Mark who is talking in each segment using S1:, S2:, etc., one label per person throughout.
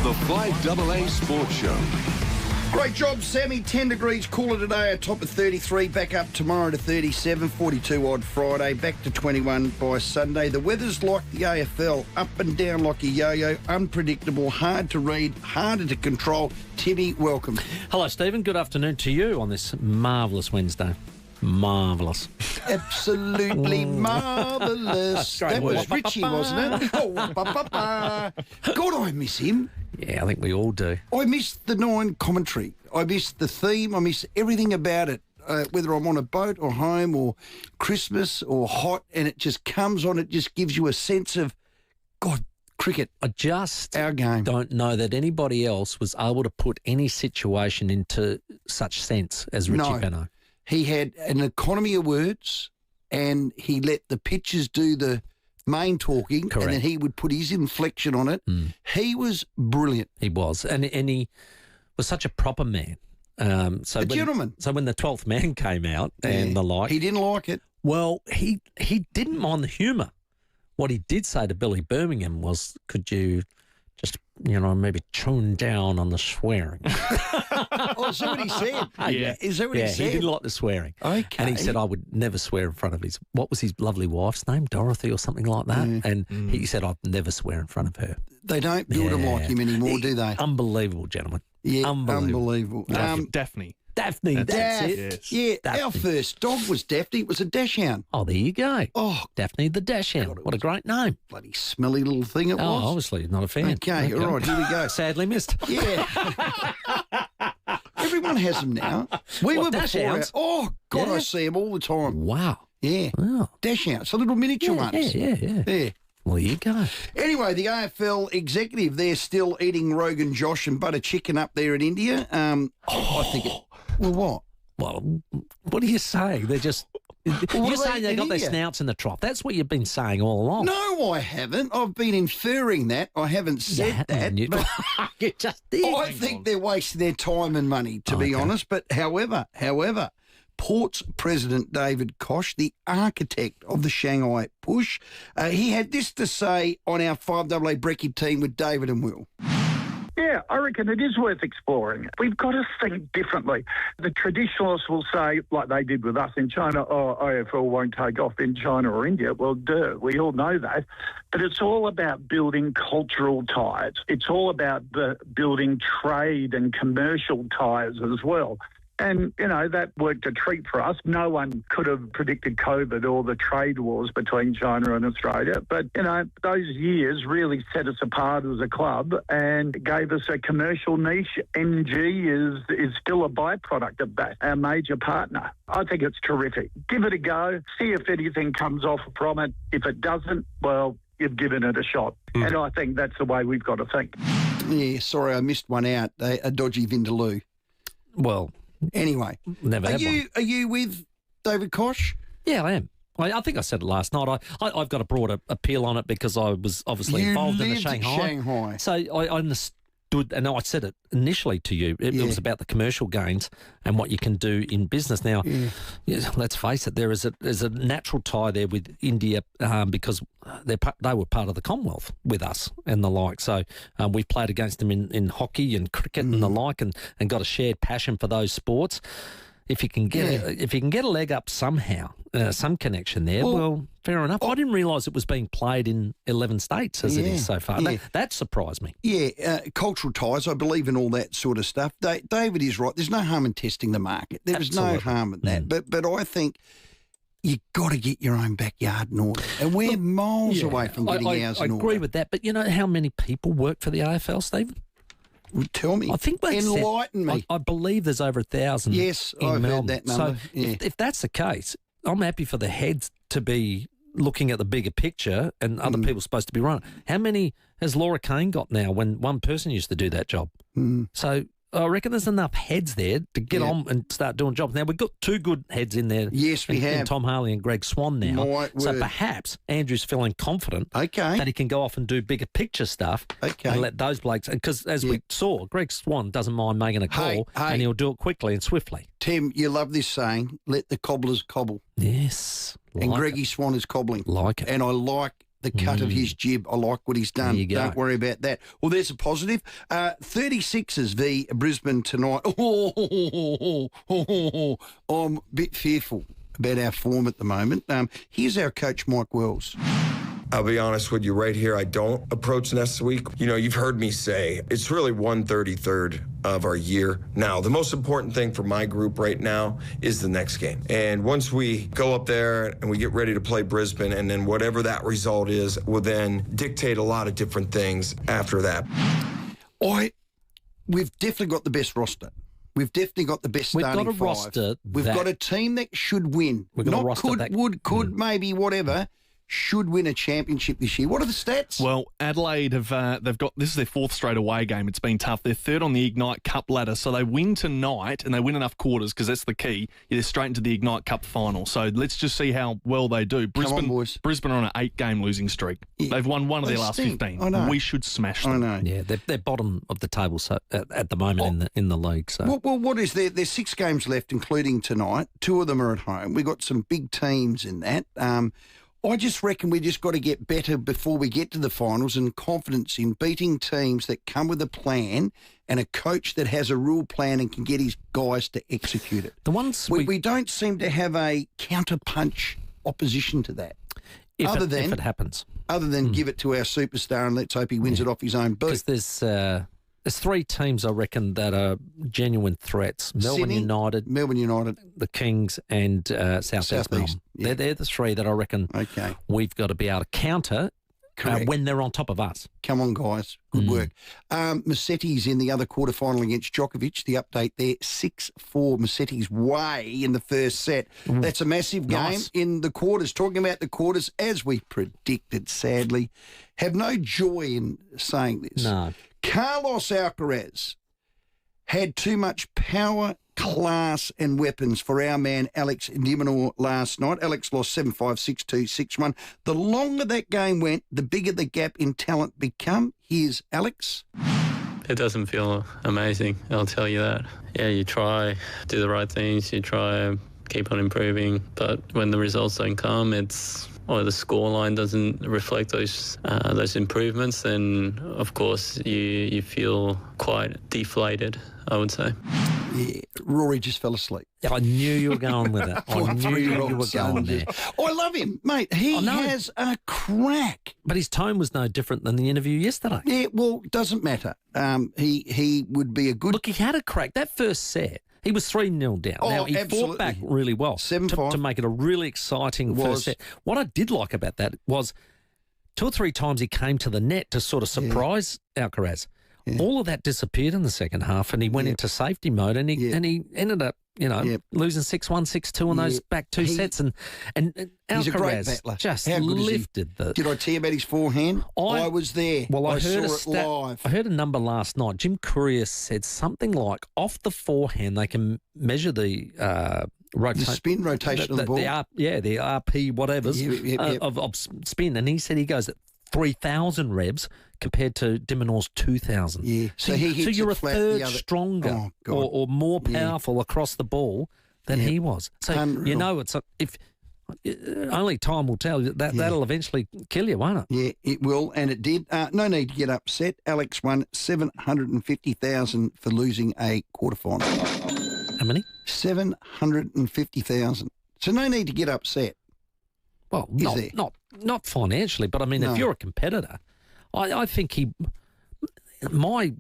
S1: The FIVEAA Sports Show.
S2: Great job, Sammy. 10 degrees cooler today, a top of 33. Back up tomorrow to 37, 42 odd Friday, back to 21 by Sunday. The weather's like the AFL, up and down like a yo-yo, unpredictable, hard to read, harder to control. Timmy, welcome.
S3: Hello, Stephen. Good afternoon to you on this marvellous Wednesday. Marvellous.
S2: Absolutely marvellous.
S3: Great
S2: That
S3: word.
S2: was Richie, wasn't it? God, I miss him.
S3: Yeah, I think we all do.
S2: I miss the Nine commentary. I miss the theme. I miss everything about it, whether I'm on a boat or home or Christmas or hot, and it just comes on. It just gives you a sense of, God, cricket.
S3: I just
S2: Our game.
S3: don't know that anybody else was able to put any situation into such sense as Richie
S2: No.
S3: Benaud.
S2: He had an economy of words, and he let the pitchers do the main talking,
S3: Correct.
S2: and then he would put his inflection on it. He was brilliant.
S3: He was. And he was such a proper man.
S2: A gentleman.
S3: So when the 12th man came out and the like,
S2: He didn't like it.
S3: well, he didn't mind the humour. What he did say to Billy Birmingham was, could you just, maybe tune down on the swearing?
S2: Oh, is that what he said?
S3: Yeah.
S2: Is that what he said?
S3: He didn't like the swearing.
S2: Okay.
S3: And he said, I would never swear in front of what was his lovely wife's name? Dorothy or something like that. And he said, I'd never swear in front of her.
S2: They don't build him like him anymore, do they?
S3: Unbelievable, gentlemen.
S2: Yeah,
S3: Unbelievable.
S4: Daphne.
S3: Daphne, that's it.
S4: Yes.
S2: Yeah,
S3: Daphne.
S2: our first dog was Daphne. It was a dashhound.
S3: Oh, there you go.
S2: Oh,
S3: Daphne the Dashhound. What a great name.
S2: bloody smelly little thing it
S3: Oh,
S2: was.
S3: obviously not a fan.
S2: Okay, all right, here we go.
S3: Sadly missed.
S2: Yeah. Everyone has them now. We
S3: What,
S2: were before.
S3: dashhounds?
S2: Oh, God,
S3: Yeah.
S2: I see them all the time.
S3: Wow.
S2: Yeah.
S3: Wow.
S2: Dashhounds, the little miniature ones.
S3: Yeah.
S2: Yeah.
S3: Well, there you go.
S2: Anyway, the AFL executive, they're still eating Rogan Josh and butter chicken up there in India. I think well, what?
S3: Well, what are you saying? They're just...
S2: what
S3: You're
S2: are
S3: saying
S2: they
S3: they got
S2: in
S3: their
S2: India?
S3: snouts in the trough. That's what you've been saying all along.
S2: No, I haven't. I've been inferring that. I haven't said that.
S3: You,
S2: But
S3: you just did.
S2: I think they're wasting their time and money, to be
S3: Okay.
S2: honest. But however, Port's president, David Koch, the architect of the Shanghai push, he had this to say on our 5AA Brekkie team with David and Will.
S5: Yeah, I reckon it is worth exploring. We've got to think differently. The traditionalists will say, like they did with us in China, oh, AFL won't take off in China or India. Well, duh, we all know that. But it's all about building cultural ties. It's all about building trade and commercial ties as well. And, that worked a treat for us. No one could have predicted COVID or the trade wars between China and Australia. But, those years really set us apart as a club and gave us a commercial niche. MG is still a byproduct of that, our major partner. I think it's terrific. Give it a go. See if anything comes off from it. If it doesn't, well, you've given it a shot. And I think that's the way we've got to think.
S2: Yeah, sorry, I missed one out, a dodgy Vindaloo.
S3: Well,
S2: Anyway,
S3: never had one.
S2: are you with David Koch?
S3: Yeah, I am. I think I said it last night. I've got a broad appeal on it because I was obviously
S2: You
S3: involved in the
S2: lived in
S3: Shanghai.
S2: Shanghai.
S3: So I understood, and I said it initially to you. It
S2: Yeah.
S3: was about the commercial gains and what you can do in business. Now, yeah, let's face it, there's a natural tie there with India because they were part of the Commonwealth with us and the like. So we've played against them in hockey and cricket and the like, and got a shared passion for those sports. If you can get a leg up somehow, some connection there, well, fair enough. I didn't realise it was being played in 11 states as it is so far.
S2: Yeah.
S3: That surprised me.
S2: Yeah, cultural ties. I believe in all that sort of stuff. David is right. There's no harm in testing the market. There is no harm in that. But I think you got to get your own backyard in order. And we're miles away from getting ours in order.
S3: I agree with that. But you know how many people work for the AFL, Stephen?
S2: Well, tell me.
S3: I think
S2: Enlighten me.
S3: I believe there's over 1,000.
S2: Yes,
S3: in
S2: I've
S3: Melbourne.
S2: heard that number.
S3: So
S2: Yeah.
S3: if that's the case, I'm happy for the heads to be looking at the bigger picture and other people supposed to be running. How many has Laura Kane got now when one person used to do that job? So I reckon there's enough heads there to get on and start doing jobs. Now, we've got two good heads in there.
S2: Yes, we
S3: in
S2: have.
S3: Tom Harley and Greg Swan now.
S2: My
S3: So
S2: word.
S3: perhaps Andrew's feeling confident
S2: Okay.
S3: that he can go off and do bigger picture stuff and let those blokes... Because as we saw, Greg Swan doesn't mind making a call and he'll do it quickly and swiftly.
S2: Tim, you love this saying, let the cobblers cobble.
S3: Yes.
S2: And
S3: like
S2: Greggy
S3: it.
S2: Swan is cobbling.
S3: Like it.
S2: And I like the cut of his jib. I like what he's done.
S3: There you go.
S2: Don't worry about that. Well, there's a positive. 36ers v Brisbane tonight. I'm a bit fearful about our form at the moment. Here's our coach, Mike Wells.
S4: I'll be honest with you right here. I don't approach next week. You know, you've heard me say it's really 1/33 of our year. Now, the most important thing for my group right now is the next game. And once we go up there and we get ready to play Brisbane, and then whatever that result is will then dictate a lot of different things after that.
S2: We've definitely got the best roster. We've definitely got the best starting
S3: We've got a roster.
S2: We've got a team that should win.
S3: We've got a
S2: Not
S3: roster
S2: could, maybe, whatever. Should win a championship this year. What are the stats?
S6: Well, Adelaide they've got, this is their 4th straight away game. It's been tough. They're 3rd on the Ignite Cup ladder, so they win tonight and they win enough quarters because that's the key. They're straight into the Ignite Cup final. So let's just see how well they do.
S2: Come on, boys.
S6: Brisbane are on an 8-game losing streak. Yeah. They've won one of their last 15.
S2: I know.
S6: We should smash them.
S2: I know.
S3: Yeah, they're bottom of the table at the moment in the league. So
S2: well, what is there? There's 6 games left, including tonight. 2 of them are at home. We've got some big teams in that. I just reckon we just got to get better before we get to the finals, and confidence in beating teams that come with a plan and a coach that has a real plan and can get his guys to execute it.
S3: The ones
S2: we don't seem to have a counter-punch opposition to that.
S3: if it happens.
S2: Other than give it to our superstar and let's hope he wins it off his own boot.
S3: Because there's 3 teams, I reckon, that are genuine threats. Melbourne United, the Kings, and South-East Melbourne.
S2: Yeah.
S3: They're the 3 that I reckon we've got to be able to counter when they're on top of us.
S2: Come on, guys. Good work. Massetti's in the other quarterfinal against Djokovic. The update there, 6-4 Massetti's way in the first set. That's a massive game in the quarters. Talking about the quarters, as we predicted, sadly, have no joy in saying this.
S3: No.
S2: Carlos Alcaraz had too much power, class and weapons for our man Alex de Minaur last night. Alex lost 7-5, 6-2, 6-1. The longer that game went, the bigger the gap in talent become. Here's Alex.
S7: It doesn't feel amazing, I'll tell you that. Yeah, you try, do the right things, you try, keep on improving, but when the results don't come, or the scoreline doesn't reflect those improvements, then of course you feel quite deflated, I would say.
S2: Yeah, Rory just fell asleep.
S3: I knew you were going with it. I knew you were going there.
S2: I love him, mate. He has a crack.
S3: But his tone was no different than the interview yesterday.
S2: Yeah, well, doesn't matter. He would be a good...
S3: Look, he had a crack. That first set, he was 3-0 down. Now, he fought back really well
S2: 7-5
S3: to make it a really exciting first set. What I did like about that was 2 or 3 times he came to the net to sort of surprise Alcaraz. Yeah. All of that disappeared in the second half, and he went into safety mode, and he ended up, losing 6-1, 6-2 on those back 2 sets, and
S2: he's a great
S3: Alcaraz
S2: battler.
S3: just
S2: How good
S3: lifted the.
S2: Did I tell you about his forehand? I was there.
S3: Well, I
S2: saw
S3: heard
S2: it live.
S3: I heard a number last night. Jim Courier said something like off the forehand they can measure the
S2: spin rotation of the ball.
S3: the RP whatevers of spin, and he said he goes at 3,000 revs compared to de Minaur's 2,000.
S2: Yeah, so
S3: you're a third stronger or more powerful across the ball than he was. So if only time will tell. That'll eventually kill you, won't it?
S2: Yeah, it will, and it did. No need to get upset. Alex won $750,000 for losing a quarterfinal.
S3: How many?
S2: $750,000. So no need to get upset.
S3: Well, not financially, but I mean, if you're a competitor, I think my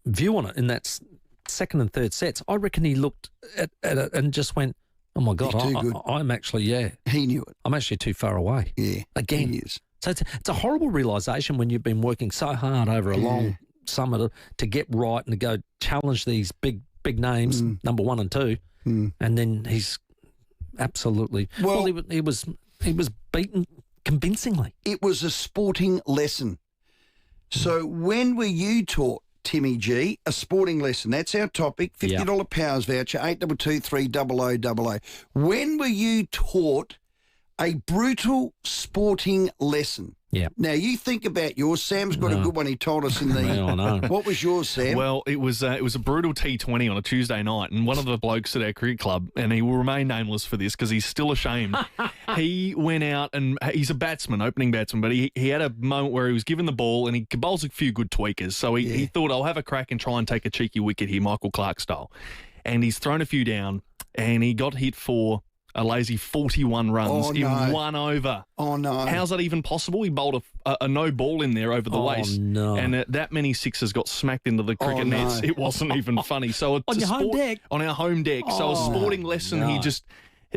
S3: view on it in that second and third sets, I reckon he looked at it and just went, oh my God, I'm actually,
S2: he knew it.
S3: I'm actually too far away.
S2: Yeah.
S3: Again.
S2: He is.
S3: So it's a horrible realisation when you've been working so hard over a long summer to get right and to go challenge these big names, number 1 and 2, and then he's absolutely, he was beaten convincingly.
S2: It was a sporting lesson. So when were you taught, Timmy G, a sporting lesson? That's our topic, $50 powers voucher, 8223 When were you taught a brutal sporting lesson?
S3: Yeah.
S2: Now, you think about yours. Sam's got a good one he told us in the...
S3: Yeah, I know.
S2: What was yours, Sam?
S6: Well, it was a brutal T20 on a Tuesday night, and one of the blokes at our cricket club, and he will remain nameless for this because he's still ashamed, he went out and he's a batsman, opening batsman, but he had a moment where he was given the ball and he bowls a few good tweakers. So he thought, I'll have a crack and try and take a cheeky wicket here, Michael Clark style. And he's thrown a few down, and he got hit for a lazy 41 runs in 1 over.
S2: Oh, no.
S6: How's that even possible? He bowled a no ball in there over the waist.
S3: No.
S6: And that many sixes got smacked into the cricket nets. It wasn't even funny. So it's
S3: on your home deck?
S6: On our home deck. So a sporting lesson, he just,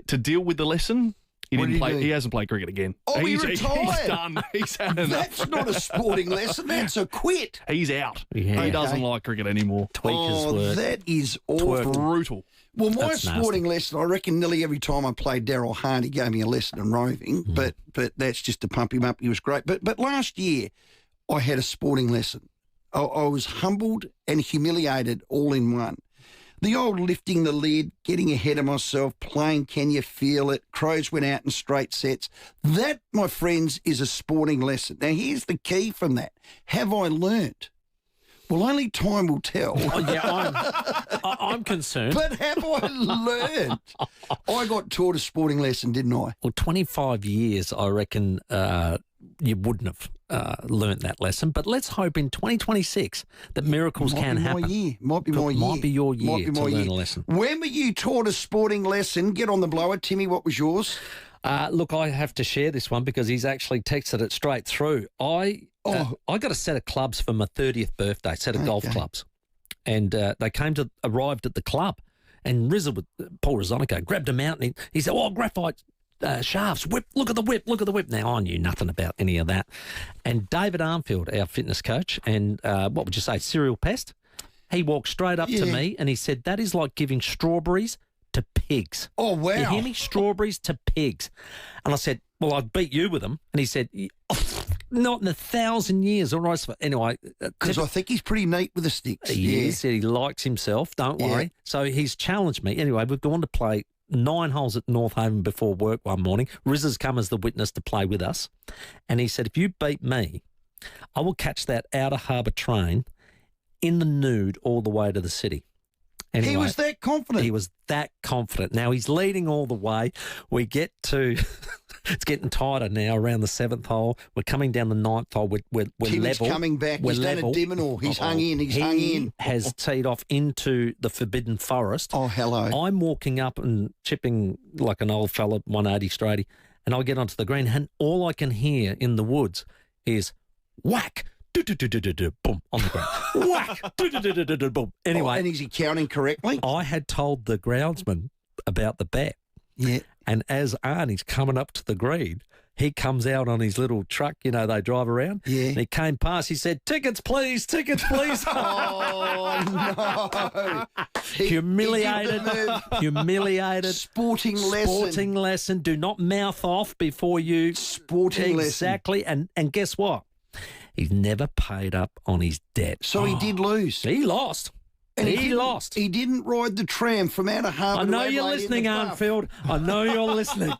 S6: to deal with the lesson, he hasn't played cricket again.
S2: Oh, he
S6: He's
S2: retired.
S6: done. He's had enough.
S2: That's not a sporting lesson. That's a quit.
S6: He's out.
S3: Yeah.
S6: He doesn't like cricket anymore.
S3: Tweakers were
S2: that is awful.
S6: Brutal.
S2: Well, my
S3: That's
S2: sporting lesson, I reckon nearly every time I played Daryl Hahn, he gave me a lesson in roving, but that's just to pump him up. He was great. But last year, I had a sporting lesson. I was humbled and humiliated all in one. The old lifting the lid, getting ahead of myself, playing Can You Feel It, Crows went out in straight sets. That, my friends, is a sporting lesson. Now, here's the key from that. Have I learnt? Well, only time will tell.
S3: Oh, yeah, I'm concerned.
S2: But have I learned? I got taught a sporting lesson, didn't I?
S3: Well, 25 years, I reckon you wouldn't have learnt that lesson. But let's hope in 2026 that miracles can happen.
S2: Might be my year.
S3: Might be your year to learn a lesson.
S2: When were you taught a sporting lesson? Get on the blower. Timmy, what was yours?
S3: Look, I have to share this one because he's actually texted it straight through. I got a set of clubs for my 30th birthday, set of golf clubs. And they arrived at the club. And Paul Rizzonico grabbed them out and he said, graphite shafts, whip, look at the whip. Now, I knew nothing about any of that. And David Armfield, our fitness coach, and what would you say, serial pest, he walked straight up to me and he said, that is like giving strawberries to pigs.
S2: Oh, wow.
S3: You hear me? Strawberries to pigs. And I said, well, I'd beat you with them. And he said, not in 1,000 years. All right. Anyway.
S2: Because I think he's pretty neat with the sticks.
S3: He is. He likes himself. Don't worry. So he's challenged me. Anyway, we've gone to play 9 holes at North Haven before work one morning. Riz has come as the witness to play with us. And he said, if you beat me, I will catch that outer harbour train in the nude all the way to the city. Anyway,
S2: he was that confident.
S3: He was that confident. Now he's leading all the way. We get to, it's getting tighter now around the 7th hole. We're coming down the 9th hole. We're
S2: Timmy's
S3: level.
S2: Coming back.
S3: We're
S2: he's
S3: level.
S2: done a Diminor. He's hung in.
S3: He has teed off into the Forbidden Forest.
S2: Oh, hello.
S3: I'm walking up and chipping like an old fella, 180 straighty, and I get onto the green, and all I can hear in the woods is whack. Boom, on the ground. Whack! Boom. Anyway.
S2: And is he counting correctly?
S3: I had told the groundsman about the bet.
S2: Yeah.
S3: And as Arnie's coming up to the green, he comes out on his little truck, they drive around.
S2: Yeah.
S3: And he came past, he said, tickets, please.
S2: Oh, no.
S3: Humiliated.
S2: Sporting
S3: lesson. Do not mouth off before you.
S2: Sporting lesson.
S3: Exactly. And guess what? He's never paid up on his debt.
S2: So he did lose.
S3: He lost.
S2: And
S3: he lost.
S2: He didn't ride the tram from Outer Harbour.
S3: I know you're listening, Armfield. I know you're listening.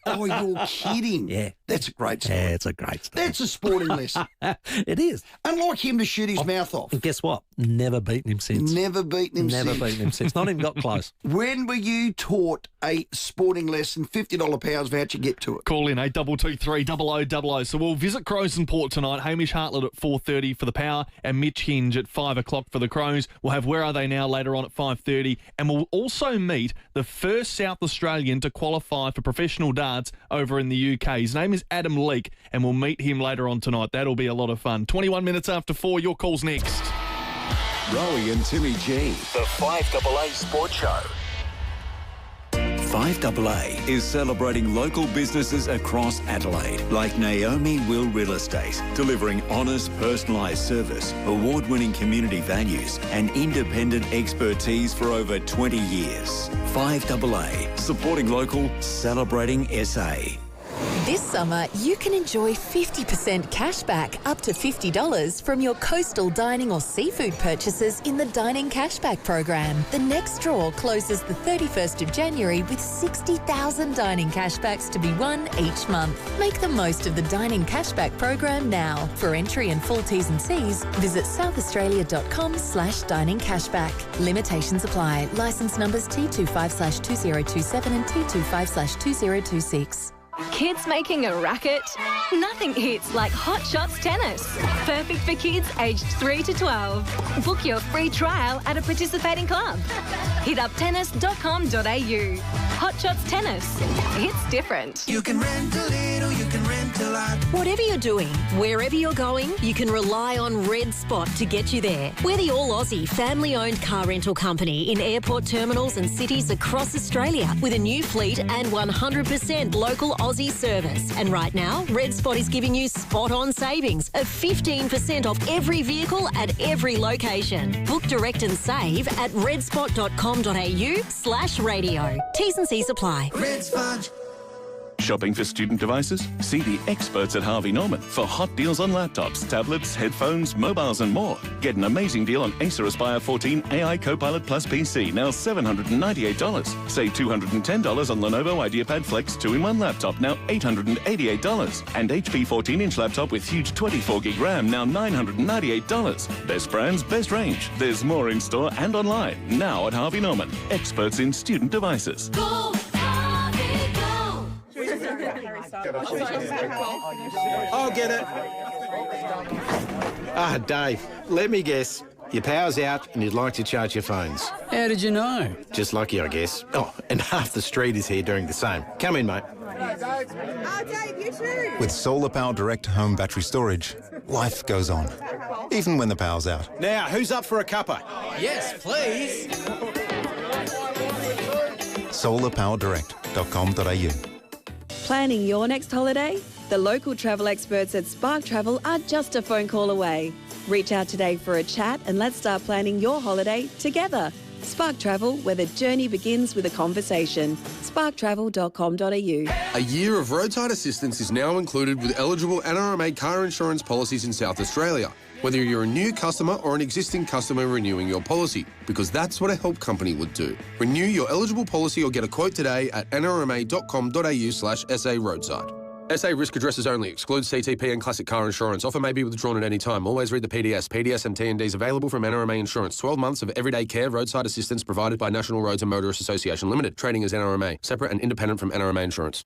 S2: Oh, you're kidding.
S3: Yeah.
S2: That's a great story.
S3: Yeah, it's a great story.
S2: That's a sporting lesson.
S3: It is.
S2: Unlike him to shoot his mouth off.
S3: And guess what? Never beaten him since.
S2: Never beaten him since.
S3: Not even got close.
S2: When were you taught a sporting lesson? $50 powers voucher, get to it.
S6: Call in 8223 0000. So we'll visit Crows and Port tonight. Hamish Hartlett at 4:30 for the Power and Mitch Hinge at 5 o'clock for the Crows. We'll have Where Are They Now later on at 5:30. And we'll also meet the first South Australian to qualify for professional darts over in the UK. His name is Adam Leake, and we'll meet him later on tonight. That'll be a lot of fun. 21 minutes after 4, your call's next.
S1: Rowey and Timmy G.
S8: The FIVEAA Sports Show. FIVEAA is celebrating local businesses across Adelaide, like Naomi Will Real Estate, delivering honest, personalised service, award-winning community values and independent expertise for over 20 years. FIVEAA, supporting local, celebrating SA.
S9: This summer, you can enjoy 50% cash back up to $50 from your coastal dining or seafood purchases in the Dining Cashback program. The next draw closes the 31st of January with 60,000 dining cashbacks to be won each month. Make the most of the Dining Cashback program now. For entry and full T's and C's, visit southaustralia.com/dining cashback. Limitations apply. Licence numbers T25/2027 and T25/2026.
S10: Kids making a racket? Nothing hits like Hot Shots Tennis. Perfect for kids aged 3 to 12. Book your free trial at a participating club. Hit up tennis.com.au. Hot Shots Tennis. It's different.
S11: You can rent a little, you can rent a lot.
S12: Whatever you're doing, wherever you're going, you can rely on Red Spot to get you there. We're the all-Aussie family-owned car rental company in airport terminals and cities across Australia with a new fleet and 100% local Aussie service. And right now, Red Spot is giving you spot-on savings of 15% off every vehicle at every location. Book direct and save at redspot.com.au/radio. T's and C's apply.
S11: Red Spot.
S13: Shopping for student devices? See the experts at Harvey Norman for hot deals on laptops, tablets, headphones, mobiles and more. Get an amazing deal on Acer Aspire 14 AI Copilot Plus PC, now $798. Save $210 on Lenovo IdeaPad Flex 2-in-1 laptop, now $888. And HP 14-inch laptop with huge 24GB RAM, now $998. Best brands, best range. There's more in store and online. Now at Harvey Norman. Experts in student devices.
S11: Go!
S14: I'll get it. Dave, let me guess. Your power's out and you'd like to charge your phones.
S15: How did you know?
S14: Just lucky, I guess. Oh, and half the street is here doing the same. Come in, mate.
S16: Dave, you too.
S17: With Solar Power Direct Home Battery Storage, life goes on, even when the power's out.
S14: Now, who's up for a cuppa?
S15: Yes, please.
S17: solarpowerdirect.com.au.
S18: Planning your next holiday? The local travel experts at Spark Travel are just a phone call away. Reach out today for a chat and let's start planning your holiday together. Spark Travel, where the journey begins with a conversation. sparktravel.com.au.
S19: A year of roadside assistance is now included with eligible NRMA car insurance policies in South Australia, whether you're a new customer or an existing customer renewing your policy, because that's what a help company would do. Renew your eligible policy or get a quote today at nrma.com.au/SA roadside. SA risk addresses only. Excludes CTP and classic car insurance. Offer may be withdrawn at any time. Always read the PDS. PDS and TNDs available from NRMA Insurance. 12 months of everyday care roadside assistance provided by National Roads and Motorists Association Limited. Trading as NRMA. Separate and independent from NRMA Insurance.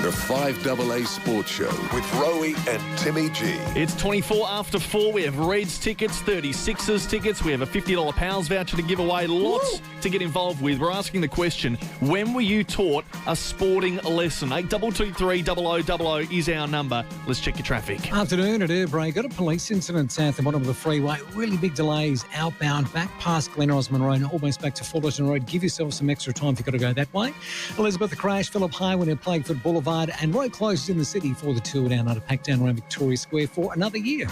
S1: The 5AA Sports Show with Rowey and Timmy G.
S6: It's 24 after 4. We have Reds tickets, 36ers tickets. We have a $50 Pals voucher to give away. Lots to get involved with. We're asking the question, when were you taught a sporting lesson? 8223 0000 is our number. Let's check your traffic.
S20: Afternoon at Airbray. Got a police incident south at the bottom of the freeway. Really big delays outbound back past Glen Osmond Road and almost back to Fullerton Road. Give yourself some extra time if you've got to go that way. Elizabeth, the crash, Phillip Highway near Plagueford Boulevard and road closed in the city for the tour down under Packdown around Victoria Square for another year.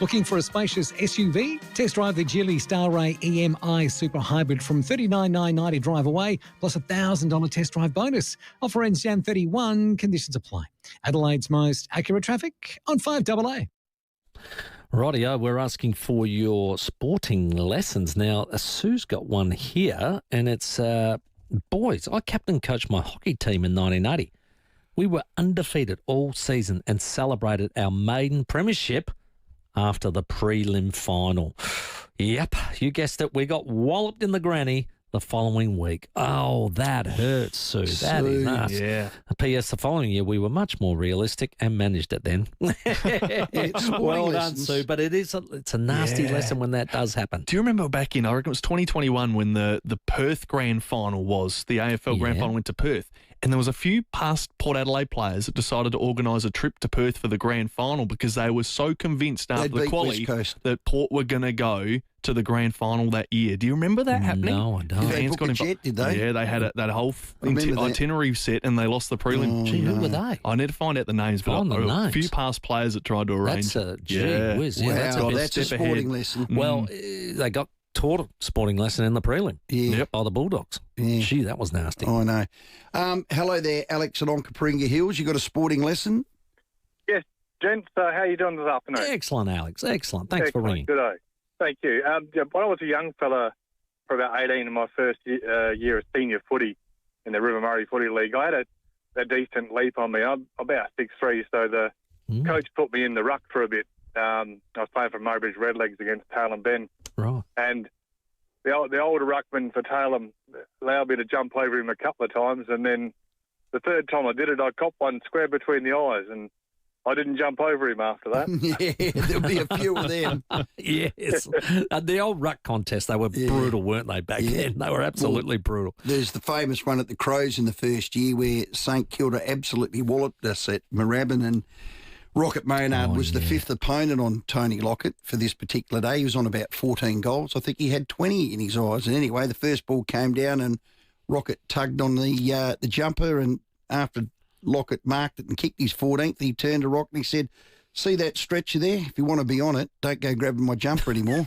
S20: Looking for a spacious SUV? Test drive the Geely Starray EMI Super Hybrid from $39,990 drive away plus $1,000 test drive bonus. Offer ends Jan 31. Conditions apply. Adelaide's most accurate traffic on 5AA.
S3: Rightio, we're asking for your sporting lessons. Now, Sue's got one here, and it's, boys, I captain coached my hockey team in 1980. We were undefeated all season and celebrated our maiden premiership after the prelim final. Yep, you guessed it. We got walloped in the granny the following week. Oh, that hurts, Sue. That is nuts.
S6: Yeah.
S3: P.S. The following year, we were much more realistic and managed it then. Well done, Sue. But it's a nasty lesson when that does happen.
S6: Do you remember back in, I reckon it was 2021 when the Perth Grand Final was, the AFL Grand Final went to Perth. And there was a few past Port Adelaide players that decided to organise a trip to Perth for the grand final because they were so convinced after the quali that Port were going to go to the grand final that year. Do you remember that happening?
S3: No, I don't.
S2: Did they book a jet, did they?
S6: Yeah, they had that whole itinerary set and they lost the prelim.
S3: Gee, who were they?
S6: I need to find out the names, but a few past players that tried to arrange.
S3: That's a gee whiz.
S2: Wow,
S3: that's a
S2: sporting lesson.
S3: Well, they got taught a sporting lesson in the prelim.
S2: Yeah.
S3: By the Bulldogs.
S2: Yeah.
S3: Gee, that was nasty.
S2: I know. Hello there, Alex at Onkaparinga Hills. You got a sporting lesson?
S21: Yes, gents. How you doing this afternoon?
S3: Excellent, Alex. Excellent. Thanks for ringing.
S21: Good day. Thank you. When I was a young fella, for about 18 in my first year of senior footy in the River Murray Footy League, I had a decent leap on me. I'm about 6'3", so the coach put me in the ruck for a bit. I was playing for Mowbridge Redlegs against Tailem Ben.
S3: Right.
S21: And the older ruckman for Tailem allowed me to jump over him a couple of times, and then the third time I did it, I copped one square between the eyes, and I didn't jump over him after that.
S2: Yeah, there'll be a few of them.
S3: Yes. The old ruck contest, they were brutal, weren't they, back then? They were absolutely brutal.
S2: There's the famous one at the Crows in the first year where St Kilda absolutely walloped us at Moorabbin, and Rocket Maynard was the fifth opponent on Tony Lockett for this particular day. He was on about 14 goals. I think he had 20 in his eyes. And anyway, the first ball came down and Rocket tugged on the jumper, and after Lockett marked it and kicked his 14th, he turned to Rocket and he said, "See that stretcher there? If you want to be on it, don't go grabbing my jumper anymore."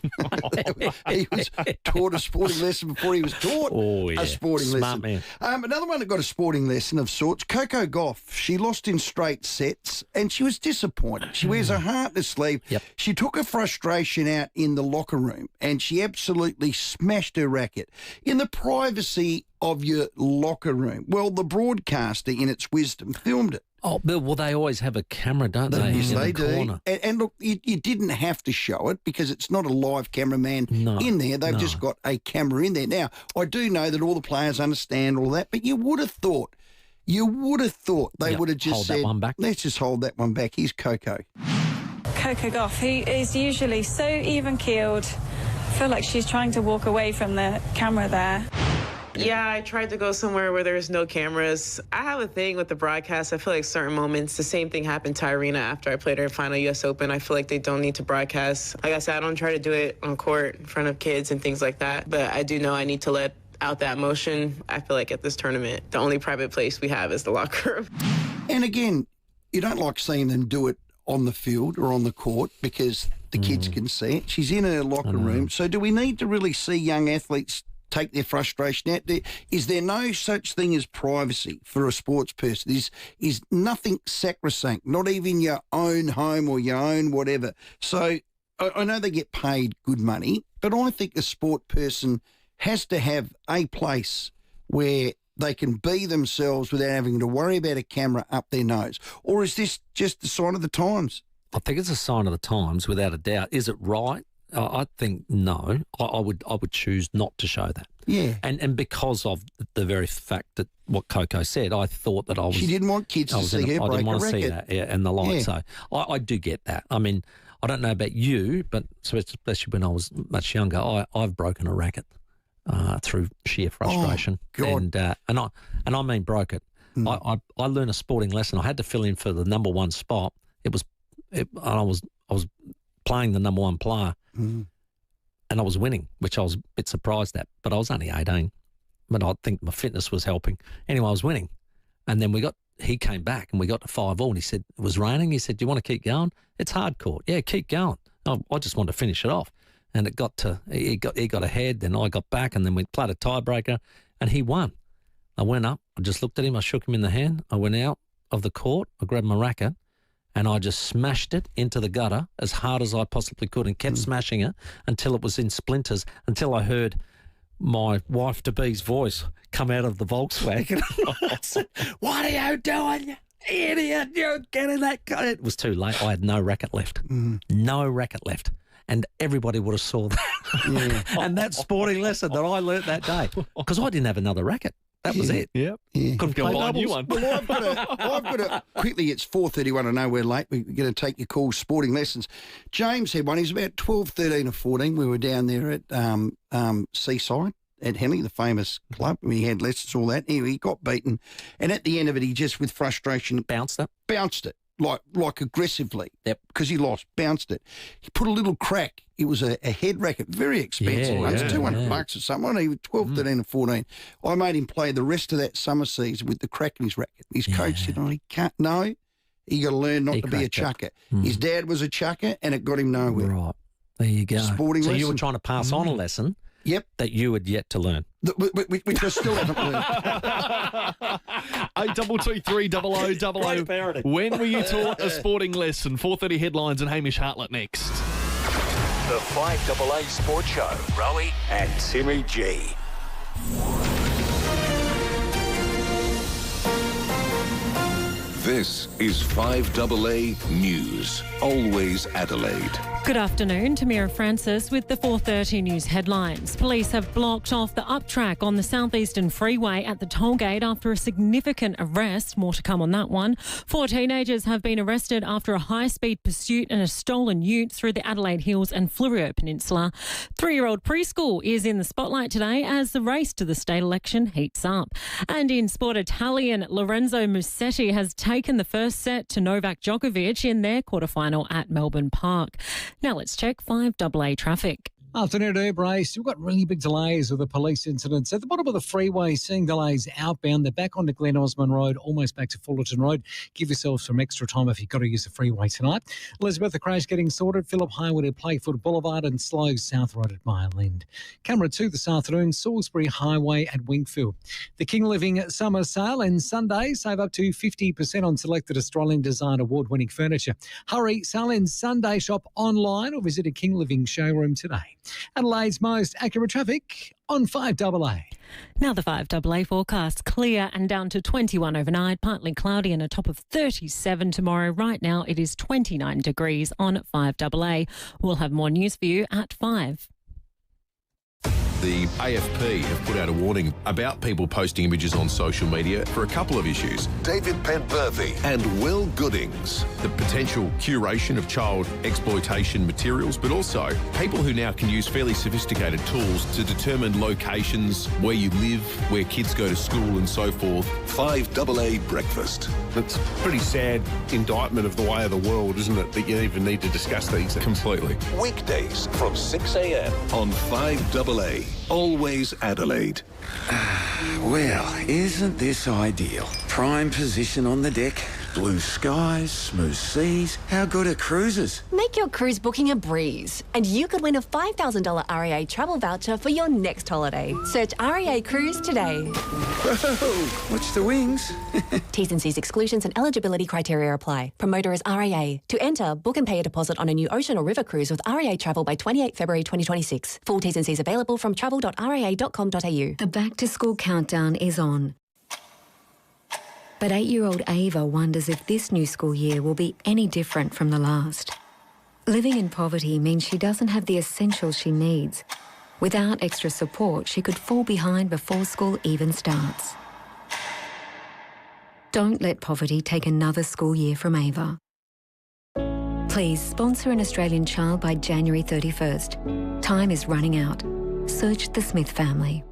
S2: He was taught a sporting lesson before he was taught a sporting
S3: Smart
S2: lesson.
S3: Man.
S2: Another one that got a sporting lesson of sorts, Coco Gauff. She lost in straight sets and she was disappointed. She wears her heart in her sleeve.
S3: Yep.
S2: She took her frustration out in the locker room and she absolutely smashed her racket in the privacy of your locker room. Well, the broadcaster, in its wisdom, filmed it.
S3: Oh, Bill, well, they always have a camera, don't they?
S2: Yes,
S3: in
S2: they
S3: the
S2: do.
S3: corner.
S2: And look, you didn't have to show it because it's not a live cameraman in there. They've just got a camera in there. Now, I do know that all the players understand all that, but you would have thought they would have just
S3: hold
S2: said,
S3: that one back.
S2: let's just hold that one back. Here's Coco.
S22: Coco Gauff, who is usually so even-keeled. I feel like she's trying to walk away from the camera there.
S23: Yeah, I tried to go somewhere where there's no cameras. I have a thing with the broadcast. I feel like certain moments, the same thing happened to Irina after I played her final U.S. Open. I feel like they don't need to broadcast. Like I said, I don't try to do it on court in front of kids and things like that, but I do know I need to let out that emotion. I feel like at this tournament, the only private place we have is the locker room.
S2: And again, you don't like seeing them do it on the field or on the court because the kids can see it. She's in her locker room. So do we need to really see young athletes take their frustration out? Is there no such thing as privacy for a sports person? Is nothing sacrosanct, not even your own home or your own whatever. So I know they get paid good money, but I think a sport person has to have a place where they can be themselves without having to worry about a camera up their nose. Or is this just the sign of the times?
S3: I think it's a sign of the times, without a doubt. Is it right? I think no. I would choose not to show that.
S2: Yeah.
S3: And because of the very fact that what Coco said, I thought that I was...
S2: She didn't want kids to see her break a racket.
S3: I didn't want to see that, and the like.
S2: Yeah.
S3: So I do get that. I mean, I don't know about you, but especially when I was much younger, I've broken a racket through sheer frustration.
S2: Oh, God.
S3: And I mean broke it. I learned a sporting lesson. I had to fill in for the number one spot. I was playing the number one player, and I was winning, which I was a bit surprised at. But I was only 18, but I think my fitness was helping. Anyway, I was winning, and then he came back and we got to 5-5, and he said it was raining. He said, "Do you want to keep going? It's hard court. Yeah, keep going." I just wanted to finish it off, and it got to he got ahead, then I got back, and then we played a tiebreaker, and he won. I went up, I just looked at him, I shook him in the hand, I went out of the court, I grabbed my racket, and I just smashed it into the gutter as hard as I possibly could and kept smashing it until it was in splinters, until I heard my wife-to-be's voice come out of the Volkswagen. I said, "What are you doing, you idiot? You're getting that guy." It was too late. I had no racket left. No racket left. And everybody would have saw that.
S2: Yeah.
S3: And that sporting lesson that I learnt that day, because I didn't have another racket. That was it.
S6: Yep.
S2: Yeah.
S3: Couldn't
S6: Go
S3: play
S6: buy a new
S3: doubles.
S6: one.
S2: Well, I've got to quickly. It's 4:31. I know we're late. We're going to take your calls. Sporting lessons. James had one. He's about 12, 13 or 14. We were down there at Seaside at Henley, the famous club. We had lessons, all that. Anyway, he got beaten, and at the end of it, he just with frustration
S3: bounced it
S2: like aggressively.
S3: Yep.
S2: Because he lost, bounced it. He put a little crack. It was a head racket, very expensive.
S3: Yeah,
S2: It's
S3: yeah,
S2: $200 or something. He was 12, 13 or 14. I made him play the rest of that summer season with the crack in his racket. His coach said, "Oh, he can't. No, you got to learn not to be a chucker." His dad was a chucker, and it got him nowhere.
S3: Right. There you go.
S2: Sporting
S3: so
S2: lesson.
S3: you were trying to pass on a lesson that you had yet to learn.
S2: Which I still haven't learned.
S6: 8223 0000. When were you taught a sporting lesson? 4:30 headlines and Hamish Hartlett next.
S1: The 5AA Sports Show. Rowey and Timmy G. This is 5AA News. Always Adelaide.
S4: Good afternoon, Tamira Francis with the 4:30 news headlines. Police have blocked off the uptrack on the southeastern freeway at the tollgate after a significant arrest. More to come on that one. 4 teenagers have been arrested after a high-speed pursuit and a stolen ute through the Adelaide Hills and Fleurieu Peninsula. 3-year-old preschool is in the spotlight today as the race to the state election heats up. And in sport, Italian Lorenzo Musetti has taken the first set to Novak Djokovic in their quarterfinal at Melbourne Park. Now let's check 5AA traffic.
S20: Afternoon, Airbrace. We've got really big delays with the police incidents at the bottom of the freeway, seeing delays outbound. They're back onto Glen Osmond Road, almost back to Fullerton Road. Give yourself some extra time if you've got to use the freeway tonight. Elizabeth, the crash getting sorted. Phillip Highway at Playfoot Boulevard and slow South Road at Mile End. Camera 2 this afternoon, Salisbury Highway at Winkfield. The King Living Summer Sale ends Sunday. Save up to 50% on selected Australian Design Award-winning furniture. Hurry, sale ends Sunday. Shop online or visit a King Living showroom today. Adelaide's most accurate traffic on 5AA.
S4: Now the 5AA forecast, clear and down to 21 overnight, partly cloudy and a top of 37 tomorrow. Right now it is 29 degrees on 5AA. We'll have more news for you at 5.
S5: The AFP have put out a warning about people posting images on social media for a couple of issues.
S1: David Penberthy and Will Goodings.
S5: The potential curation of child exploitation materials, but also people who now can use fairly sophisticated tools to determine locations, where you live, where kids go to school and so forth.
S1: 5AA Breakfast.
S14: It's a pretty sad indictment of the way of the world, isn't it, that you even need to discuss these things?
S5: Completely.
S1: Weekdays from 6 a.m. on 5AA. Always Adelaide.
S7: Well, isn't this ideal? Prime position on the deck, blue skies, smooth seas. How good are cruises?
S24: Make your cruise booking a breeze, and you could win a $5,000 REA travel voucher for your next holiday. Search REA Cruise today.
S7: Whoa, watch the wings.
S24: T's and C's, exclusions and eligibility criteria apply. Promoter is REA. To enter, book and pay a deposit on a new ocean or river cruise with REA Travel by 28 February 2026. Full T's and C's available from travel.rea.com.au.
S25: The back-to-school countdown is on. But 8-year-old Ava wonders if this new school year will be any different from the last. Living in poverty means she doesn't have the essentials she needs. Without extra support, she could fall behind before school even starts. Don't let poverty take another school year from Ava. Please sponsor an Australian child by January 31st. Time is running out. Search the Smith family.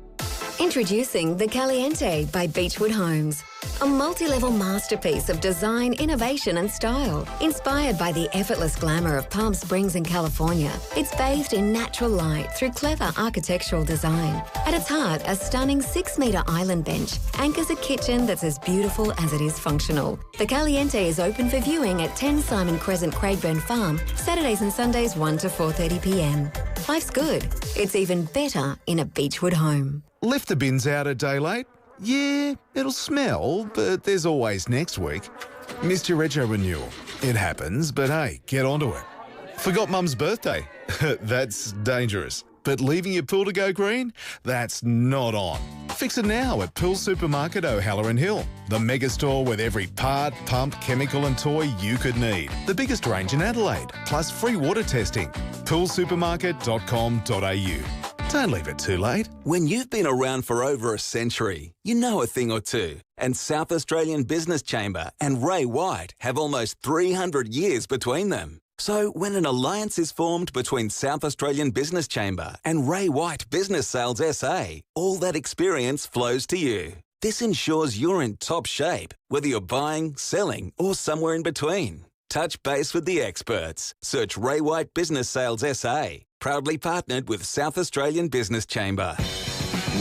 S25: Introducing The Caliente by Beechwood Homes. A multi-level masterpiece of design, innovation and style. Inspired by the effortless glamour of Palm Springs in California, it's bathed in natural light through clever architectural design. At its heart, a stunning 6-metre island bench anchors a kitchen that's as beautiful as it is functional. The Caliente is open for viewing at 10 Simon Crescent, Craigburn Farm, Saturdays and Sundays 1 to 4:30 p.m. Life's good. It's even better in a Beechwood home.
S26: Left the bins out a day late? Yeah, it'll smell, but there's always next week. Missed your retro renewal. It happens, but hey, get onto it. Forgot Mum's birthday? That's dangerous. But leaving your pool to go green? That's not on. Fix it now at Pool Supermarket O'Halloran Hill, the mega store with every part, pump, chemical and toy you could need. The biggest range in Adelaide, plus free water testing. poolsupermarket.com.au. Don't leave it too late.
S27: When you've been around for over a century, you know a thing or two. And South Australian Business Chamber and Ray White have almost 300 years between them. So when an alliance is formed between South Australian Business Chamber and Ray White Business Sales SA, all that experience flows to you. This ensures you're in top shape, whether you're buying, selling, or somewhere in between. Touch base with the experts. Search Ray White Business Sales SA. Proudly partnered with South Australian Business Chamber.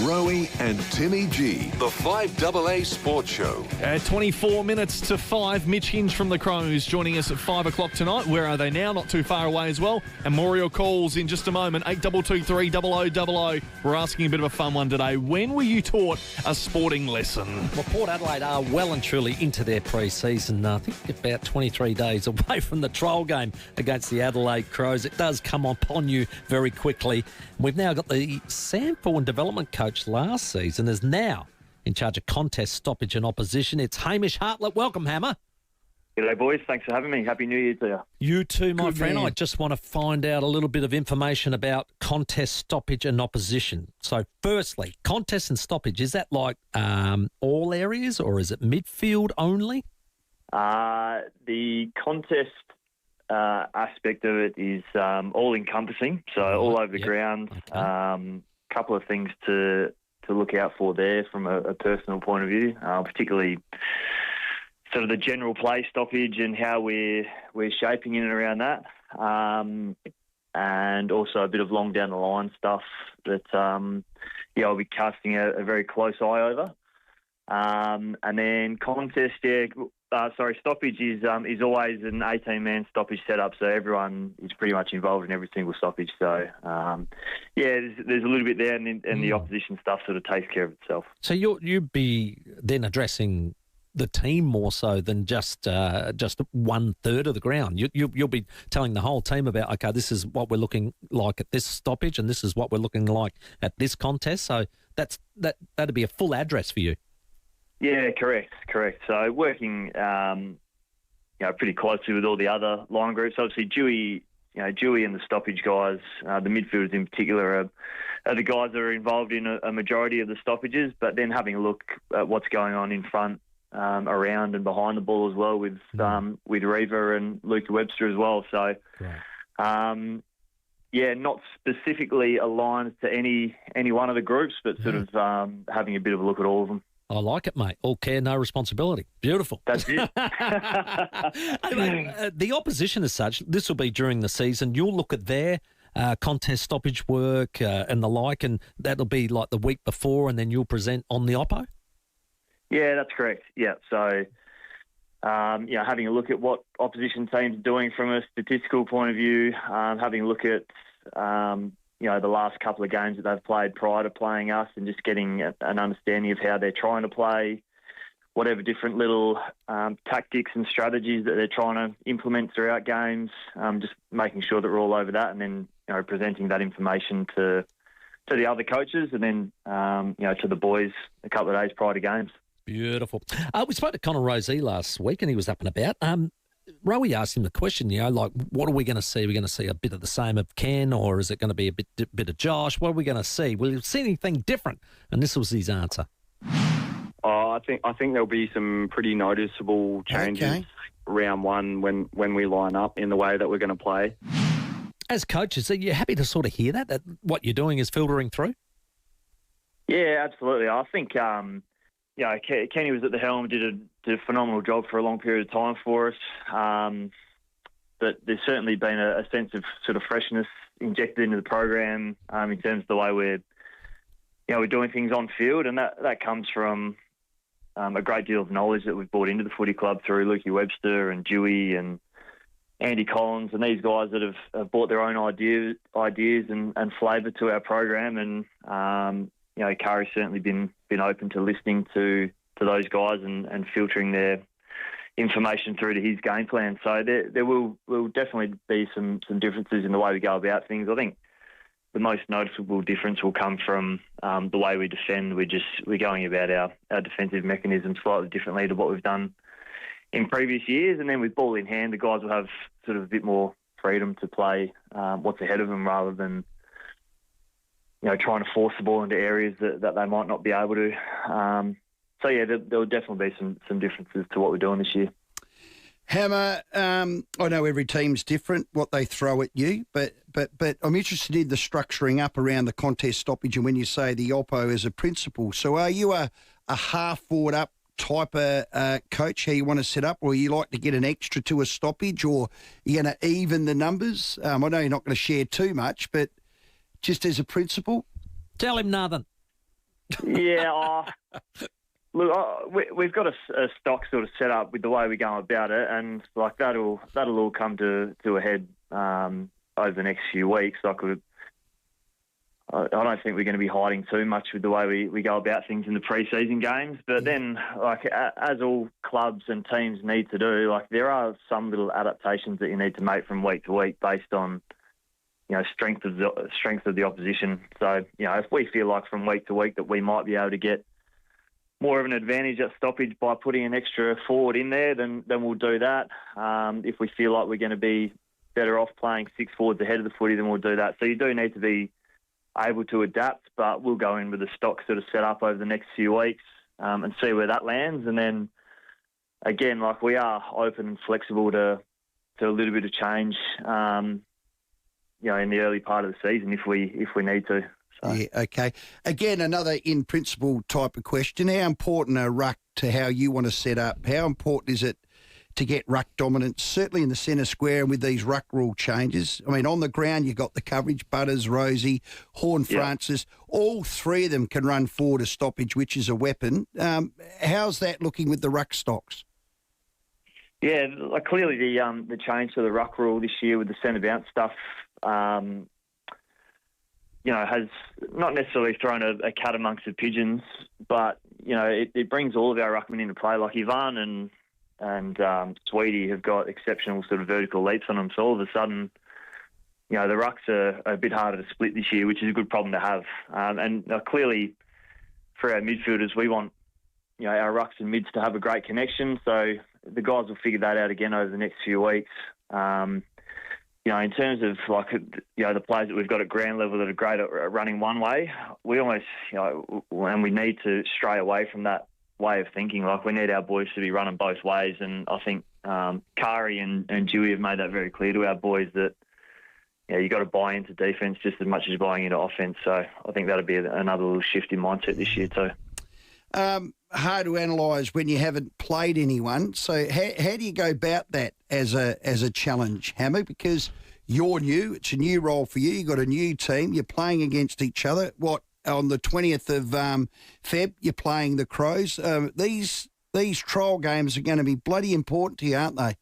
S1: Rowey and Timmy G. The 5AA Sports Show.
S6: At 24 minutes to 5, Mitch Hinge from the Crows joining us at 5 o'clock tonight. Where are they now? Not too far away as well. And more of your calls in just a moment. 8223 0000. We're asking a bit of a fun one today. When were you taught a sporting lesson?
S3: Well, Port Adelaide are well and truly into their pre-season. I think about 23 days away from the trial game against the Adelaide Crows. It does come upon you very quickly. We've now got the Sample and Development coach last season is now in charge of contest stoppage and opposition. It's Hamish Hartlett. Welcome, Hammer.
S8: G'day, boys. Thanks for having me. Happy New Year to you.
S3: You too, my
S8: Good
S3: friend.
S8: man.
S3: I just want to find out a little bit of information about contest stoppage and opposition. So, firstly, contest and stoppage, is that like all areas or is it midfield only?
S8: The contest aspect of it is all-encompassing, so all over the ground. Couple of things to look out for there from a personal point of view, particularly sort of the general play stoppage and how we're shaping in and around that, and also a bit of long down the line stuff that I'll be casting a very close eye over. And then contest, stoppage is always an 18-man stoppage setup, so everyone is pretty much involved in every single stoppage. So, there's a little bit there, and the opposition stuff sort of takes care of itself.
S3: So you'd be then addressing the team more so than just 1/3 of the ground. You'll be telling the whole team about, okay, this is what we're looking like at this stoppage, and this is what we're looking like at this contest. So that'd be a full address for you. Yeah, correct. So working, pretty closely with all the other line groups. Obviously, Dewey and the stoppage guys, the midfielders in particular, are the guys that are involved in a majority of the stoppages. But then having a look at what's going on in front, around and behind the ball as well with Reva and Luke Webster as well. So, not specifically aligned to any one of the groups, but sort of having a bit of a look at all of them. I like it, mate. All care, no responsibility. Beautiful. That's it. The opposition as such, this will be during the season. You'll look at their contest stoppage work and the like, and that'll be like the week before, and then you'll present on the oppo? Yeah, that's correct. Yeah, so, having a look at what opposition teams are doing from a statistical point of view, having a look at the last couple of games that they've played prior to playing us, and just getting an understanding of how they're trying to play, whatever different little tactics and strategies that they're trying to implement throughout games, just making sure that we're all over that, and then presenting that information to the other coaches, and then to the boys a couple of days prior to games. Beautiful. We spoke to Connor Rosey last week, and he was up and about. Rowey asked him the question, what are we going to see? Are we going to see a bit of the same of Ken, or is it going to be a bit of Josh? What are we going to see? Will you see anything different? And this was his answer.
S9: I think there'll be some pretty noticeable changes round one when we line up in the way that we're going to play. As coaches, are you happy to sort of hear that what you're doing is filtering through?
S8: Yeah, absolutely. I think Kenny was at the helm, did a phenomenal job for a long period of time for us. But there's certainly been a sense of sort of freshness injected into the program in terms of the way we're doing things on field, and that comes from a great deal of knowledge that we've brought into the footy club through Lukey Webster and Dewey and Andy Collins and these guys that have brought their own ideas and flavour to our program, and Kari's certainly been open to listening to those guys and filtering their information through to his game plan. So there will definitely be some differences in the way we go about things. I think the most noticeable difference will come from the way we defend. We're going about our defensive mechanism slightly differently to what we've done in previous years. And then with ball in hand, the guys will have sort of a bit more freedom to play what's ahead of them rather than trying to force the ball into areas that they might not be able to. There will definitely be some differences to what we're doing this year.
S2: Hammer, I know every team's different, what they throw at you, but I'm interested in the structuring up around the contest stoppage and when you say the oppo as a principle. So are you a half forward up type of coach, how you want to set up, or you like to get an extra to a stoppage, or you're going to even the numbers? I know you're not going to share too much, but just as a principle?
S3: Tell him nothing.
S8: Yeah, look, we've got a stock sort of set up with the way we go about it, and like that'll all come to a head over the next few weeks. Like I don't think we're going to be hiding too much with the way we go about things in the pre-season games. But then, like as all clubs and teams need to do, like there are some little adaptations that you need to make from week to week based on, strength of the opposition. So, if we feel like from week to week that we might be able to get more of an advantage at stoppage by putting an extra forward in there, then we'll do that. If we feel like we're going to be better off playing 6 forwards ahead of the footy, then we'll do that. So you do need to be able to adapt, but we'll go in with the stock sort of set up over the next few weeks and see where that lands. And then, again, like we are open and flexible to a little bit of change, in the early part of the season if we need to. So.
S2: Yeah, okay. Again, another in-principle type of question. How important are ruck to how you want to set up? How important is it to get ruck dominance, certainly in the centre square and with these ruck rule changes? I mean, on the ground, you've got the coverage, Butters, Rowey, Horne-Francis. All three of them can run forward a stoppage, which is a weapon. How's that looking with the ruck stocks?
S8: Yeah, like clearly the change to the ruck rule this year with the centre bounce stuff, has not necessarily thrown a cat amongst the pigeons, but, it brings all of our ruckmen into play. Like Ivan and Sweetie have got exceptional sort of vertical leaps on them. So all of a sudden, the rucks are a bit harder to split this year, which is a good problem to have. And clearly for our midfielders, we want, our rucks and mids to have a great connection. So the guys will figure that out again over the next few weeks. In terms of like, the players that we've got at ground level that are great at running one way, we almost, and we need to stray away from that way of thinking. Like we need our boys to be running both ways. And I think Kari and Dewey have made that very clear to our boys that, you got to buy into defence just as much as you're buying into offence. So I think that'll be another little shift in mindset this year too.
S2: Hard to analyse when you haven't played anyone. So how do you go about that as a challenge, Hammer? Because you're new, it's a new role for you. You've got a new team. You're playing against each other. On the 20th of Feb, you're playing the Crows. These trial games are going to be bloody important to you, aren't they?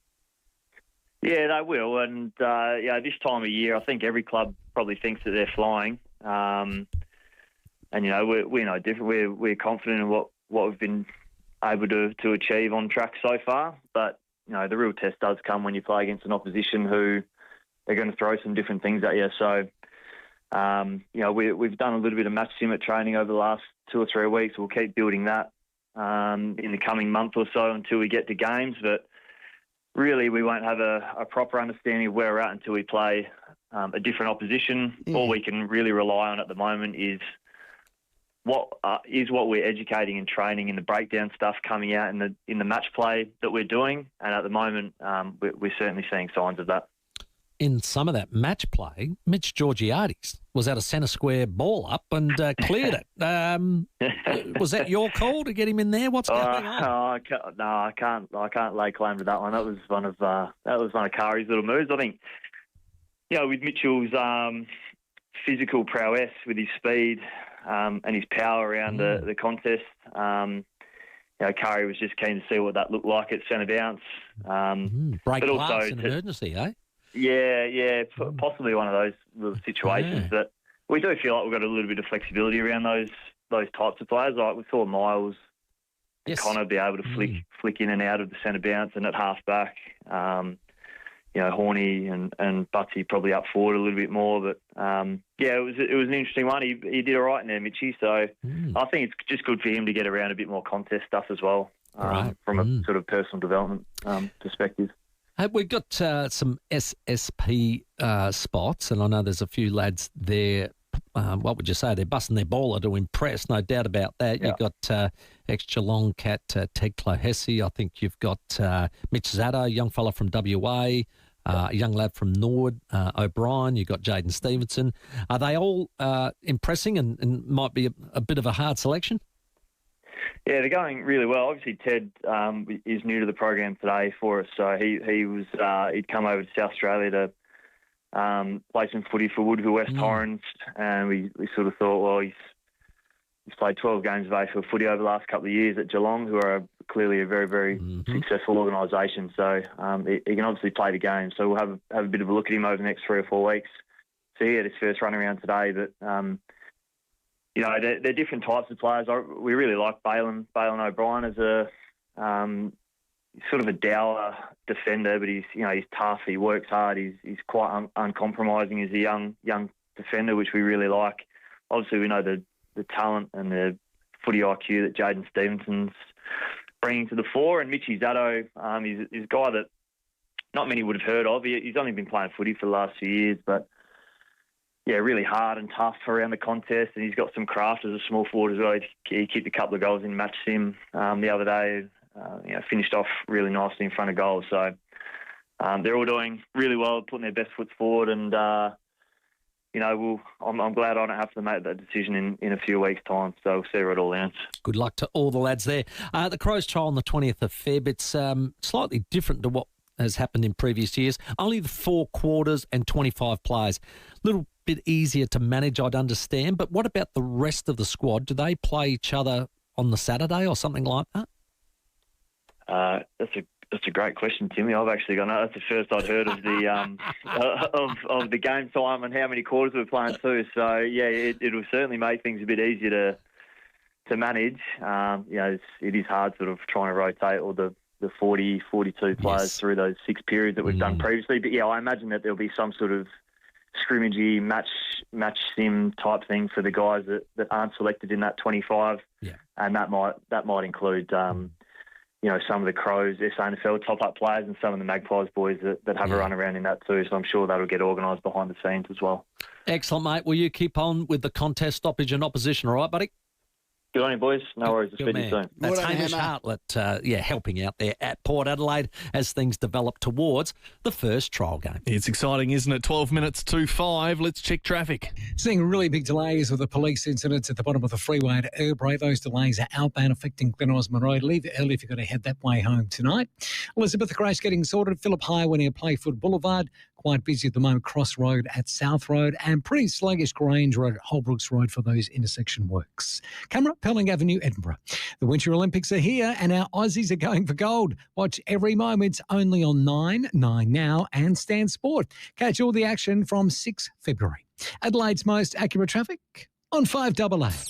S8: Yeah, they will. And this time of year, I think every club probably thinks that they're flying. And we're no different. We're confident in what we've been able to achieve on track so far. But, the real test does come when you play against an opposition who they're going to throw some different things at you. So, we've done a little bit of match sim at training over the last 2 or 3 weeks. We'll keep building that in the coming month or so until we get to games. But really, we won't have a proper understanding of where we're at until we play a different opposition. Yeah. All we can really rely on at the moment is what we're educating and training in the breakdown stuff coming out in the match play that we're doing. And at the moment, we're certainly seeing signs of that.
S3: In some of that match play, Mitch Georgiades was at a centre square ball up and cleared it. Was that your call to get him in there? What's going on?
S8: I can't lay claim to that one. That was one of Kari's little moves. I think, with Mitchell's physical prowess, with his speed and his power around the contest, Kari was just keen to see what that looked like at centre bounce.
S3: Break glass also in emergency, eh?
S8: Yeah, possibly one of those little situations. But we do feel like we've got a little bit of flexibility around those types of players. Like we saw Miles, Connor be able to flick in and out of the centre bounce, and at half back, Horny and Butsy probably up forward a little bit more. But it was an interesting one. He did all right in there, Mitchie. So I think it's just good for him to get around a bit more contest stuff as well, from a sort of personal development perspective.
S3: We've got some SSP spots, and I know there's a few lads there. What would you say? They're busting their baller to impress, no doubt about that. Yeah. You've got ex-Geelong cat Ted Clohessy. I think you've got Mitch Zaddo, a young fella from WA, a young lad from Nord, O'Brien. You've got Jaden Stevenson. Are they all impressing and might be a bit of a hard selection?
S8: Yeah, they're going really well. Obviously, Ted is new to the program today for us, so he'd come over to South Australia to play some footy for Woodville West Torrens, and we sort of thought, well, He's played 12 games of AFL footy over the last couple of years at Geelong, who are clearly a very, very successful organisation. So he can obviously play the game. So we'll have a bit of a look at him over the next 3 or 4 weeks. So he had his first run around today. But, they're different types of players. We really like Balin O'Brien as a sort of a dour defender, but he's tough. He works hard. He's quite uncompromising as a young defender, which we really like. Obviously, we know the talent and the footy IQ that Jaden Stevenson's bringing to the fore. And Mitchie Zaddo, he's a guy that not many would have heard of. He's only been playing footy for the last few years, but, yeah, really hard and tough around the contest. And he's got some craft as a small forward as well. He kicked a couple of goals in match sim the other day, finished off really nicely in front of goal. So they're all doing really well, putting their best foot forward, and I'm glad I don't have to make that decision in a few weeks' time. So we'll see where it all ends.
S3: Good luck to all the lads there. The Crows trial on the 20th of Feb, it's slightly different to what has happened in previous years. Only the 4 quarters and 25 players. A little bit easier to manage, I'd understand. But what about the rest of the squad? Do they play each other on the Saturday or something like that?
S8: That's a great question, Timmy. I've actually gone. That's the first I'd heard of the of the game time and how many quarters we're playing too. So yeah, it'll certainly make things a bit easier to manage. It is hard sort of trying to rotate all the 40, 42 players through those 6 periods that we've done previously. But yeah, I imagine that there'll be some sort of scrimmagey match sim type thing for the guys that aren't selected in that 25. Yeah, and that might include. Some of the Crows, SANFL top-up players and some of the Magpies boys that have a run around in that too. So I'm sure that'll get organised behind the scenes as well.
S3: Excellent, mate. Will you keep on with the contest, stoppage and opposition, all right, buddy?
S8: Good on you, boys. No worries. I'll speak to you soon.
S3: That's Hamish Hartlett, helping out there at Port Adelaide as things develop towards the first trial game.
S6: It's exciting, isn't it? 12 minutes to 5. Let's check traffic.
S20: Seeing really big delays with the police incidents at the bottom of the freeway at Erbray. Those delays are outbound affecting Glen Osmond Road. Leave early if you've got to head that way home tonight. Elizabeth the Crash getting sorted. Phillip Highway near Playfoot Boulevard. Quite busy at the moment, Cross Road at South Road, and pretty sluggish Grange Road at Holbrooks Road for those intersection works. Camera, Pelling Avenue, Edinburgh. The Winter Olympics are here and our Aussies are going for gold. Watch every moment only on 9 Now and Stan Sport. Catch all the action from 6 February. Adelaide's most accurate traffic on 5AA.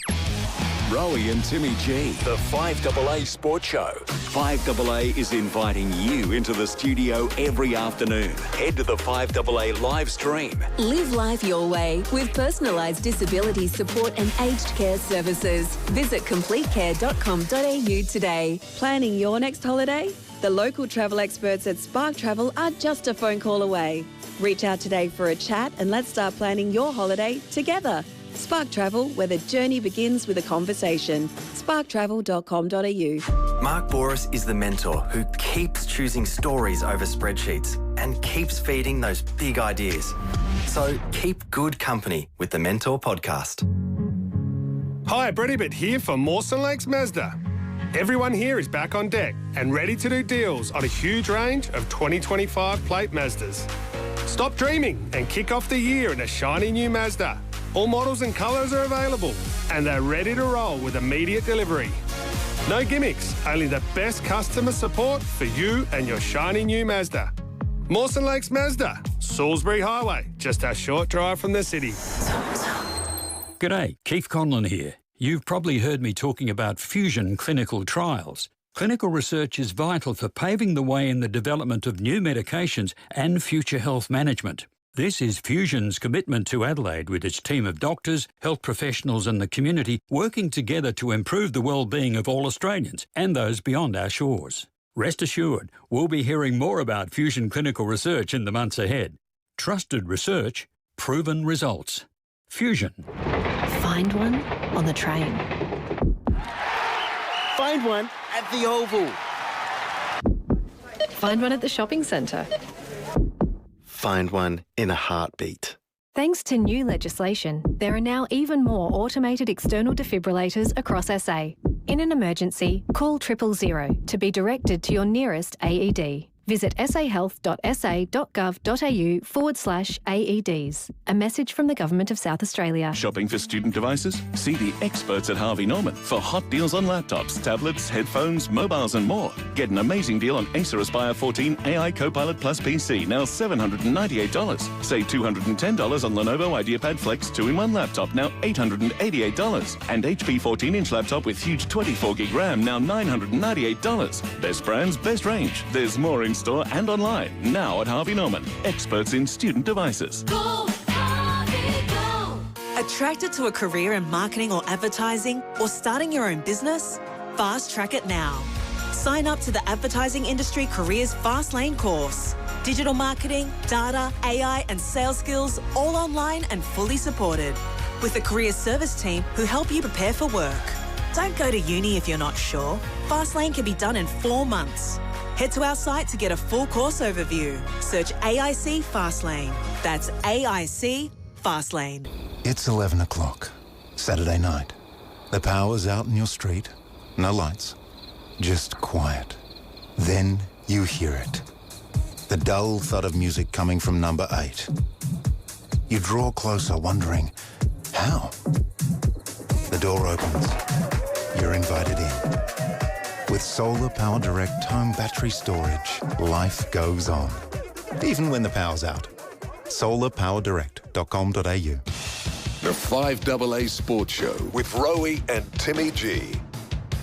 S1: Rowey and Timmy G, the 5AA Sports Show. 5AA is inviting you into the studio every afternoon. Head to the 5AA live stream.
S18: Live life your way with personalised disability support and aged care services. Visit completecare.com.au today. Planning your next holiday? The local travel experts at Spark Travel are just a phone call away. Reach out today for a chat and let's start planning your holiday together. Spark Travel, where the journey begins with a conversation. sparktravel.com.au.
S10: Mark Boris is the mentor who keeps choosing stories over spreadsheets and keeps feeding those big ideas. So keep good company with the Mentor podcast.
S11: Hi, Brett Ibbott here for Mawson Lakes Mazda. Everyone here is back on deck and ready to do deals on a huge range of 2025 plate Mazdas. Stop dreaming and kick off the year in a shiny new Mazda. All models and colours are available and they're ready to roll with immediate delivery. No gimmicks, only the best customer support for you and your shiny new Mazda. Mawson Lakes Mazda, Salisbury Highway, just a short drive from the city.
S12: G'day, Keith Conlon here. You've probably heard me talking about fusion clinical trials. Clinical research is vital for paving the way in the development of new medications and future health management. This is Fusion's commitment to Adelaide with its team of doctors, health professionals and the community working together to improve the well-being of all Australians and those beyond our shores. Rest assured, we'll be hearing more about Fusion clinical research in the months ahead. Trusted research, proven results. Fusion.
S13: Find one on the train.
S15: Find one at the Oval.
S13: Find one at the shopping centre.
S15: Find one in a heartbeat.
S25: Thanks to new legislation, there are now even more automated external defibrillators across SA. In an emergency, call 000 to be directed to your nearest AED.
S13: Visit sahealth.sa.gov.au/AEDs. A message from the Government of South Australia.
S4: Shopping for student devices? See the experts at Harvey Norman for hot deals on laptops, tablets, headphones, mobiles and more. Get an amazing deal on Acer Aspire 14 AI Copilot Plus PC, now $798. Save $210 on Lenovo IdeaPad Flex 2-in-1 laptop, now $888. And HP 14-inch laptop with huge 24GB RAM, now $998. Best brands, best range. There's more in store and online, now at Harvey Norman. Experts in student devices.
S16: Go, Harvey, go. Attracted to a career in marketing or advertising, or starting your own business? Fast track it now. Sign up to the Advertising Industry Careers Fast Lane course. Digital marketing, data, AI and sales skills, all online and fully supported. With a career service team who help you prepare for work. Don't go to uni if you're not sure. Fastlane can be done in 4 months. Head to our site to get a full course overview. Search AIC Fastlane. That's AIC Fastlane.
S17: It's 11 o'clock, Saturday night. The power's out in your street. No lights. Just quiet. Then you hear it. The dull thud of music coming from number 8. You draw closer, wondering, how? The door opens. You're invited in. With Solar Power Direct home battery storage, life goes on. Even when the power's out. solarpowerdirect.com.au.
S19: The 5AA Sports Show with Rowey and Timmy G.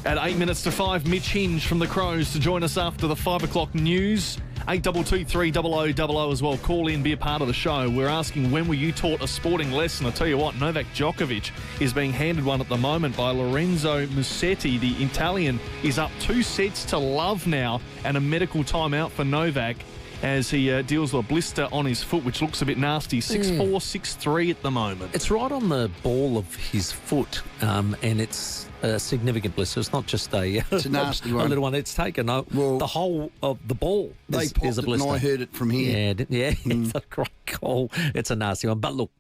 S6: At 8 minutes to 5, Mitch Hinge from the Crows to join us after the 5 o'clock news. 82230000 as well. Call in, be a part of the show. We're asking, when were you taught a sporting lesson? I tell you what, Novak Djokovic is being handed one at the moment by Lorenzo Musetti. The Italian is up 2-0 now, and a medical timeout for Novak as he deals with a blister on his foot, which looks a bit nasty. 6'4", 6'3" at the moment.
S3: It's right on the ball of his foot, and it's a significant blister. It's not just
S2: it's a nasty one.
S3: A little one. It's taken the whole of the ball.
S2: They
S3: is
S2: popped
S3: a
S2: it
S3: blister.
S2: and I heard it from here.
S3: Yeah, It's a great call. It's a nasty one. But look,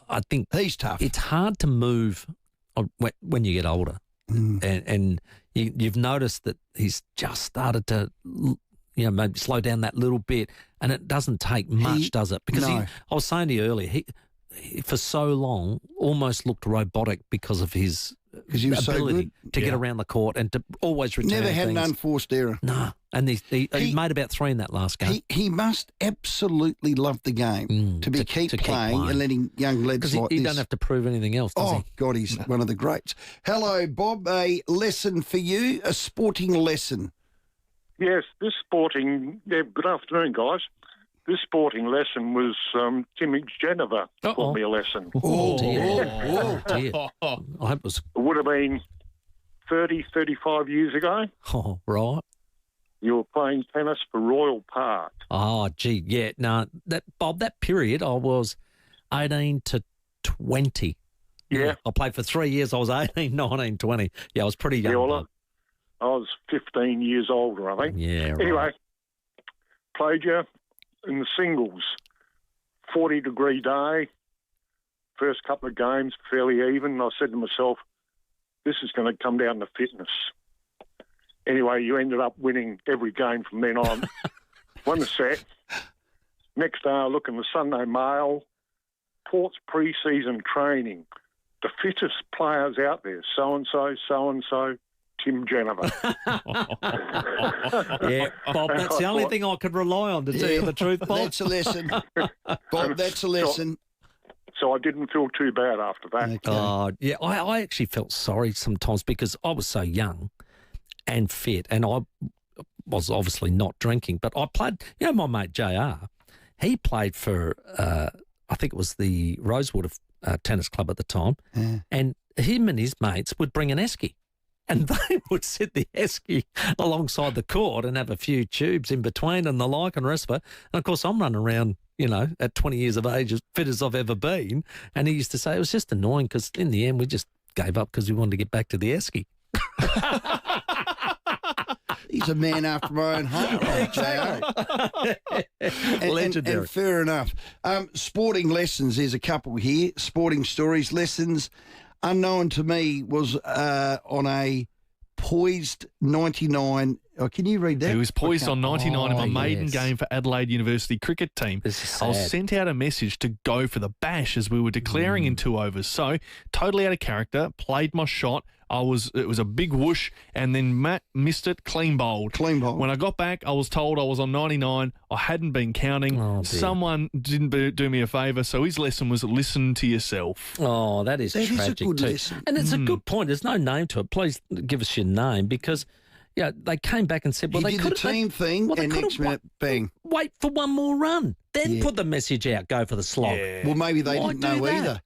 S3: I think
S2: he's tough.
S3: It's hard to move when you get older, and you've noticed that he's just started to, maybe slow down that little bit, and it doesn't take much, does it? Because I was saying to you earlier, he for so long almost looked robotic because of his
S2: was
S3: ability
S2: so good
S3: to get around the court and to always return
S2: Never had
S3: things.
S2: an unforced error.
S3: No, and he made about 3 in that last game.
S2: He must absolutely love the game to keep playing and letting young lads like
S3: he
S2: this.
S3: don't have to prove anything else, does he?
S2: God, he's one of the greats. Hello, Bob. A lesson for you, a sporting lesson.
S21: Yes, this sporting... Yeah, good afternoon, guys. This sporting lesson was Timmy Geneva taught me a lesson.
S3: Oh, dear. I hope it was...
S21: It would have been 30, 35 years ago.
S3: Oh, right.
S21: You were playing tennis for Royal Park.
S3: Oh, gee, yeah. No, Bob, that period, I was 18 to 20.
S21: Yeah.
S3: I played for 3 years. I was 18, 19, 20. Yeah, I was pretty young.
S21: Yeah, well, I was 15 years older, I think.
S3: Yeah, right.
S21: Anyway, played you in the singles. 40-degree day. First couple of games, fairly even. I said to myself, this is going to come down to fitness. Anyway, you ended up winning every game from then on. Won the set. Next day, I look in the Sunday Mail. Port's pre-season training. The fittest players out there, so-and-so, so-and-so, Tim Geneva.
S3: Yeah, Bob, that's the only thing I could rely on to tell you the truth, Bob.
S2: That's a lesson. Bob, that's a lesson.
S21: So I didn't feel too bad after that.
S3: Okay. Yeah, I actually felt sorry sometimes because I was so young and fit, and I was obviously not drinking, but I played, my mate JR, he played for, I think it was the Rosewood Tennis Club at the time, and him and his mates would bring an esky. And they would sit the esky alongside the court and have a few tubes in between and the like and the rest of it. And, of course, I'm running around, at 20 years of age, as fit as I've ever been. And he used to say it was just annoying because in the end we just gave up because we wanted to get back to the esky.
S2: He's a man after my own heart, right, JR?
S3: Legendary.
S2: And fair enough. Sporting lessons, there's a couple here. Sporting stories, lessons. Unknown to me was on a poised 99 Oh, can you read that?
S6: He was poised on 99 in my maiden game for Adelaide University cricket team. I was sent out a message to go for the bash as we were declaring in 2 overs. So, totally out of character, played my shot. It was a big whoosh, and then Matt missed it, clean bowled. When I got back, I was told I was on 99. I hadn't been counting. Someone didn't do me a favour, so his lesson was listen to yourself.
S3: Oh, that is tragic.
S2: Is a good
S3: too.
S2: lesson.
S3: And it's a good point. There's no name to it. Please give us your name, because they came back and said, well,
S2: he
S3: they
S2: did the team thing, and next minute, bang.
S3: Wait for one more run. Then put the message out, go for the slog.
S2: Yeah. Well, maybe they didn't know either.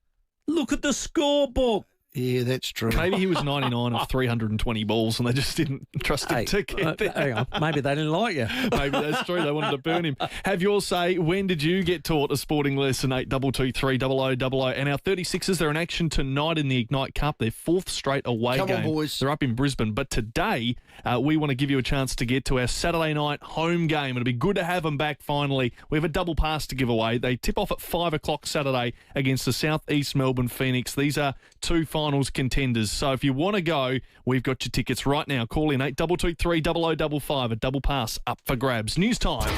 S3: Look at the scorebook.
S2: Yeah, that's true.
S6: Maybe he was 99 of 320 balls and they just didn't trust him to get there.
S3: Hang on. Maybe they didn't like you.
S6: Maybe that's true. They wanted to burn him. Have your say. When did you get taught a sporting lesson? 822 300 00. And our 36ers, they're in action tonight in the Ignite Cup. Their 4th straight away game.
S2: Come on, boys.
S6: They're up in Brisbane. But today, we want to give you a chance to get to our Saturday night home game. It'll be good to have them back finally. We have a double pass to give away. They tip off at 5 o'clock Saturday against the South East Melbourne Phoenix. These are 2 finals contenders. So if you want to go, we've got your tickets right now. Call in 822 0055. A double pass up for grabs. News time.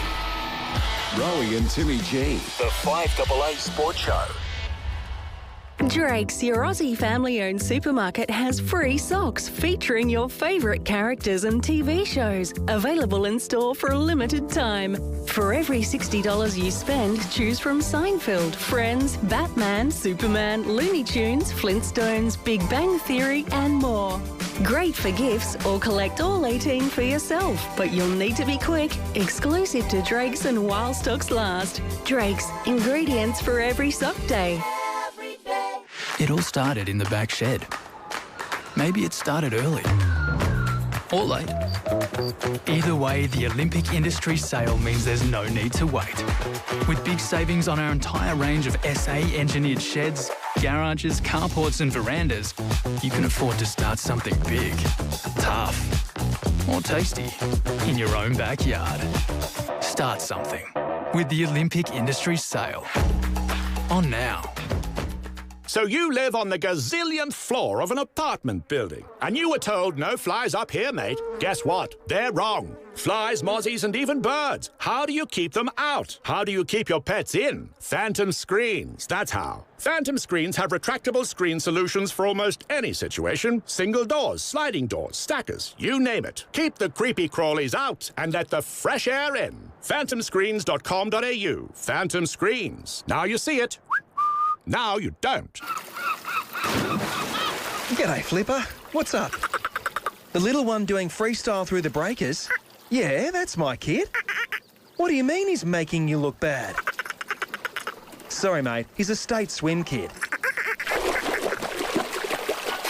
S1: Rowey and Timmy G, the 5AA Sports Show.
S5: Drake's, your Aussie family-owned supermarket, has free socks featuring your favourite characters and TV shows, available in store for a limited time. For every $60 you spend, choose from Seinfeld, Friends, Batman, Superman, Looney Tunes, Flintstones, Big Bang Theory and more. Great for gifts or collect all 18 for yourself, but you'll need to be quick. Exclusive to Drake's and while stocks last. Drake's, ingredients for every sock day.
S7: It all started in the back shed. Maybe it started early or late. Either way, the Olympic Industry sale means there's no need to wait. With big savings on our entire range of SA-engineered sheds, garages, carports and verandas, you can afford to start something big, tough or tasty in your own backyard. Start something with the Olympic Industry sale. On now.
S14: So you live on the gazillionth floor of an apartment building, and you were told no flies up here, mate. Guess what? They're wrong. Flies, mozzies, and even birds. How do you keep them out? How do you keep your pets in? Phantom Screens, that's how. Phantom Screens have retractable screen solutions for almost any situation. Single doors, sliding doors, stackers, you name it. Keep the creepy crawlies out and let the fresh air in. phantomscreens.com.au. Phantom Screens. Now you see it. Now you don't.
S22: G'day, Flipper. What's up? The little one doing freestyle through the breakers? Yeah, that's my kid. What do you mean he's making you look bad? Sorry, mate. He's a state swim kid.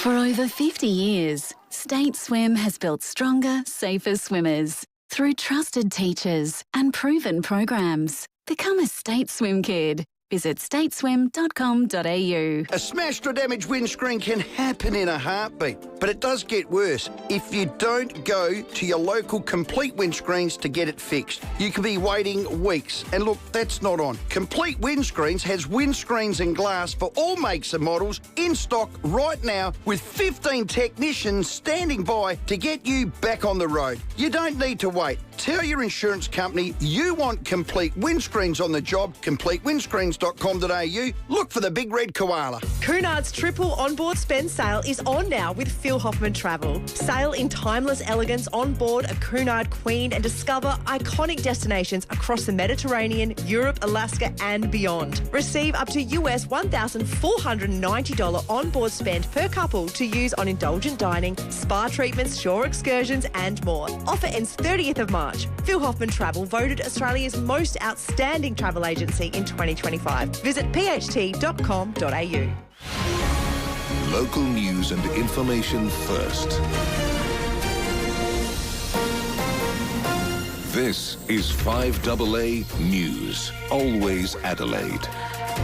S23: For over 50 years, State Swim has built stronger, safer swimmers through trusted teachers and proven programs. Become a State Swim kid. Visit stateswim.com.au.
S2: A smashed or damaged windscreen can happen in a heartbeat, but it does get worse if you don't go to your local Complete Windscreens to get it fixed. You could be waiting weeks, and look, that's not on. Complete Windscreens has windscreens and glass for all makes and models in stock right now, with 15 technicians standing by to get you back on the road. You don't need to wait. Tell your insurance company you want Complete Windscreens on the job. CompleteWindscreens.com.au. Look for the big red koala.
S24: Cunard's triple onboard spend sale is on now with Phil Hoffman Travel. Sail in timeless elegance on board a Cunard Queen and discover iconic destinations across the Mediterranean, Europe, Alaska and beyond. Receive up to US $1,490 onboard spend per couple to use on indulgent dining, spa treatments, shore excursions and more. Offer ends 30th of March. Phil Hoffman Travel voted Australia's most outstanding travel agency in 2025. Visit pht.com.au.
S19: Local news and information first. This is 5AA News. Always Adelaide.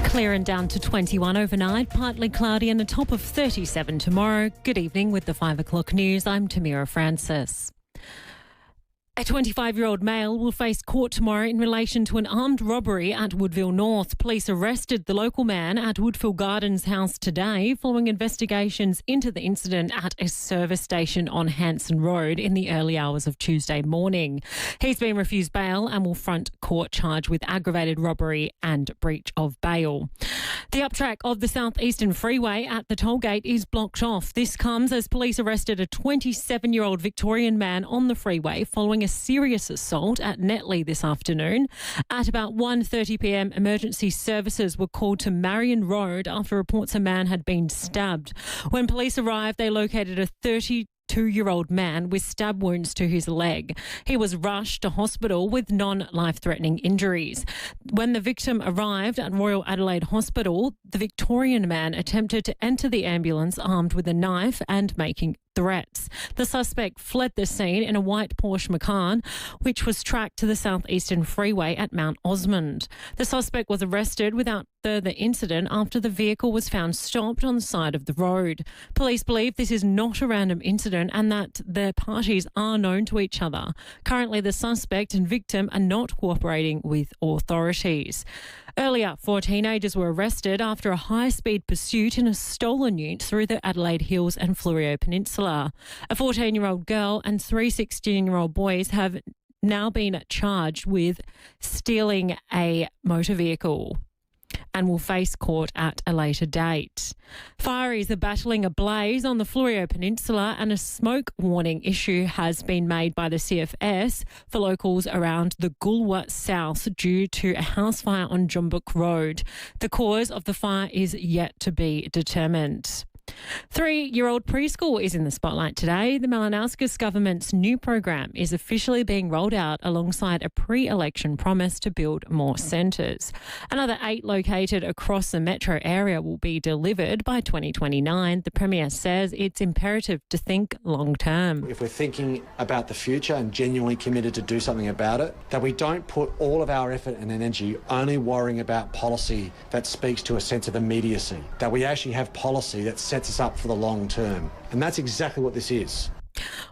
S26: Clear and down to 21 overnight, partly cloudy and a top of 37 tomorrow. Good evening with the 5 o'clock news. I'm Tamira Francis. A 25-year-old male will face court tomorrow in relation to an armed robbery at Woodville North. Police arrested the local man at Woodville Gardens house today following investigations into the incident at a service station on Hanson Road in the early hours of Tuesday morning. He's been refused bail and will front court charge with aggravated robbery and breach of bail. The uptrack of the Southeastern Freeway at the tollgate is blocked off. This comes as police arrested a 27-year-old Victorian man on the freeway following a serious assault at Netley this afternoon. At about 1:30pm, emergency services were called to Marion Road after reports a man had been stabbed. When police arrived, they located a 32-year-old man with stab wounds to his leg. He was rushed to hospital with non-life-threatening injuries. When the victim arrived at Royal Adelaide Hospital, the Victorian man attempted to enter the ambulance armed with a knife and making threats. The suspect fled the scene in a white Porsche Macan, which was tracked to the Southeastern Freeway at Mount Osmond. The suspect was arrested without further incident after the vehicle was found stopped on the side of the road. Police believe this is not a random incident and that the parties are known to each other. Currently, the suspect and victim are not cooperating with authorities. Earlier, 4 teenagers were arrested after a high-speed pursuit in a stolen ute through the Adelaide Hills and Fleurieu Peninsula. A 14-year-old girl and 3 16-year-old boys have now been charged with stealing a motor vehicle and will face court at a later date. Fireys are battling a blaze on the Fleurieu Peninsula and a smoke warning issue has been made by the CFS for locals around the Goolwa South due to a house fire on Jumbuk Road. The cause of the fire is yet to be determined. 3-year-old preschool is in the spotlight today. The Malinauskas government's new program is officially being rolled out alongside a pre-election promise to build more centres. Another 8 located across the metro area will be delivered by 2029. The Premier says it's imperative to think long-term.
S8: If we're thinking about the future and genuinely committed to do something about it, that we don't put all of our effort and energy only worrying about policy that speaks to a sense of immediacy, that we actually have policy that sets us up for the long term. And that's exactly what this is.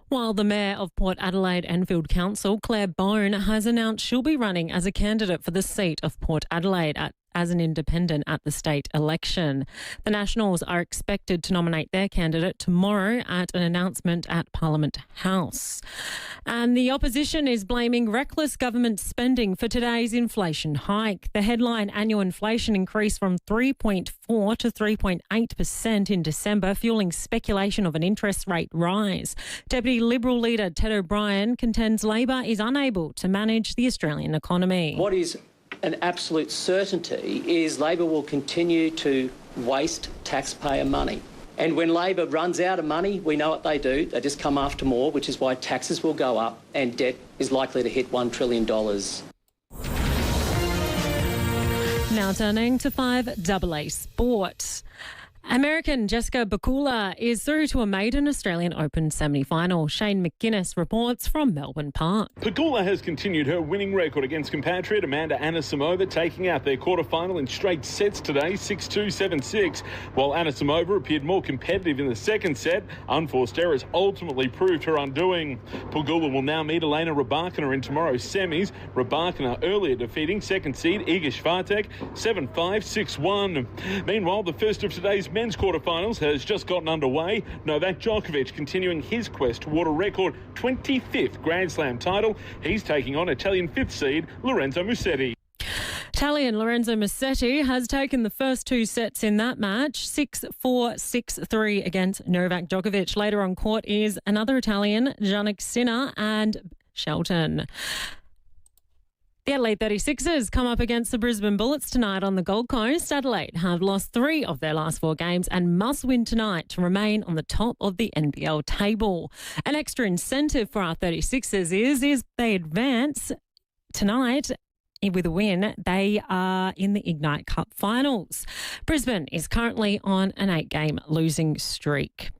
S26: While the Mayor of Port Adelaide Enfield Council, Claire Bone, has announced she'll be running as a candidate for the seat of Port Adelaide as an independent at the state election. The Nationals are expected to nominate their candidate tomorrow at an announcement at Parliament House. And the opposition is blaming reckless government spending for today's inflation hike. The headline annual inflation increased from 3.4 to 3.8% in December, fueling speculation of an interest rate rise. Deputy Liberal leader Ted O'Brien contends Labor is unable to manage the Australian economy.
S9: What is an absolute certainty is Labor will continue to waste taxpayer money. And when Labor runs out of money, we know what they do. They just come after more, which is why taxes will go up and debt is likely to hit $1 trillion.
S26: Now turning to 5AA Sport. American Jessica Bakula is through to a maiden Australian Open semi-final. Shane McGuinness reports from Melbourne Park.
S10: Bakula has continued her winning record against compatriot Amanda Anisimova, taking out their quarterfinal in straight sets today, 6-2, 7-6. While Anisimova appeared more competitive in the second set, unforced errors ultimately proved her undoing. Pegula will now meet Elena Rybakina in tomorrow's semis. Rybakina earlier defeating second seed Iga Swiatek 7-5, 6-1. Meanwhile, the first of today's men's quarterfinals has just gotten underway. Novak Djokovic continuing his quest toward a record 25th Grand Slam title. He's taking on Italian 5th seed Lorenzo Musetti.
S26: Italian Lorenzo Musetti has taken the first 2 sets in that match, 6-4, 6-3 against Novak Djokovic. Later on court is another Italian, Jannik Sinner and Shelton. The Adelaide 36ers come up against the Brisbane Bullets tonight on the Gold Coast. Adelaide have lost 3 of their last 4 games and must win tonight to remain on the top of the NBL table. An extra incentive for our 36ers is they advance tonight. With a win, they are in the Ignite Cup finals. Brisbane is currently on an 8-game losing streak.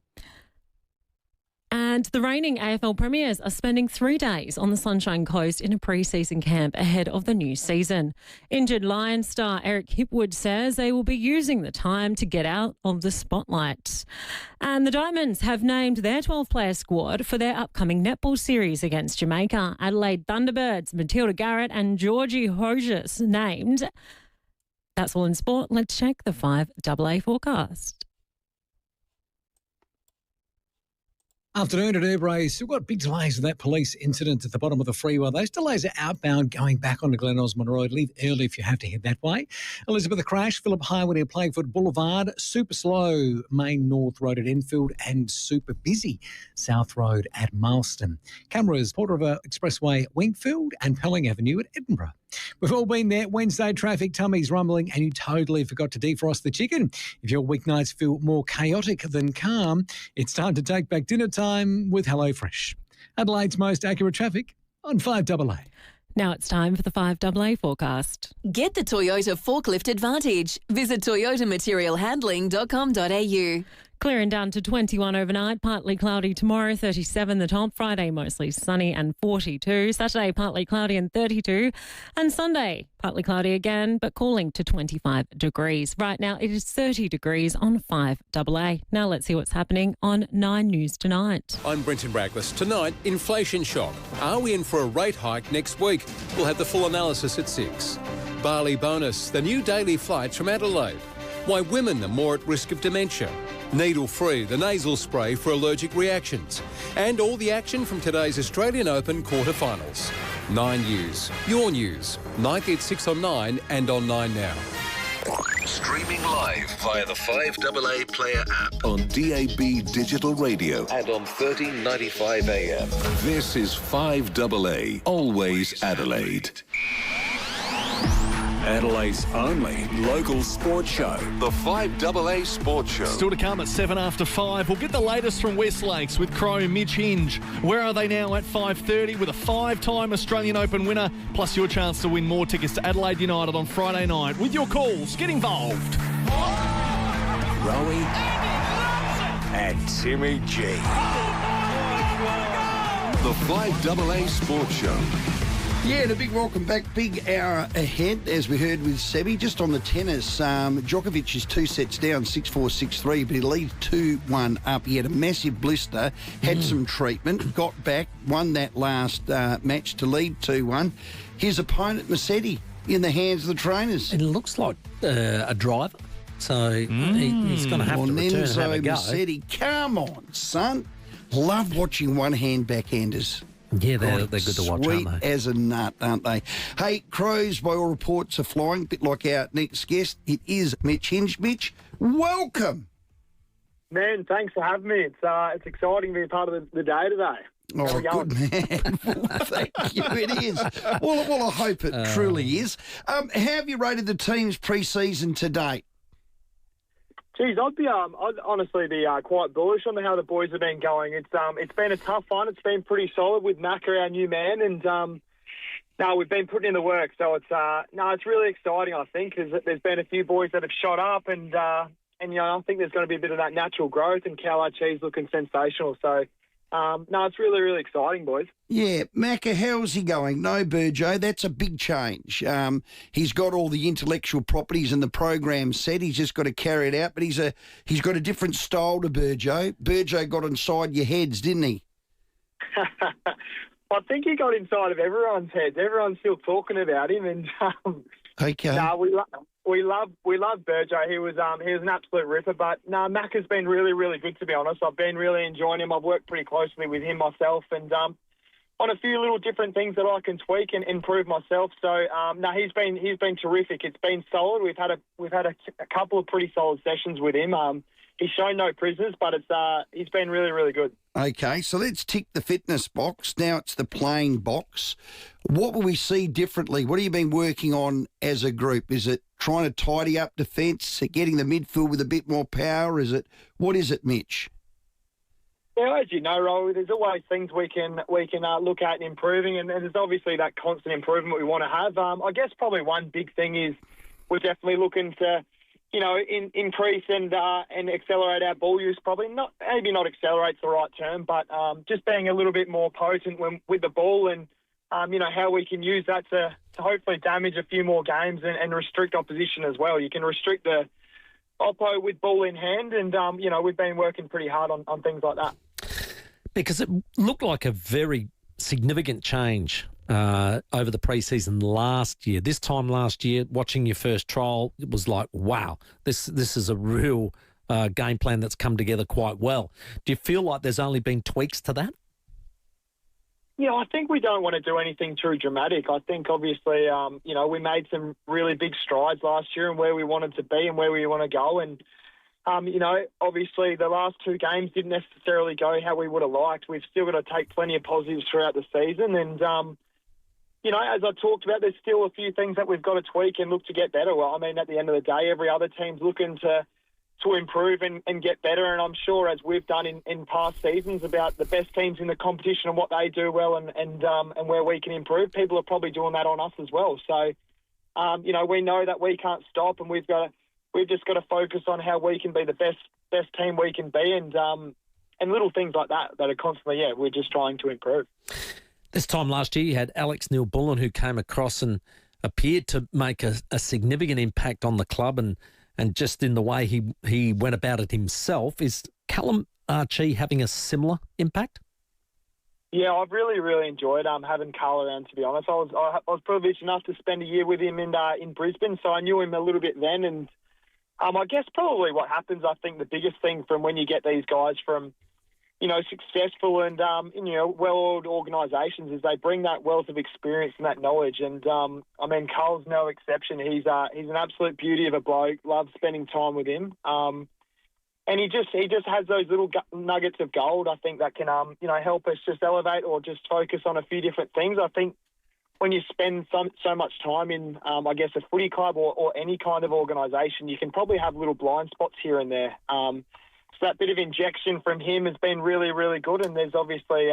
S26: And the reigning AFL premiers are spending 3 days on the Sunshine Coast in a pre-season camp ahead of the new season. Injured Lions star Eric Hipwood says they will be using the time to get out of the spotlight. And the Diamonds have named their 12-player squad for their upcoming netball series against Jamaica. Adelaide Thunderbirds, Matilda Garrett and Georgie Hodges named. That's all in sport. Let's check the 5AA forecast.
S11: Afternoon at Airbrace. We've got big delays with that police incident at the bottom of the freeway. Those delays are outbound going back onto Glen Osmond Road. Leave early if you have to head that way. Elizabeth, a crash. Phillip Highway near Plaguefoot Boulevard. Super slow Main North Road at Enfield and super busy South Road at Marston. Cameras, Port River Expressway, Wingfield and Pelling Avenue at Edinburgh. We've all been there. Wednesday traffic, tummies rumbling, and you totally forgot to defrost the chicken. If your weeknights feel more chaotic than calm, it's time to take back dinner time with HelloFresh. Adelaide's most accurate traffic on 5AA.
S26: Now it's time for the 5AA forecast.
S12: Get the Toyota Forklift Advantage. Visit toyotamaterialhandling.com.au.
S26: Clearing down to 21 overnight, partly cloudy tomorrow, 37 the top. Friday, mostly sunny and 42. Saturday, partly cloudy and 32. And Sunday, partly cloudy again, but cooling to 25 degrees. Right now, it is 30 degrees on 5AA. Now let's see what's happening on 9 News Tonight.
S15: I'm Brenton Braglis. Tonight, inflation shock. Are we in for a rate hike next week? We'll have the full analysis at 6. Bali bonus, the new daily flights from Adelaide. Why women are more at risk of dementia. Needle-free, the nasal spray for allergic reactions. And all the action from today's Australian Open quarterfinals. 9 News, your news. 9th at 6 on 9 and on 9 Now.
S19: Streaming live via the 5AA Player app on DAB Digital Radio and on 1395 AM. This is 5AA, always Adelaide.
S1: Adelaide's only local sports show.
S19: The 5AA Sports Show.
S6: Still to come at 7 after 5. We'll get the latest from West Lakes with Crow Mitch Hinge. Where are they now at 5:30 with a 5-time Australian Open winner, plus your chance to win more tickets to Adelaide United on Friday night. With your calls, get involved.
S1: Rowey and Timmy G.
S19: The 5AA Sports Show.
S2: Yeah, and a big welcome back. Big hour ahead, as we heard with Sebi. Just on the tennis, Djokovic is 2 sets down, 6-4, 6-3, but he leads 2-1 up. He had a massive blister, had some treatment, got back, won that last match to lead 2-1. His opponent, Musetti, in the hands of the trainers.
S3: It looks like a driver, so he's going to have to return and have a go.
S2: Musetti, come on, son. Love watching one-hand backhanders.
S3: Yeah, they're good to watch, aren't
S2: Sweet
S3: they?
S2: as a nut, aren't they? Hey, Crows, by all reports, are flying, a bit like our next guest. It is Mitch Hinge. Mitch, welcome.
S18: Man, thanks for having me. It's exciting to be a part of the day today.
S2: Oh, good man. Thank you. It is. Well, I hope it truly is. How have you rated the team's pre-season to date?
S18: Geez, I'd honestly be quite bullish on how the boys have been going. It's been a tough one. It's been pretty solid with Macca, our new man, and we've been putting in the work. So it's really exciting. I think there's been a few boys that have shot up, and I think there's going to be a bit of that natural growth, and Cowlight Cheese looking sensational. So it's really, really exciting, boys.
S2: Yeah, Macca, how's he going? No Burjo, that's a big change. He's got all the intellectual properties and the program set. He's just got to carry it out, but he's got a different style to Burjo. Burjo got inside your heads, didn't he?
S18: I think he got inside of everyone's heads. Everyone's still talking about him, and
S2: okay.
S18: We love Burjo. He was an absolute ripper. But Mac has been really, really good, to be honest. I've been really enjoying him. I've worked pretty closely with him myself, and on a few little different things that I can tweak and improve myself. So he's been terrific. It's been solid. We've had a couple of pretty solid sessions with him. He's shown no prisoners, but he's been really, really good.
S2: Okay, so let's tick the fitness box. Now it's the playing box. What will we see differently? What have you been working on as a group? Is it trying to tidy up defence, getting the midfield with a bit more power? What is it, Mitch?
S18: Yeah, as you know, Rowey, there's always things we can look at and improving, and there's obviously that constant improvement we want to have. I guess probably one big thing is we're definitely looking to increase and accelerate our ball use. Probably maybe not accelerate's the right term, but just being a little bit more potent with the ball and how we can use that to hopefully damage a few more games and restrict opposition as well. You can restrict the oppo with ball in hand, and we've been working pretty hard on things like that.
S3: Because it looked like a very significant change over the pre-season last year. This time last year, watching your first trial, it was like, wow, this is a real game plan that's come together quite well. Do you feel like there's only been tweaks to that?
S18: Yeah, I think we don't want to do anything too dramatic. I think, obviously, we made some really big strides last year and where we wanted to be and where we want to go. And, obviously the last two games didn't necessarily go how we would have liked. We've still got to take plenty of positives throughout the season. And, as I talked about, there's still a few things that we've got to tweak and look to get better. Well, I mean, at the end of the day, every other team's looking to improve and get better. And I'm sure, as we've done in past seasons, about the best teams in the competition and what they do well and where we can improve, people are probably doing that on us as well. So, we know that we can't stop, and we've just got to focus on how we can be the best team we can be, and little things like that are constantly, we're just trying to improve.
S3: This time last year, you had Alex Neil-Bullen, who came across and appeared to make a significant impact on the club and just in the way he went about it himself. Is Callum Archie having a similar impact?
S18: Yeah, I've really, really enjoyed having Carl around, to be honest. I was privileged enough to spend a year with him in Brisbane, so I knew him a little bit then. And I guess probably what happens, I think the biggest thing from when you get these guys from, successful and, well-oiled organisations is they bring that wealth of experience and that knowledge. And, Carl's no exception. He's an absolute beauty of a bloke. Love spending time with him. And he just has those little nuggets of gold, I think, that can, help us just elevate or just focus on a few different things. I think when you spend so much time in, a footy club or any kind of organisation, you can probably have little blind spots here and there. So that bit of injection from him has been really, really good. And there's obviously,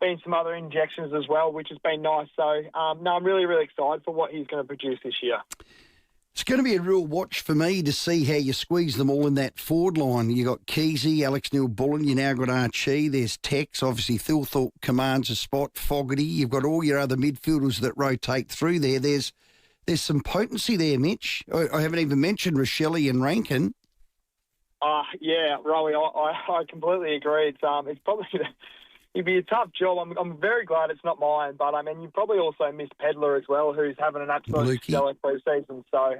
S18: been some other injections as well, which has been nice. So, I'm really, really excited for what he's going to produce this year.
S2: It's going to be a real watch for me to see how you squeeze them all in that forward line. You got Keesey, Alex Neil-Bullen, you now got Archie, there's Tex, obviously Thilthorpe commands a spot, Fogarty, you've got all your other midfielders that rotate through there. There's some potency there, Mitch. I haven't even mentioned Rochelle and Rankin.
S18: Yeah, Rowey, I completely agree. It's probably it'd be a tough job. I'm very glad it's not mine, but you probably also miss Pedler as well, who's having an absolute stellar pre-season. So,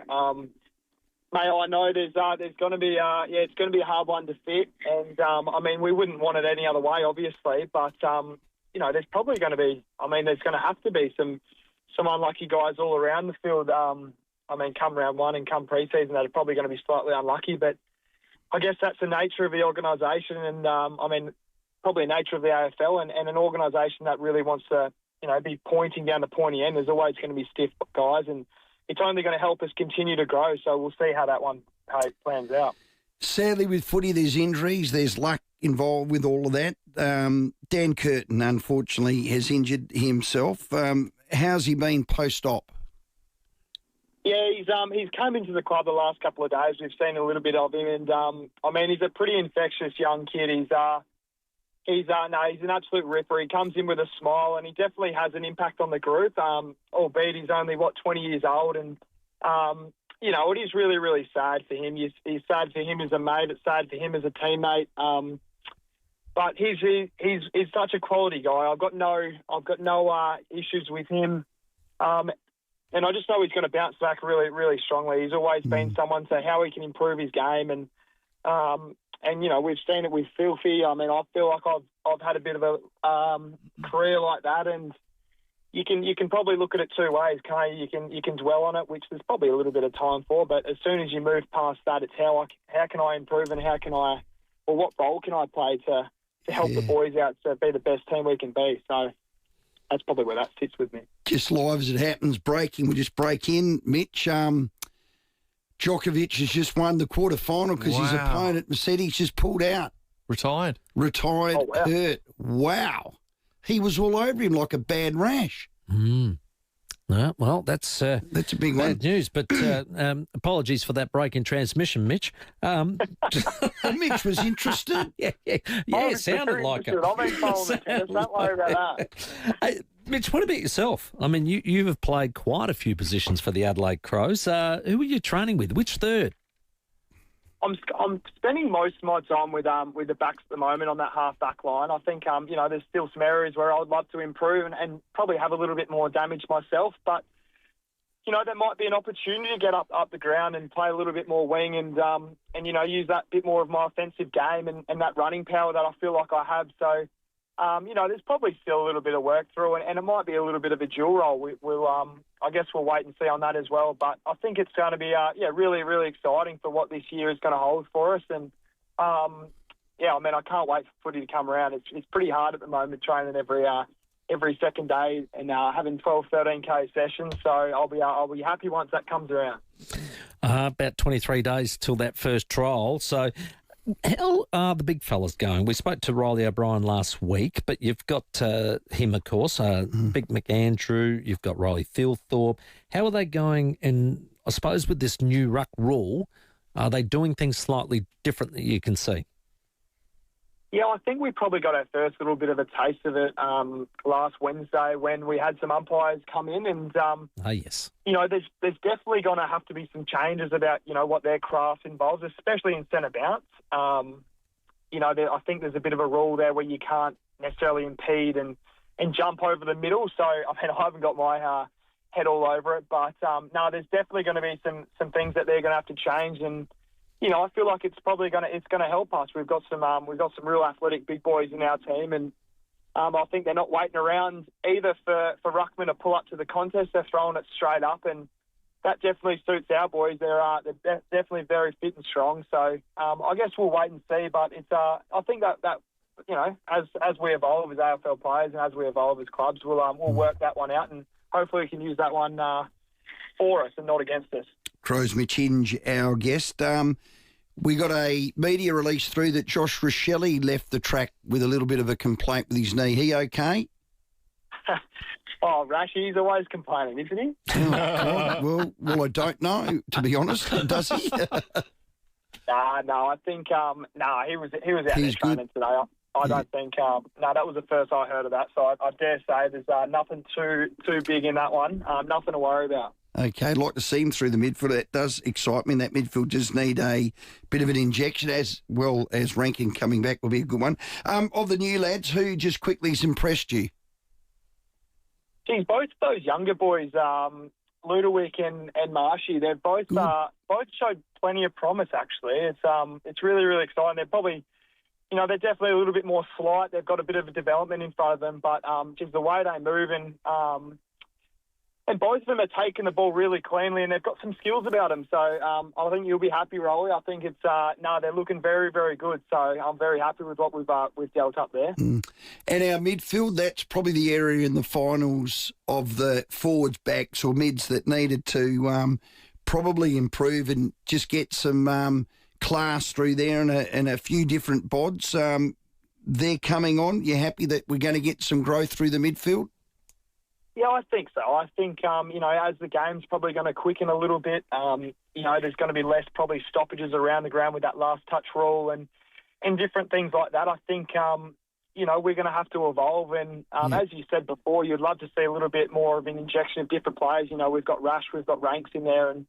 S18: mate, I know there's going to be it's going to be a hard one to fit, and we wouldn't want it any other way, obviously, but there's probably going to be, there's going to have to be some unlucky guys all around the field. Come round one and come pre-season, that are probably going to be slightly unlucky, but I guess that's the nature of the organisation and, probably the nature of the AFL and an organisation that really wants to, be pointing down the pointy end. There's always going to be stiff guys and it's only going to help us continue to grow. So we'll see how that one plans out.
S2: Sadly, with footy, there's injuries. There's luck involved with all of that. Dan Curtin, unfortunately, has injured himself. How's he been post-op?
S18: Yeah, he's come into the club the last couple of days. We've seen a little bit of him, and he's a pretty infectious young kid. He's an absolute ripper. He comes in with a smile, and he definitely has an impact on the group. Albeit he's only 20 years old, and it is really, really sad for him. He's sad for him as a mate. It's sad for him as a teammate. But he's such a quality guy. I've got no issues with him. And I just know he's going to bounce back really, really strongly. He's always been someone to how he can improve his game. And we've seen it with Filthy. I feel like I've had a bit of a career like that. And you can probably look at it two ways. You can dwell on it, which there's probably a little bit of time for. But as soon as you move past that, it's how can I improve and what role can I play to help the boys out to be the best team we can be. So that's probably where that sits with me.
S2: Just live as it happens, we'll just break in. Mitch, Djokovic has just won the quarterfinal because his opponent, Mercedes, just pulled out.
S6: Retired.
S2: Oh, wow. Hurt. Wow. He was all over him like a bad rash.
S3: Well, that's a
S2: big one.
S3: Bad news, but apologies for that break in transmission, Mitch.
S2: Mitch was interested.
S3: Yeah, it sounded like it.
S18: I've been following the tennis. Don't worry about that.
S3: Hey, Mitch, what about yourself? I mean, you have played quite a few positions for the Adelaide Crows. Who are you training with? Which third?
S18: I'm spending most of my time with the backs at the moment on that half-back line. I think, there's still some areas where I would love to improve and probably have a little bit more damage myself. But, there might be an opportunity to get up the ground and play a little bit more wing and use that bit more of my offensive game and that running power that I feel like I have. So, there's probably still a little bit of work through and it might be a little bit of a dual role. I guess we'll wait and see on that as well. But I think it's going to be, really, really exciting for what this year is going to hold for us. And, I can't wait for footy to come around. It's pretty hard at the moment training every second day and having 12, 13K sessions. So I'll be happy once that comes around.
S3: About 23 days till that first trial. So how are the big fellas going? We spoke to Riley O'Brien last week, but you've got him, of course, Big McAndrew, you've got Riley Thilthorpe. How are they going? And I suppose with this new ruck rule, are they doing things slightly different that you can see?
S18: Yeah, I think we probably got our first little bit of a taste of it last Wednesday when we had some umpires come in and,
S3: yes.
S18: There's definitely going to have to be some changes about, what their craft involves, especially in centre bounce. I think there's a bit of a rule there where you can't necessarily impede and jump over the middle. So, I haven't got my head all over it, but there's definitely going to be some things that they're going to have to change and, I feel like it's probably going to help us. We've got some real athletic big boys in our team, and I think they're not waiting around either for ruckman to pull up to the contest. They're throwing it straight up, and that definitely suits our boys. They're definitely very fit and strong. So I guess we'll wait and see. But it's I think that as we evolve as AFL players and as we evolve as clubs, we'll work that one out, and hopefully we can use that one for us and not against us.
S2: Crows Mitch Hinge, our guest. We got a media release through that Josh Rochelle left the track with a little bit of a complaint with his knee. He okay?
S18: Oh, Rash, he's always complaining, isn't he?
S2: Oh, God. Well, I don't know, to be honest. Does he?
S18: No, I think he was out there training today. I don't think that was the first I heard of that. So I dare say there's nothing too big in that one. Nothing to worry about.
S2: Okay, I'd like to see him through the midfield. That does excite me. That midfield just need a bit of an injection, as well as Rankin coming back will be a good one. Of the new lads, who just quickly has impressed you?
S18: Geez, both those younger boys, Ludovic and Marshy, they've both showed plenty of promise. Actually, it's really, really exciting. They're probably, they're definitely a little bit more slight. They've got a bit of a development in front of them, but just the way they move and both of them are taking the ball really cleanly, and they've got some skills about them. So I think you'll be happy, Rowey. I think it's they're looking very, very good. So I'm very happy with what we've dealt up there.
S2: And our midfield, that's probably the area in the finals of the forwards, backs or mids that needed to probably improve and just get some class through there and a few different bods. They're coming on. You happy that we're going to get some growth through the midfield?
S18: Yeah, I think so. I think, as the game's probably going to quicken a little bit, there's going to be less probably stoppages around the ground with that last touch rule and different things like that. I think, we're going to have to evolve. And as you said before, you'd love to see a little bit more of an injection of different players. We've got Rash, we've got Ranks in there. And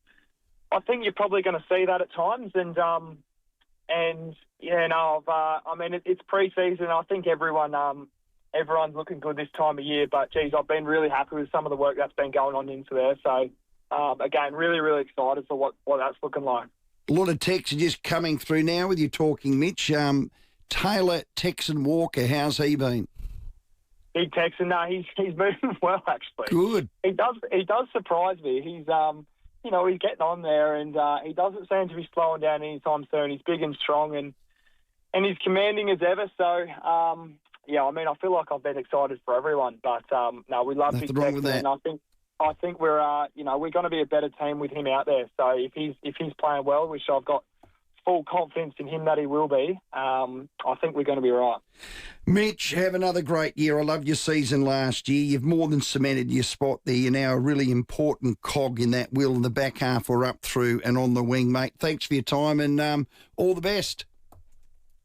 S18: I think you're probably going to see that at times. It's pre-season. I think everyone's looking good this time of year, but geez, I've been really happy with some of the work that's been going on into there. So, again, really, really excited for what that's looking like.
S2: A lot of texts are just coming through now with you talking, Mitch. Taylor Texan Walker, how's he been?
S18: Big Texan, he's moving well actually.
S2: Good.
S18: He does surprise me. He's he's getting on there, and he doesn't seem to be slowing down anytime soon. He's big and strong, and he's commanding as ever. So. I feel like I've been excited for everyone, but we love Big Texan, and I think we're we're going to be a better team with him out there. So if he's playing well, which I've got full confidence in him that he will be, I think we're going to be right.
S2: Mitch, have another great year. I loved your season last year. You've more than cemented your spot there. You're now a really important cog in that wheel in the back half or up through and on the wing, mate. Thanks for your time and all the best.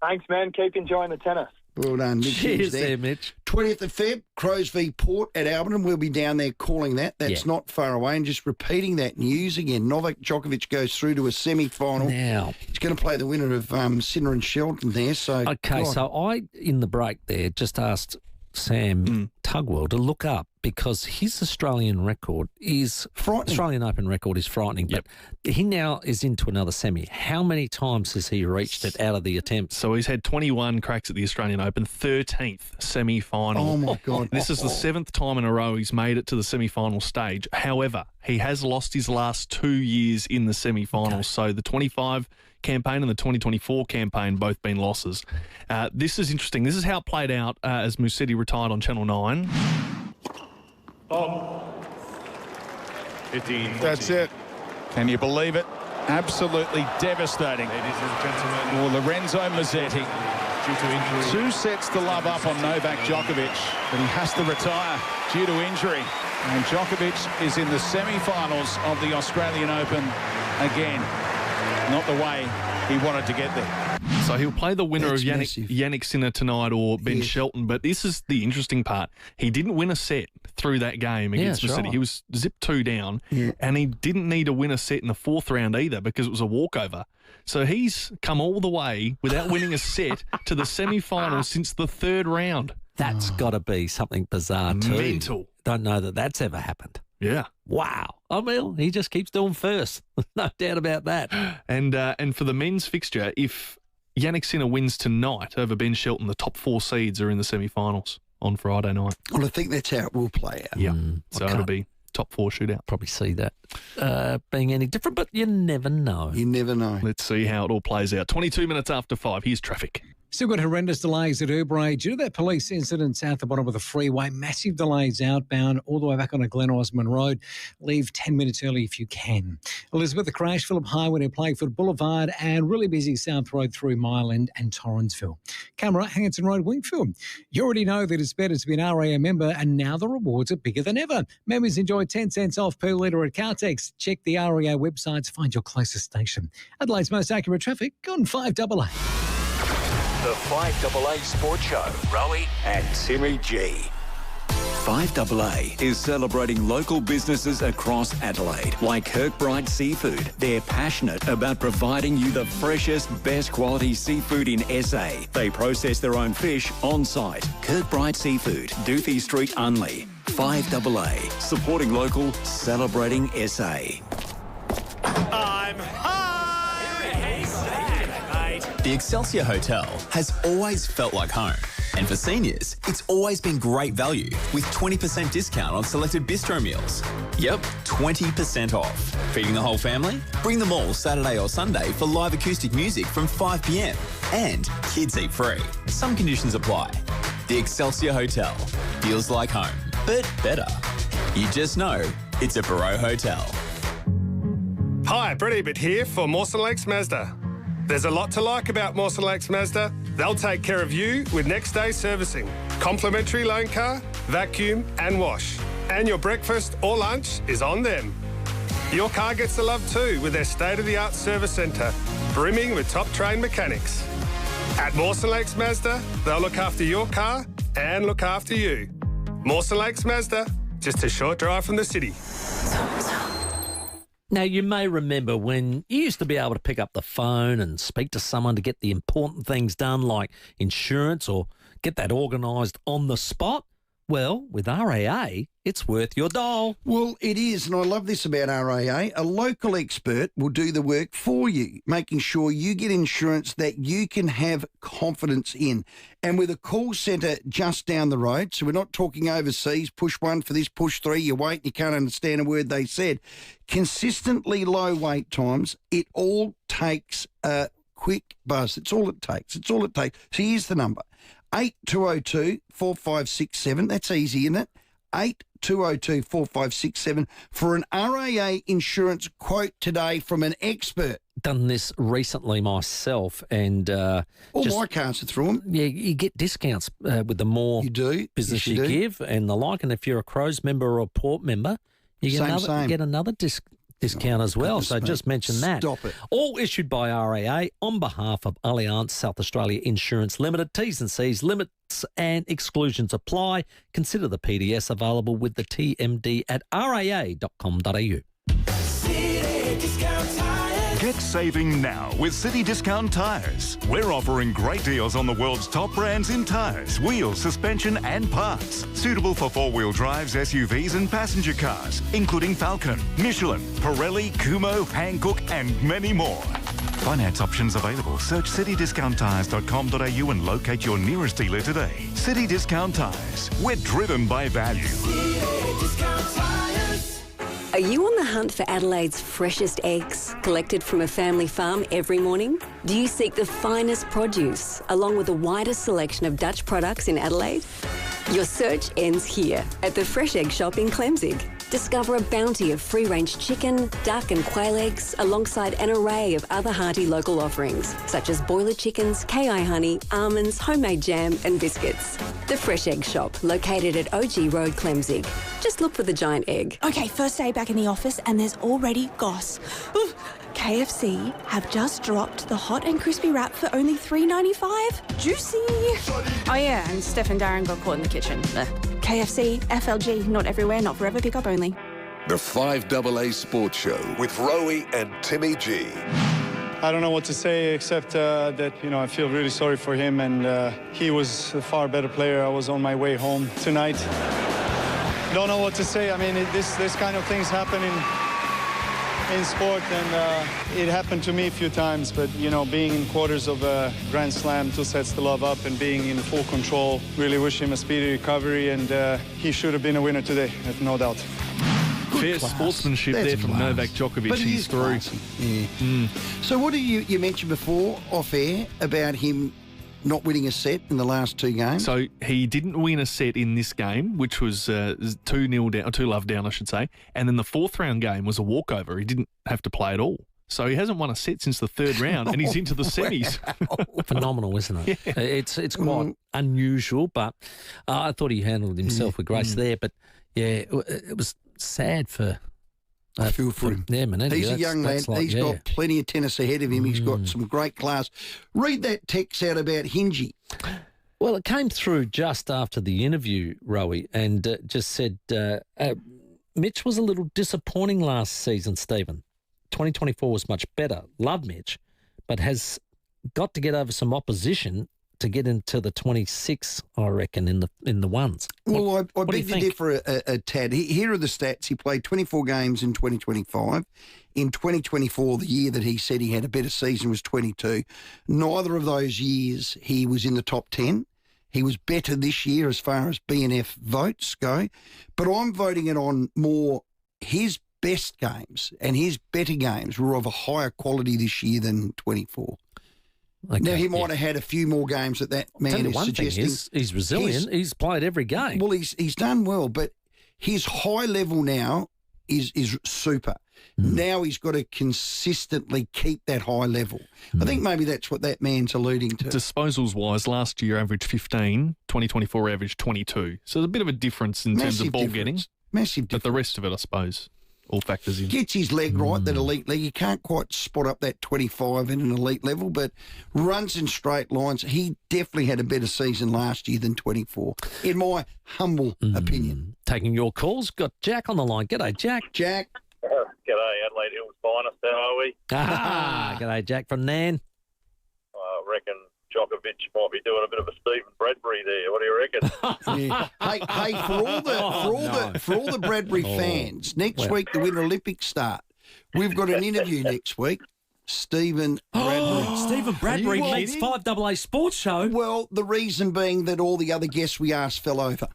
S18: Thanks, man. Keep enjoying the tennis.
S2: Well done, Mitch.
S3: Cheers there, Mitch.
S2: 20th of Feb, Crows v Port at Albion. We'll be down there calling that. That's not far away. And just repeating that news again. Novak Djokovic goes through to a semi-final.
S3: Now.
S2: He's going to play the winner of Sinner and Shelton there. So
S3: Okay, so I, in the break there, just asked Sam Tugwell to look up because his Australian record is frightening. Australian Open record is frightening, but he now is into another semi. How many times has he reached it out of the attempts?
S6: So he's had 21 cracks at the Australian Open, 13th semi-final.
S2: Oh, my God.
S6: This is the 7th time in a row he's made it to the semi-final stage. However, he has lost his last 2 years in the semi-finals. So the 25 campaign and the 2024 campaign both been losses. This is interesting. This is how it played out as Musetti retired on Channel 9.
S4: 15. That's it. Can you believe it? Absolutely devastating. Ladies and gentlemen. Well, Lorenzo Musetti. Due to injury. 2 sets to love up on Novak Djokovic, but he has to retire due to injury. And Djokovic is in the semi-finals of the Australian Open again. Not the way he wanted to get there.
S6: So he'll play the winner of Yannick Sinner tonight or Ben Shelton, but this is the interesting part. He didn't win a set through that game against Musetti. Right. He was zip 2 down, and he didn't need to win a set in the 4th round either because it was a walkover. So he's come all the way without winning a set to the semi-final since the 3rd round.
S3: That's got to be something bizarre too.
S6: Mental.
S3: Don't know that that's ever happened.
S6: Yeah.
S3: Wow. I mean, he just keeps doing first. No doubt about that.
S6: And for the men's fixture, if Yannick Sinner wins tonight over Ben Shelton, the top 4 seeds are in the semi-finals on Friday night.
S2: Well, I think that's how it will play out.
S6: Yeah. So it'll be top 4 shootout.
S3: Probably see that being any different, but you never know.
S2: You never know.
S6: Let's see how it all plays out. 22 minutes after 5. Here's traffic.
S11: Still got horrendous delays at Rowey due to that police incident south the bottom of the freeway. Massive delays outbound all the way back onto Glen Osmond Road. Leave 10 minutes early if you can. Elizabeth, the crash, Phillip Highway near Playfoot Boulevard and really busy South Road through Myland and Torrensville. Camera, Hangerton Road, Wingfield. You already know that it's better to be an RAA member and now the rewards are bigger than ever. Members enjoy 10 cents off per litre at Caltex. Check the RAA website to find your closest station. Adelaide's most accurate traffic on 5AA.
S1: The 5AA Sports Show, Rowey and Timmy G. 5AA is celebrating local businesses across Adelaide, like Kirkbride Seafood. They're passionate about providing you the freshest, best quality seafood in SA. They process their own fish on site. Kirkbride Seafood, Doothie Street, Unley. 5AA, supporting local, celebrating SA.
S13: I'm high! The Excelsior Hotel has always felt like home. And for seniors, it's always been great value with 20% discount on selected bistro meals. Yep, 20% off. Feeding the whole family? Bring them all Saturday or Sunday for live acoustic music from 5 p.m. And kids eat free. Some conditions apply. The Excelsior Hotel feels like home, but better. You just know it's a Barreau Hotel.
S16: Hi, Brett Ebert here for Mawson Lakes Mazda. There's a lot to like about Mawson Lakes Mazda. They'll take care of you with next day servicing, complimentary loan car, vacuum and wash. And your breakfast or lunch is on them. Your car gets the love too with their state-of-the-art service centre, brimming with top-trained mechanics. At Mawson Lakes Mazda, they'll look after your car and look after you. Mawson Lakes Mazda, just a short drive from the city.
S3: Now, you may remember when you used to be able to pick up the phone and speak to someone to get the important things done like insurance or get that organised on the spot. Well, with RAA, it's worth your doll.
S2: Well, it is, and I love this about RAA. A local expert will do the work for you, making sure you get insurance that you can have confidence in. And with a call centre just down the road, so we're not talking overseas, push 1 for this, push 3, you wait, you can't understand a word they said. Consistently low wait times, it all takes a quick buzz. It's all it takes. It's all it takes. So here's the number. 8202 4567. That's easy, isn't it? 202 4567 for an RAA insurance quote today from an expert.
S3: Done this recently myself, and
S2: all my cars are through them.
S3: Yeah, you get discounts with the more business you give and the like. And if you're a Crows member or a Port member, you get another discount as well. So just mention that.
S2: Stop it.
S3: All issued by RAA on behalf of Allianz South Australia Insurance Limited. T's and C's, limits and exclusions apply. Consider the PDS available with the TMD at raa.com.au.
S5: Get saving now with City Discount Tyres. We're offering great deals on the world's top brands in tyres, wheels, suspension and parts. Suitable for four-wheel drives, SUVs and passenger cars, including Falcon, Michelin, Pirelli, Kumho, Hankook and many more. Finance options available. Search citydiscounttyres.com.au and locate your nearest dealer today. City Discount Tyres. We're driven by value.
S7: Are you on the hunt for Adelaide's freshest eggs, collected from a family farm every morning? Do you seek the finest produce, along with the widest selection of Dutch products in Adelaide? Your search ends here, at the Fresh Egg Shop in Clemzig. Discover a bounty of free-range chicken, duck and quail eggs, alongside an array of other hearty local offerings, such as boiler chickens, KI honey, almonds, homemade jam and biscuits. The Fresh Egg Shop, located at OG Road, Clemzig. Just look for the giant egg.
S17: Okay, first day back in the office and there's already goss. Oof. KFC have just dropped the hot and crispy wrap for only $3.95. Juicy. Oh yeah, and Steph and Darren got caught in the kitchen. KFC, FLG, not everywhere, not forever, pick up only.
S19: The 5AA Sports Show with Rowey and Timmy G.
S20: I don't know what to say except that, I feel really sorry for him, and he was a far better player. I was on my way home tonight. Don't know what to say. I mean, this kind of things happen in sport, and it happened to me a few times, but being in quarters of a Grand Slam, 2 sets to love up and being in full control, really wish him a speedy recovery, and he should have been a winner today, no doubt.
S6: Fair sportsmanship there from Novak Djokovic.
S2: But
S6: He's through.
S2: Yeah. So what do you mentioned before off air about him not winning a set in the last 2 games?
S6: So he didn't win a set in this game, which was 2-0 down, 2-love down, I should say. And then the 4th round game was a walkover. He didn't have to play at all. So he hasn't won a set since the 3rd round, and he's into the semis.
S3: Phenomenal, isn't it?
S6: Yeah.
S3: It's quite unusual, but I thought he handled himself with grace there. But yeah, it was sad for.
S2: I feel for him.
S3: Yeah, Manetti.
S2: He's a young lad. He's got plenty of tennis ahead of him. He's got some great class. Read that text out about Hingy.
S3: Well, it came through just after the interview, Rowey, and just said, Mitch was a little disappointing last season, Stephen. 2024 was much better. Love Mitch, but has got to get over some opposition to get into the 26, I reckon, in the ones.
S2: Well, I beg to differ a tad. Here are the stats. He played 24 games in 2025. In 2024, the year that he said he had a better season was 22. Neither of those years he was in the top 10. He was better this year as far as BNF votes go. But I'm voting it on more his best games, and his better games were of a higher quality this year than 24.
S3: Okay,
S2: now, he might have had a few more games that man is suggesting.
S3: He's resilient. He's played every game.
S2: Well, he's done well, but his high level now is super. Now he's got to consistently keep that high level. I think maybe that's what that man's alluding to.
S6: Disposals-wise, last year averaged 15, 2024 averaged 22. So there's a bit of a difference in terms of ball getting.
S2: Massive difference.
S6: But the rest of it, I suppose, all factors in.
S2: Gets his leg right, that elite leg. He can't quite spot up that 25 in an elite level, but runs in straight lines. He definitely had a better season last year than 24, in my humble opinion.
S3: Taking your calls, got Jack on the line. G'day, Jack.
S2: Jack.
S21: G'day, Adelaide Hills finest. How are we?
S3: G'day, Jack from Nan.
S21: I reckon Djokovic might be doing a bit of a Stephen Bradbury there. What do you reckon?
S2: Hey, for all the Bradbury fans, next week the Winter Olympics start. We've got an interview next week. Stephen Bradbury.
S3: Stephen Bradbury meets 5AA Sports Show.
S2: Well, the reason being that all the other guests we asked fell over.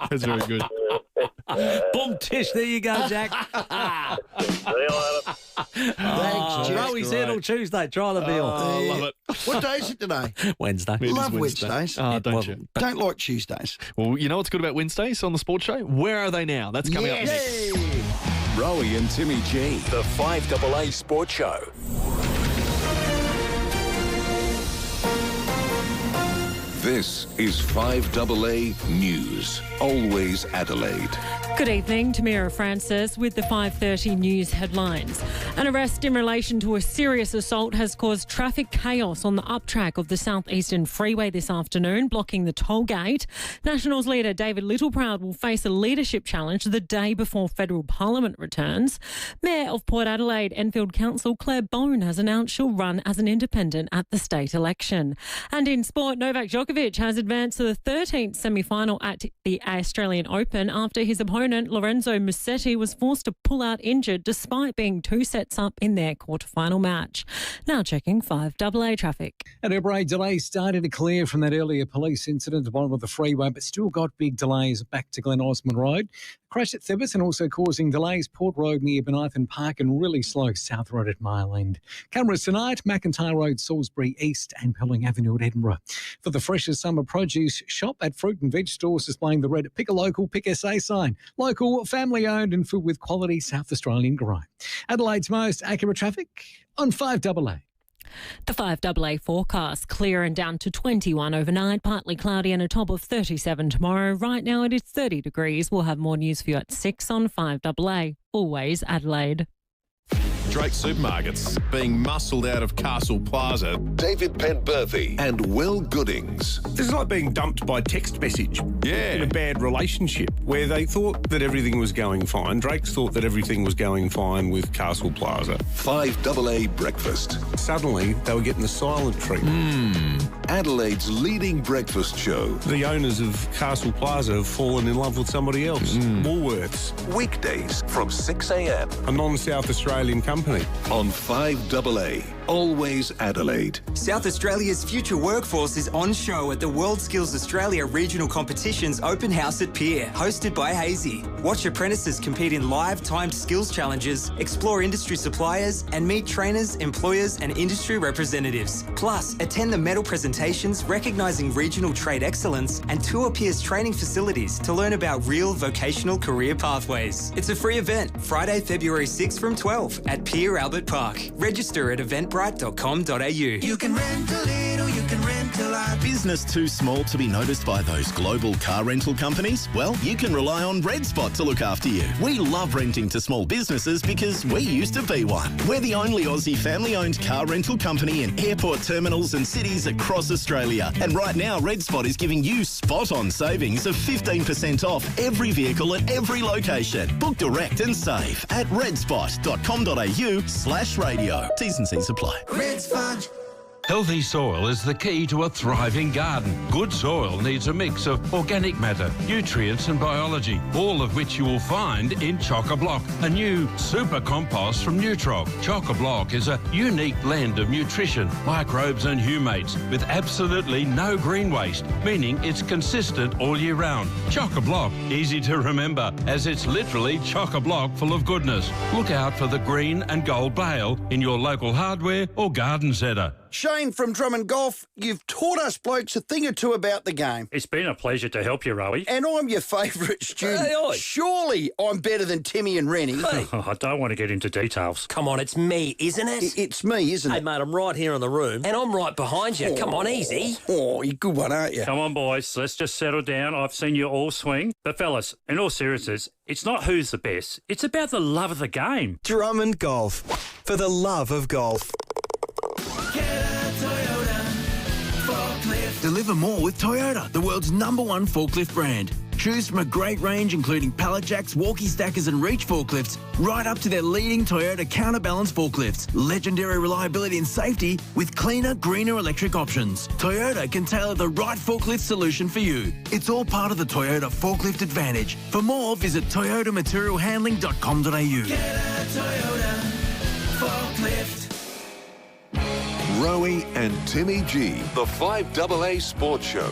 S6: That's very good.
S3: Boom, tish. There you go, Jack.
S21: See you later.
S2: Thanks, Jack.
S3: Rowey's here till Tuesday. Try the meal.
S6: Oh, love it.
S2: What day is it today?
S3: Wednesday.
S6: It is
S2: Love
S6: Wednesday.
S2: Wednesdays.
S6: Oh, don't you?
S2: Don't like Tuesdays.
S6: Well, you know what's good about Wednesdays on the sports show? Where are they now? That's coming up next.
S1: Rowey and Timmy G, the 5AA Sports Show. This is 5AA News. Always Adelaide.
S26: Good evening, Tamira Francis with the 5:30 news headlines. An arrest in relation to a serious assault has caused traffic chaos on the uptrack of the southeastern freeway this afternoon, blocking the toll gate. Nationals leader David Littleproud will face a leadership challenge the day before federal parliament returns. Mayor of Port Adelaide Enfield Council Claire Bone has announced she'll run as an independent at the state election. And in sport, Novak Djokovic has advanced to the 13th semi-final at the Australian Open after his opponent Lorenzo Musetti was forced to pull out injured despite being 2 sets up in their quarterfinal match. Now checking 5AA traffic.
S11: At Rowey, delays started to clear from that earlier police incident at the bottom of the freeway, but still got big delays back to Glen Osmond Road. Crash at Theberton also causing delays Port Road near Benithan Park and really slow South Road at Mile End. Cameras tonight, McIntyre Road, Salisbury East and Pelling Avenue at Edinburgh. For the freshest summer produce, shop at fruit and veg stores displaying the red Pick a Local, Pick SA sign. Local, family-owned and food with quality South Australian grown. Adelaide's most accurate traffic on 5AA.
S26: The 5AA forecast, clear and down to 21 overnight, partly cloudy and a top of 37 tomorrow. Right now it is 30 degrees. We'll have more news for you at 6 on 5AA. Always Adelaide.
S8: Drake Supermarkets being muscled out of Castle Plaza.
S19: David Penberthy and Will Goodings.
S14: This is like being dumped by text message.
S8: Yeah.
S14: In a bad relationship where they thought that everything was going fine. Drake's thought that everything was going fine with Castle Plaza.
S19: 5AA Breakfast.
S14: Suddenly, they were getting the silent treatment.
S19: Adelaide's leading breakfast show.
S14: The owners of Castle Plaza have fallen in love with somebody else. Woolworths.
S19: Weekdays from 6 a.m.
S14: A non-South Australian company.
S19: On 5AA. Always Adelaide.
S22: South Australia's future workforce is on show at the World Skills Australia Regional Competitions Open House at Pier, hosted by Hazy. Watch apprentices compete in live timed skills challenges, explore industry suppliers, and meet trainers, employers, and industry representatives. Plus, attend the medal presentations recognising regional trade excellence and tour Pier's training facilities to learn about real vocational career pathways. It's a free event, Friday, February 6th from 12 at Pier Albert Park. Register at eventbrite.com.au.
S23: You can rent a little, you can rent a lot.
S24: Business too small to be noticed by those global car rental companies? Well, you can rely on Red Spot to look after you. We love renting to small businesses because we used to be one. We're the only Aussie family-owned car rental company in airport terminals and cities across Australia. And right now, Red Spot is giving you spot-on savings of 15% off every vehicle at every location. Book direct and save at redspot.com.au/radio. T's and C's apply.
S23: Red Spot.
S25: Healthy soil is the key to a thriving garden. Good soil needs a mix of organic matter, nutrients and biology, all of which you will find in Chock-a-Block, a new super compost from Nutrog. Chock-a-Block is a unique blend of nutrition, microbes and humates with absolutely no green waste, meaning it's consistent all year round. Chock-a-Block, easy to remember as it's literally chock-a-block full of goodness. Look out for the green and gold bale in your local hardware or garden centre.
S2: Shane from Drummond Golf, you've taught us blokes a thing or two about the game.
S27: It's been a pleasure to help you, Rowey.
S2: And I'm your favourite student.
S27: Hey, oi.
S2: Surely I'm better than Timmy and Rennie.
S27: Hey. I don't want to get into details.
S28: Come on, it's me, isn't it?
S2: It's me, isn't it?
S28: Hey, mate, I'm right here in the room. And I'm right behind you. Come on, easy.
S2: Oh, you're a good one, aren't you?
S27: Come on, boys. Let's just settle down. I've seen you all swing. But, fellas, in all seriousness, it's not who's the best. It's about the love of the game.
S29: Drummond Golf. For the love of golf.
S30: Deliver more with Toyota, the world's #1 forklift brand. Choose from a great range including pallet jacks, walkie stackers and reach forklifts, right up to their leading Toyota counterbalance forklifts. Legendary reliability and safety with cleaner, greener electric options. Toyota can tailor the right forklift solution for you. It's all part of the Toyota Forklift Advantage. For more, visit toyotamaterialhandling.com.au.
S23: Get a Toyota forklift.
S19: Rowey and Timmy G, the 5AA Sports Show.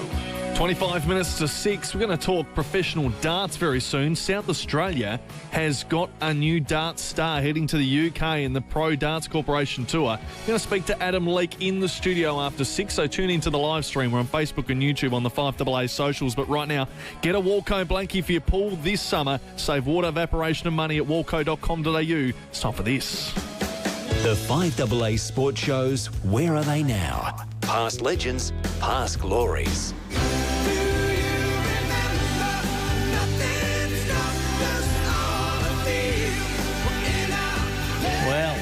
S6: 25 minutes to 6. We're going to talk professional darts very soon. South Australia has got a new darts star heading to the UK in the Pro Darts Corporation Tour. We're going to speak to Adam Leake in the studio after 6, so tune into the live stream. We're on Facebook and YouTube on the 5AA socials. But right now, get a Walco blankie for your pool this summer. Save water, evaporation and money at walco.com.au. It's time for this.
S1: The 5AA Sports Show's Where Are They Now? Past legends, past glories.
S3: Well,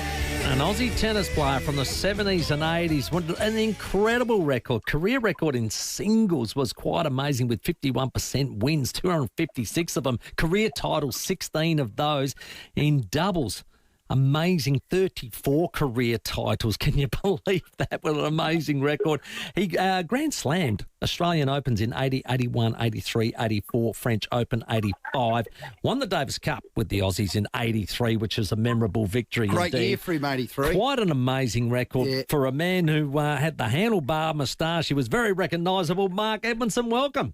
S3: an Aussie tennis player from the 70s and 80s with an incredible record. Career record in singles was quite amazing with 51% wins, 256 of them. Career titles, 16 of those. In doubles, amazing 34 career titles. Can you believe that? What an amazing record. He Grand Slammed Australian Opens in 80, 81, 83, 84, French Open 85. Won the Davis Cup with the Aussies in 83, which is a memorable victory.
S2: Great
S3: indeed.
S2: year for him, 83.
S3: Quite an amazing record for a man who had the handlebar moustache. He was very recognisable. Mark Edmondson, welcome.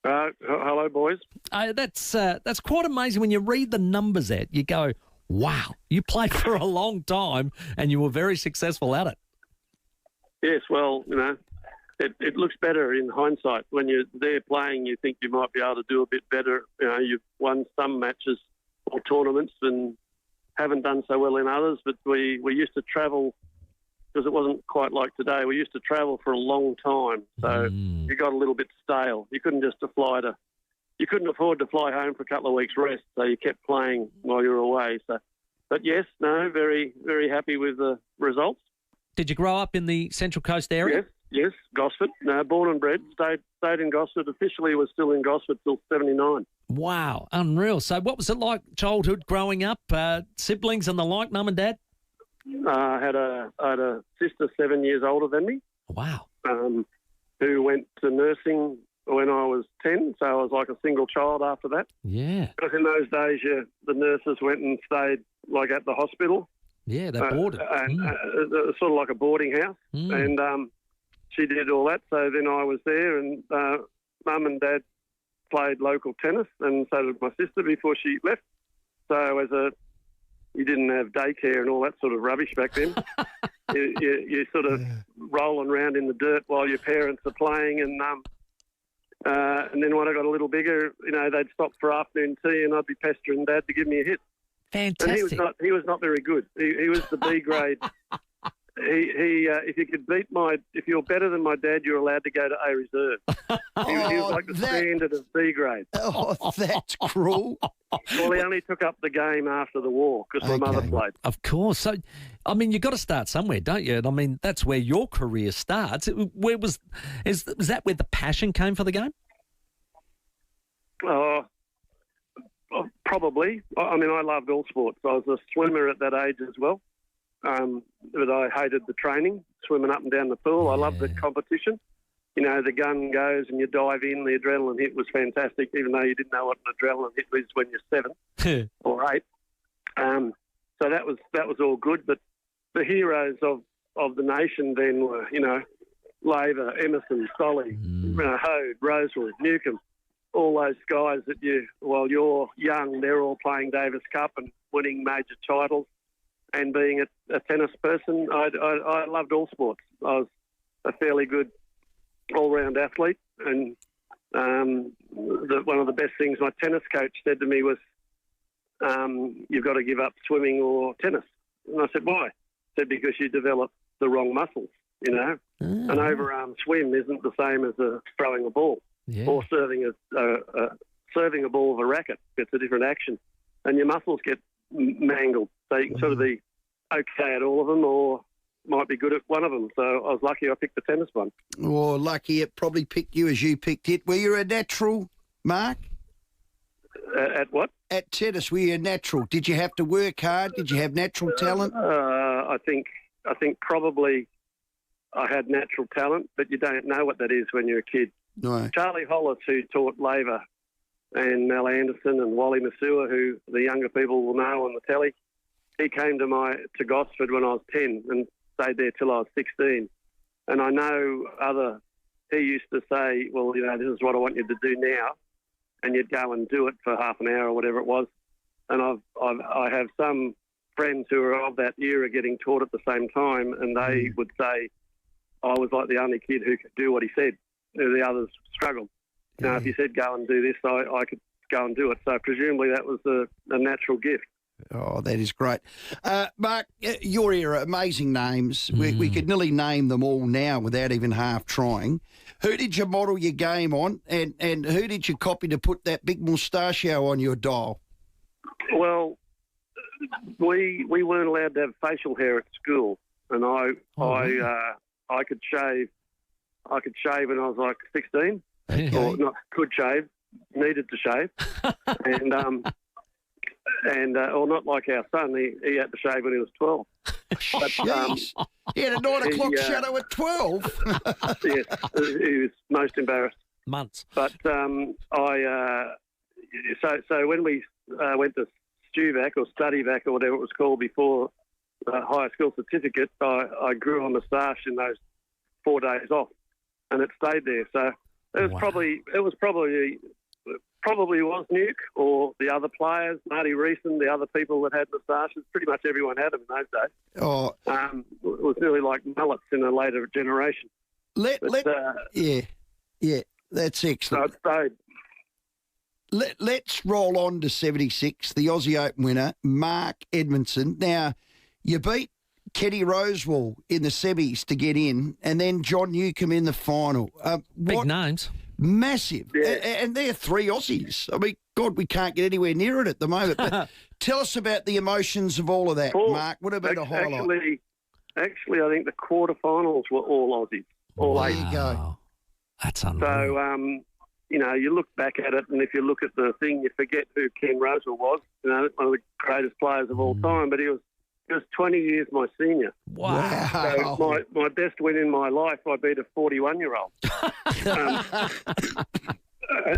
S4: Hello, boys.
S3: That's quite amazing. When you read the numbers out, you go, wow, you played for a long time and you were very successful at it.
S4: Yes, well, it looks better in hindsight. When you're there playing, you think you might be able to do a bit better. You've won some matches or tournaments and haven't done so well in others, but we used to travel, because it wasn't quite like today, we used to travel for a long time. So you got a little bit stale. You couldn't you couldn't afford to fly home for a couple of weeks' rest, so you kept playing while you were away. But yes, very, very happy with the results.
S3: Did you grow up in the Central Coast area?
S4: Yes, Gosford. No, born and bred. Stayed in Gosford. Officially was still in Gosford till 79.
S3: Wow, unreal. So what was it like childhood growing up? Siblings and the like, mum and dad?
S4: I had a sister 7 years older than me.
S3: Wow.
S4: Who went to nursing when I was 10, so I was like a single child after that.
S3: Yeah.
S4: Because in those days, the nurses went and stayed like at the hospital.
S3: Yeah, they boarded.
S4: It was sort of like a boarding house. And she did all that. So then I was there, and Mum and Dad played local tennis, and so did my sister before she left. So you didn't have daycare and all that sort of rubbish back then. you sort of rolling around in the dirt while your parents are playing, and then when I got a little bigger, they'd stop for afternoon tea, and I'd be pestering Dad to give me a hit.
S3: Fantastic.
S4: And he was not very good. He was the B grade. If you're better than my dad, you're allowed to go to A reserve. He was like the standard of B grade.
S2: Oh, that's cruel.
S4: Well, he only took up the game after the war because my mother played.
S3: Of course. So, you've got to start somewhere, don't you? And that's where your career starts. Is that where the passion came for the game?
S4: Probably. I loved all sports. I was a swimmer at that age as well. But I hated the training, swimming up and down the pool. I loved the competition. The gun goes and you dive in. The adrenaline hit was fantastic, even though you didn't know what an adrenaline hit was when you're 7 or 8. So that was all good. But the heroes of the nation then were, Laver, Emerson, Solly, Hode, Rosewood, Newcombe, all those guys that while you're young, they're all playing Davis Cup and winning major titles. And being a tennis person, I loved all sports. I was a fairly good all-round athlete, and one of the best things my tennis coach said to me was, you've got to give up swimming or tennis. And I said, why? He said, because you develop the wrong muscles, An overarm swim isn't the same as throwing a ball or serving a ball with a racket. It's a different action. And your muscles get mangled. So you can sort of be okay at all of them or might be good at one of them. So I was lucky I picked the tennis one.
S2: Well, lucky it probably picked you as you picked it. Were you a natural, Mark?
S4: At what?
S2: At tennis, were you a natural? Did you have to work hard? Did you have natural talent?
S4: I think probably I had natural talent, but you don't know what that is when you're a kid.
S2: No.
S4: Charlie Hollis, who taught Laver, and Mel Anderson and Wally Masua, who the younger people will know on the telly, he came to Gosford when I was 10 and stayed there till I was 16. And I know other he used to say, well, you know, this is what I want you to do now, and you'd go and do it for half an hour or whatever it was. And I have some friends who are of that era getting taught at the same time, and they would say I was like the only kid who could do what he said. The others struggled. Now, if he said go and do this, I could go and do it. So presumably that was a natural gift.
S2: Oh, that is great. Mark, your era, amazing names. We could nearly name them all now without even half trying. Who did you model your game on, and who did you copy to put that big mustachio on your dial?
S4: Well, we weren't allowed to have facial hair at school, and I could shave. I could shave when I was like 16, or not could shave, needed to shave, and or not like our son. He had to shave when he was 12. But,
S2: he had a 9 o'clock shadow at 12.
S4: Yes, he was most embarrassed.
S3: Months.
S4: But so when we went to StuVac or StudyVac or whatever it was called before high school certificate, I grew a moustache in those 4 days off, and it stayed there. So it was probably was Nuke or the other players, Marty Reeson, the other people that had moustaches. Pretty much everyone had them in those days.
S2: Oh,
S4: it was nearly like mullets in a later generation.
S2: That's excellent.
S4: So it stayed.
S2: Let's roll on to 76, the Aussie Open winner, Mark Edmondson. Now, you beat Kenny Rosewall in the semis to get in, and then John Newcombe in the final.
S3: Big names.
S2: Massive. Yeah. And they're 3 Aussies. I mean, God, we can't get anywhere near it at the moment. But tell us about the emotions of all of that, Mark. What about a highlight?
S4: Actually, I think the quarterfinals were all Aussies. All 8.
S2: There you go.
S3: That's unreal.
S4: So, you know, you look back at it, and if you look at the thing, you forget who Ken Rosewall was. You know, one of the greatest players of all time. But he was 20 years my senior.
S3: Wow.
S4: So my best win in my life, I beat a 41-year-old.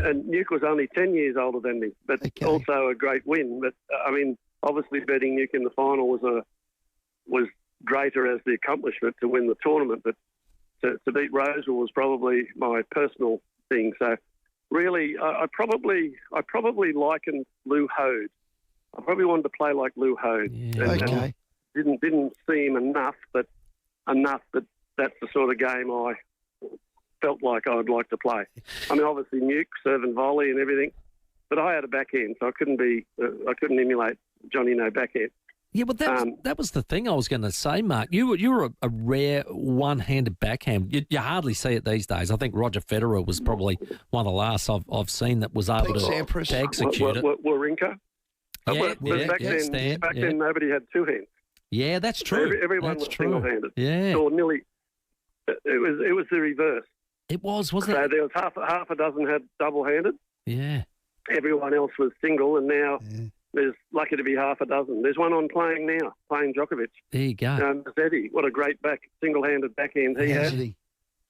S4: And Nuke was only 10 years older than me, but also a great win. But, I mean, obviously beating Nuke in the final was greater as the accomplishment to win the tournament. But to beat Rosewall was probably my personal thing. So, really, I probably likened Lou Hode. I probably wanted to play like Lou Hode.
S2: Yeah.
S4: And didn't see him enough that that's the sort of game I felt like I would like to play. I mean, obviously Nuke, serve and volley and everything, but I had a backhand, so I couldn't emulate Johnny No backhand.
S3: Yeah, but that was the thing I was going to say, Mark. You were a rare one-handed backhand. You hardly see it these days. I think Roger Federer was probably one of the last I've seen that was able to execute it.
S4: Wawrinka. Back then, nobody had 2 hands.
S3: Yeah, that's true.
S4: Everyone was single-handed.
S3: Yeah,
S4: or nearly. It was the reverse.
S3: It wasn't it?
S4: So there was half a dozen had double-handed.
S3: Yeah.
S4: Everyone else was single, and now there's lucky to be half a dozen. There's one on playing now, playing Djokovic.
S3: There you go.
S4: Mazzetti, what a great single-handed backhand he had.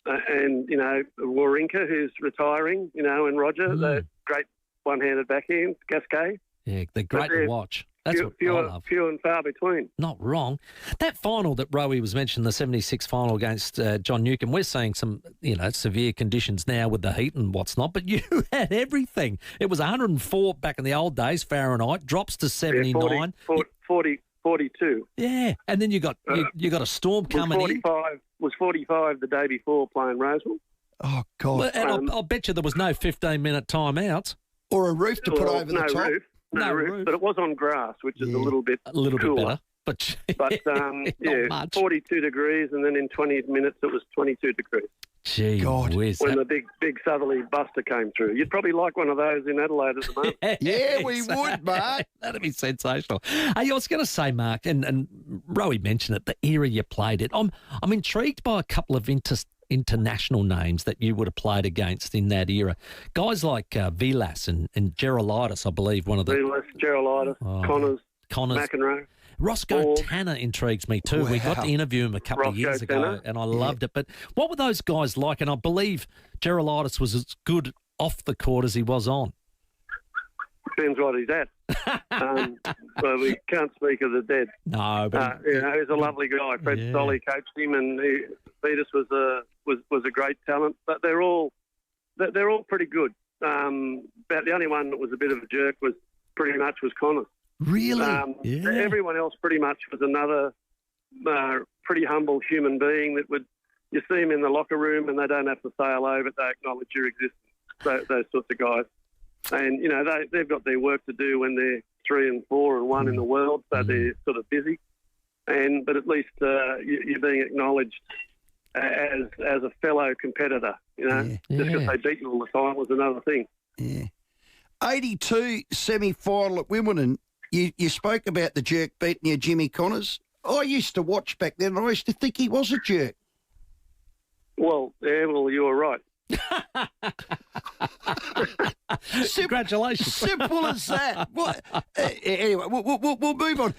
S4: And, you know, Wawrinka, who's retiring, you know, and Roger, the great one-handed backhand, Gasquet.
S3: Yeah, they're great to watch. That's what I love.
S4: Few and far between.
S3: Not wrong. That final that Rowey was mentioning, the 76 final against John Newcombe, we're seeing some, you know, severe conditions now with the heat and what's not, but you had everything. It was 104 back in the old days, Fahrenheit, drops to 79.
S4: 42.
S3: Yeah, and then you got a storm coming in.
S4: Was 45 the day before playing Rosewall.
S2: Oh, God.
S3: Well, and I'll bet you there was no 15-minute timeouts.
S2: Or a roof to put over the top.
S4: No roof, but it was on grass, which is a little bit cooler.
S3: But
S4: 42 degrees, and then in 20 minutes it was 22 degrees.
S3: Gee whiz.
S4: When the big southerly buster came through. You'd probably like one of those in Adelaide at the moment.
S2: Yeah, we would, Mark.
S3: That'd be sensational. Hey, I was going to say, Mark, and Rowey mentioned it, the era you played it. I'm intrigued by a couple of international names that you would have played against in that era. Guys like Vilas and Gerolaitis, I believe, one of the...
S4: Vilas, Gerolaitis, Connors, McEnroe.
S3: Roscoe Tanner intrigues me too. Wow. We got to interview him a couple of years ago and I loved it. But what were those guys like? And I believe Gerolaitis was as good off the court as he was on.
S4: Depends what he's at. So we can't speak of the dead.
S3: No, but...
S4: he's a lovely guy. Fred Stolly coached him, and Vitas was was a great talent, but they're all pretty good. About the only one that was a bit of a jerk was Connors.
S2: Really?
S4: Everyone else pretty much was another pretty humble human being that you see them in the locker room and they don't have to say hello, but they acknowledge your existence. Those sorts of guys. And, they've got their work to do when they're 3 and 4 and 1 in the world, so they're sort of busy. But at least you're being acknowledged as a fellow competitor, Just because they beat you all the time was another thing.
S2: Yeah. 82 semi-final at Wimbledon, you spoke about the jerk beating you, Jimmy Connors. I used to watch back then and I used to think he was a jerk.
S4: Well, you were right.
S3: Congratulations.
S2: Simple as that. Anyway, we'll move on.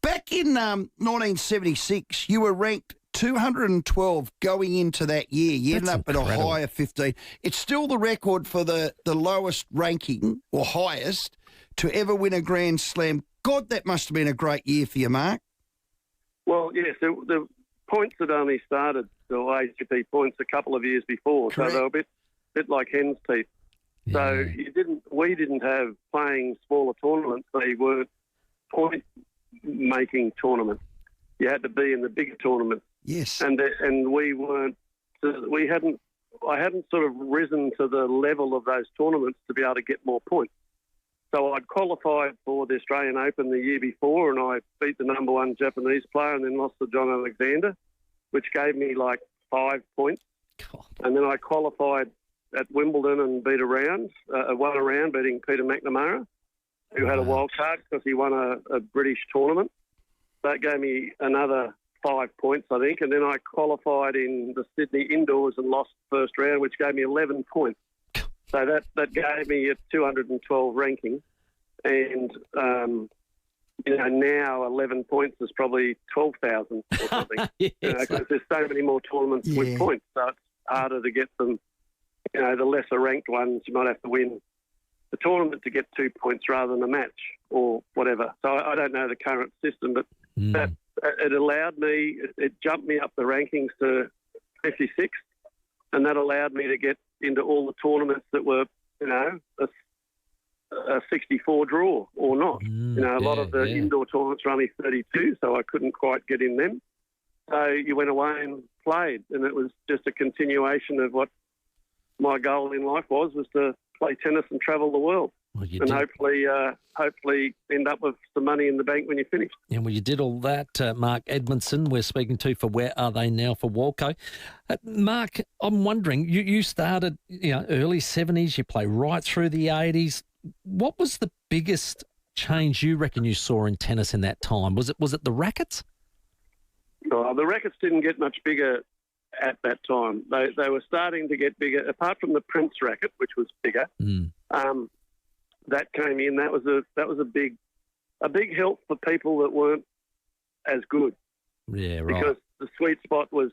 S2: Back in 1976, you were ranked 212 going into that year. You ended up at a high of 15. It's still the record for the lowest ranking or highest to ever win a Grand Slam. God, that must have been a great year for you, Mark.
S4: Well, yes, the points had only started, the ATP points, a couple of years before,
S2: Correct.
S4: so they were a bit like hen's teeth. Yeah. So we didn't have playing smaller tournaments. They weren't point-making tournaments. You had to be in the bigger tournaments.
S2: Yes.
S4: And we weren't. I hadn't sort of risen to the level of those tournaments to be able to get more points. So I'd qualified for the Australian Open the year before, and I beat the number 1 Japanese player, and then lost to John Alexander, which gave me like 5 points. God. And then I qualified at Wimbledon and won a round, beating Peter McNamara, who had a wild card because he won a British tournament. That gave me another 5 points, I think. And then I qualified in the Sydney Indoors and lost the first round, which gave me 11 points. So that gave me a 212 ranking. And, now 11 points is probably 12,000 or something.
S3: Yes.
S4: Because there's so many more tournaments with points. So it's harder to get them. The lesser ranked ones, you might have to win the tournament to get 2 points rather than a match or whatever. So I don't know the current system, but that it allowed me, it jumped me up the rankings to 56, and that allowed me to get into all the tournaments that were, a 64 draw or not. A lot of the indoor tournaments were only 32, so I couldn't quite get in them. So you went away and played, and it was just a continuation of what my goal in life was to play tennis and travel the world.
S3: Well,
S4: and hopefully end up with some money in the bank when you finish.
S3: Yeah, well, you did all that. Mark Edmondson, we're speaking to for Where Are They Now for Walco. Mark, I'm wondering, you started early 70s, you play right through the 80s. What was the biggest change you reckon you saw in tennis in that time? Was it the rackets?
S4: The rackets didn't get much bigger at that time. They were starting to get bigger, apart from the Prince racket, which was bigger. That came in. That was a big help for people that weren't as good.
S3: Yeah, right.
S4: Because the sweet spot was,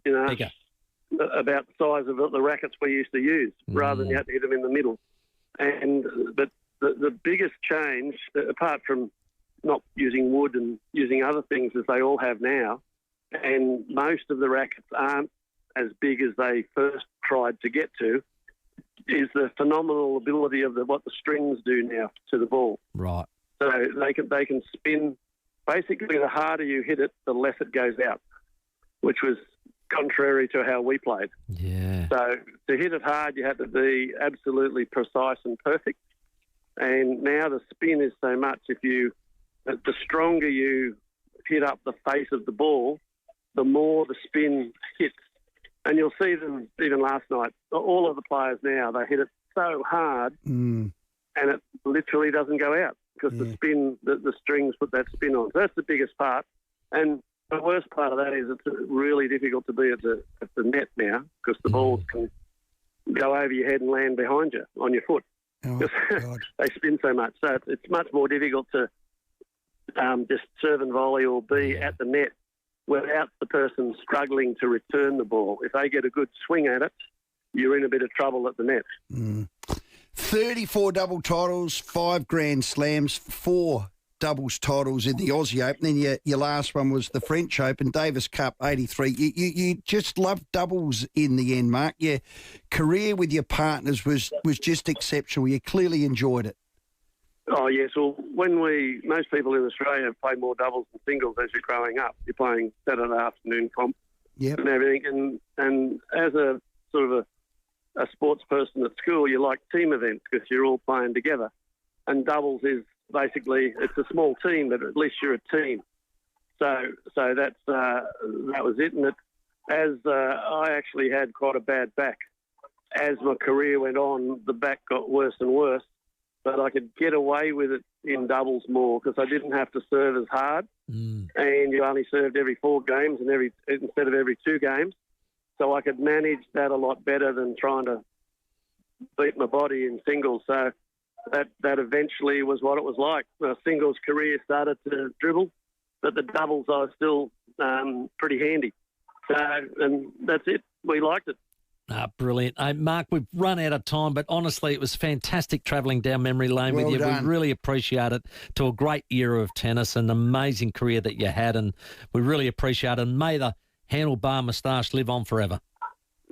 S3: bigger,
S4: about the size of the rackets we used to use, rather than you had to hit them in the middle. But the biggest change, apart from not using wood and using other things as they all have now, and most of the rackets aren't as big as they first tried to get to, is the phenomenal ability of what the strings do now to the ball.
S3: Right.
S4: So they can spin. Basically, the harder you hit it, the less it goes out, which was contrary to how we played.
S3: Yeah.
S4: So to hit it hard, you had to be absolutely precise and perfect. And now the spin is so much. The stronger you hit up the face of the ball, the more the spin hits. And you'll see them even last night. All of the players now, they hit it so hard and it literally doesn't go out because the spin, the strings put that spin on. So that's the biggest part. And the worst part of that is it's really difficult to be at the net now because the balls can go over your head and land behind you on your foot.
S2: Oh, God.
S4: They spin so much. So it's much more difficult to just serve and volley or be at the net without the person struggling to return the ball. If they get a good swing at it, you're in a bit of trouble at the net.
S2: 34 double titles, 5 Grand Slams, 4 doubles titles in the Aussie Open. Then your last one was the French Open, Davis Cup 83. You just loved doubles in the end, Mark. Your career with your partners was just exceptional. You clearly enjoyed it.
S4: Oh, yes. Well, most people in Australia play more doubles than singles as you're growing up. You're playing Saturday afternoon comp and everything. And as a sort of a sports person at school, you like team events because you're all playing together. And doubles is basically, it's a small team, but at least you're a team. So that was it. And I actually had quite a bad back. As my career went on, the back got worse and worse. But I could get away with it in doubles more because I didn't have to serve as hard, and you only served every 4 games instead of every 2 games. So I could manage that a lot better than trying to beat my body in singles. So that eventually was what it was like. My singles career started to dribble, but the doubles I was still pretty handy. So, and that's it. We liked it.
S3: Brilliant. Mark, we've run out of time, but honestly, it was fantastic travelling down memory lane with you.
S2: Done.
S3: We really appreciate it. To a great era of tennis, an amazing career that you had, and we really appreciate it. And may the handlebar moustache live on forever.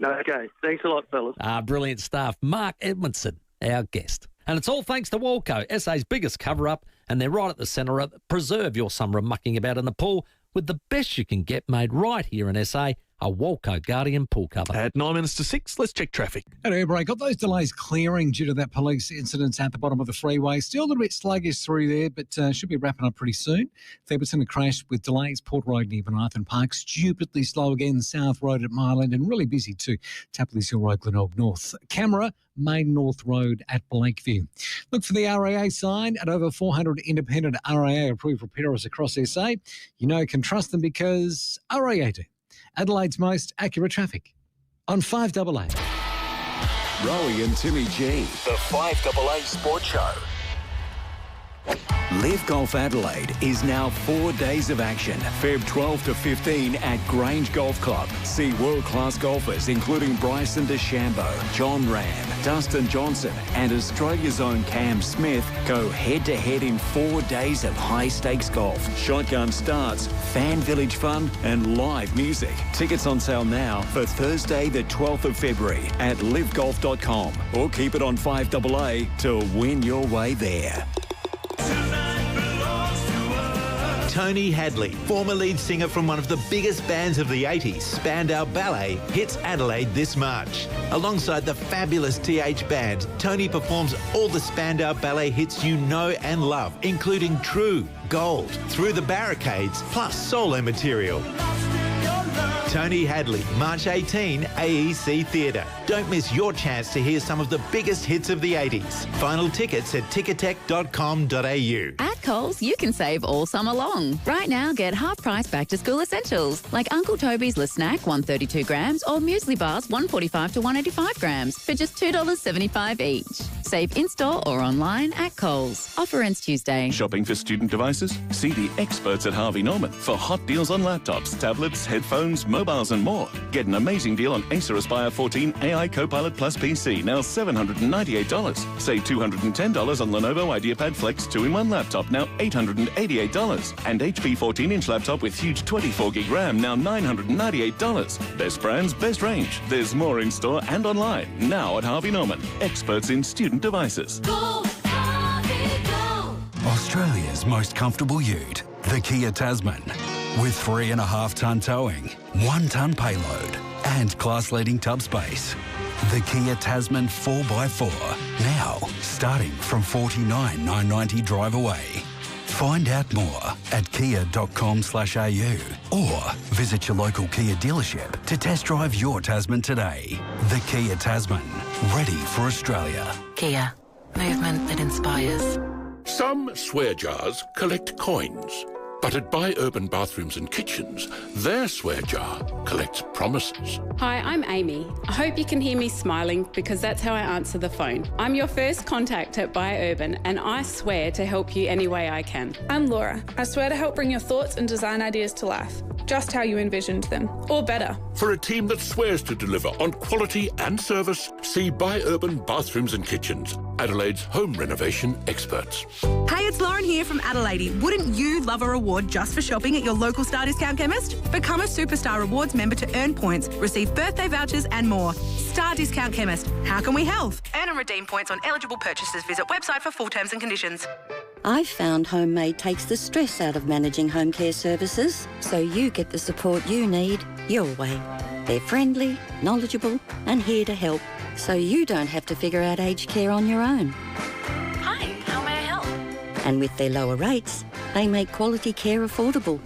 S4: Okay. Thanks a lot, fellas.
S3: Brilliant stuff. Mark Edmondson, our guest. And it's all thanks to Walco, SA's biggest cover-up, and they're right at the centre of Preserve your summer of mucking about in the pool with the best you can get made right here in SA, a Walco Guardian pool cover.
S6: At 9 minutes to 6, let's check traffic.
S11: At air break, got those delays clearing due to that police incident at the bottom of the freeway. Still a little bit sluggish through there, but should be wrapping up pretty soon. Fairberton crash with delays, Port Road near Benarthon Park. Stupidly slow again, South Road at Marland, and really busy too. Tapley's Hill Road, Glenelg North. Camera, Main North Road at Blakeview. Look for the RAA sign at over 400 independent RAA approved repairers across SA. You know you can trust them because RAA do. Adelaide's most accurate traffic on 5AA.
S1: Rowey and Timmy G.
S19: The 5AA Sports Show.
S1: Live Golf Adelaide is now 4 days of action. Feb 12 to 15 at Grange Golf Club. See world-class golfers including Bryson DeChambeau, John Ram, Dustin Johnson and Australia's own Cam Smith go head-to-head in 4 days of high-stakes golf. Shotgun starts, fan village fun and live music. Tickets on sale now for Thursday the 12th of February at livegolf.com or keep it on 5AA to win your way there.
S5: Tony Hadley, former lead singer from one of the biggest bands of the 80s, Spandau Ballet, hits Adelaide this March. Alongside the fabulous TH Band, Tony performs all the Spandau Ballet hits you know and love, including True, Gold, Through the Barricades, plus solo material. Tony Hadley, March 18, AEC Theatre. Don't miss your chance to hear some of the biggest hits of the 80s. Final tickets at ticketek.com.au.
S7: At Coles, you can save all summer long. Right now, get half-price back-to-school essentials like Uncle Toby's Le Snack 132 grams or muesli bars 145 to 185 grams for just $2.75 each. Save in-store or online at Coles. Offer ends Tuesday.
S9: Shopping for student devices? See the experts at Harvey Norman for hot deals on laptops, tablets, headphones, mobiles and more. Get an amazing deal on Acer Aspire 14 AI Copilot Plus PC, now $798. Save $210 on Lenovo IdeaPad Flex 2-in-1 laptop, now $888. And HP 14-inch laptop with huge 24GB RAM, now $998. Best brands, best range. There's more in store and online. Now at Harvey Norman. Experts in student devices.
S23: Go, Harvey, go.
S10: Australia's most comfortable ute, the Kia Tasman. With 3.5-tonne towing, 1-tonne payload, and class-leading tub space. The Kia Tasman 4x4, now starting from $49,990 drive away. Find out more at kia.com/au or visit your local Kia dealership to test drive your Tasman today. The Kia Tasman, ready for Australia.
S12: Kia, movement that inspires.
S13: Some swear jars collect coins. But at Buy Urban Bathrooms and Kitchens, their swear jar collects promises.
S15: Hi, I'm Amy. I hope you can hear me smiling because that's how I answer the phone. I'm your first contact at Buy Urban and I swear to help you any way I can.
S16: I'm Laura. I swear to help bring your thoughts and design ideas to life.
S8: just how you envisioned them, or better.
S13: For a team that swears to deliver on quality and service, see Buy Urban Bathrooms and Kitchens, Adelaide's home renovation experts.
S14: Hey, it's Lauren here from Adelaide. Wouldn't you love a reward just for shopping at your local Star Discount chemist? Become a Superstar Rewards member to earn points, receive birthday vouchers and more. Star Discount Chemist. How can we help? Earn and redeem points on eligible purchases. Visit website for full terms and conditions.
S16: I've found Homemade takes the stress out of managing home care services, so you get the support you need your way. They're friendly, knowledgeable and here to help, so you don't have to figure out aged care on your own.
S14: Hi, how may I help?
S16: And with their lower rates, they make quality care affordable,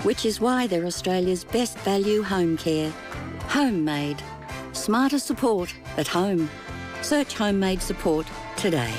S16: which is why they're Australia's best value home care. Homemade. Smarter support at home. Search Homemade support today.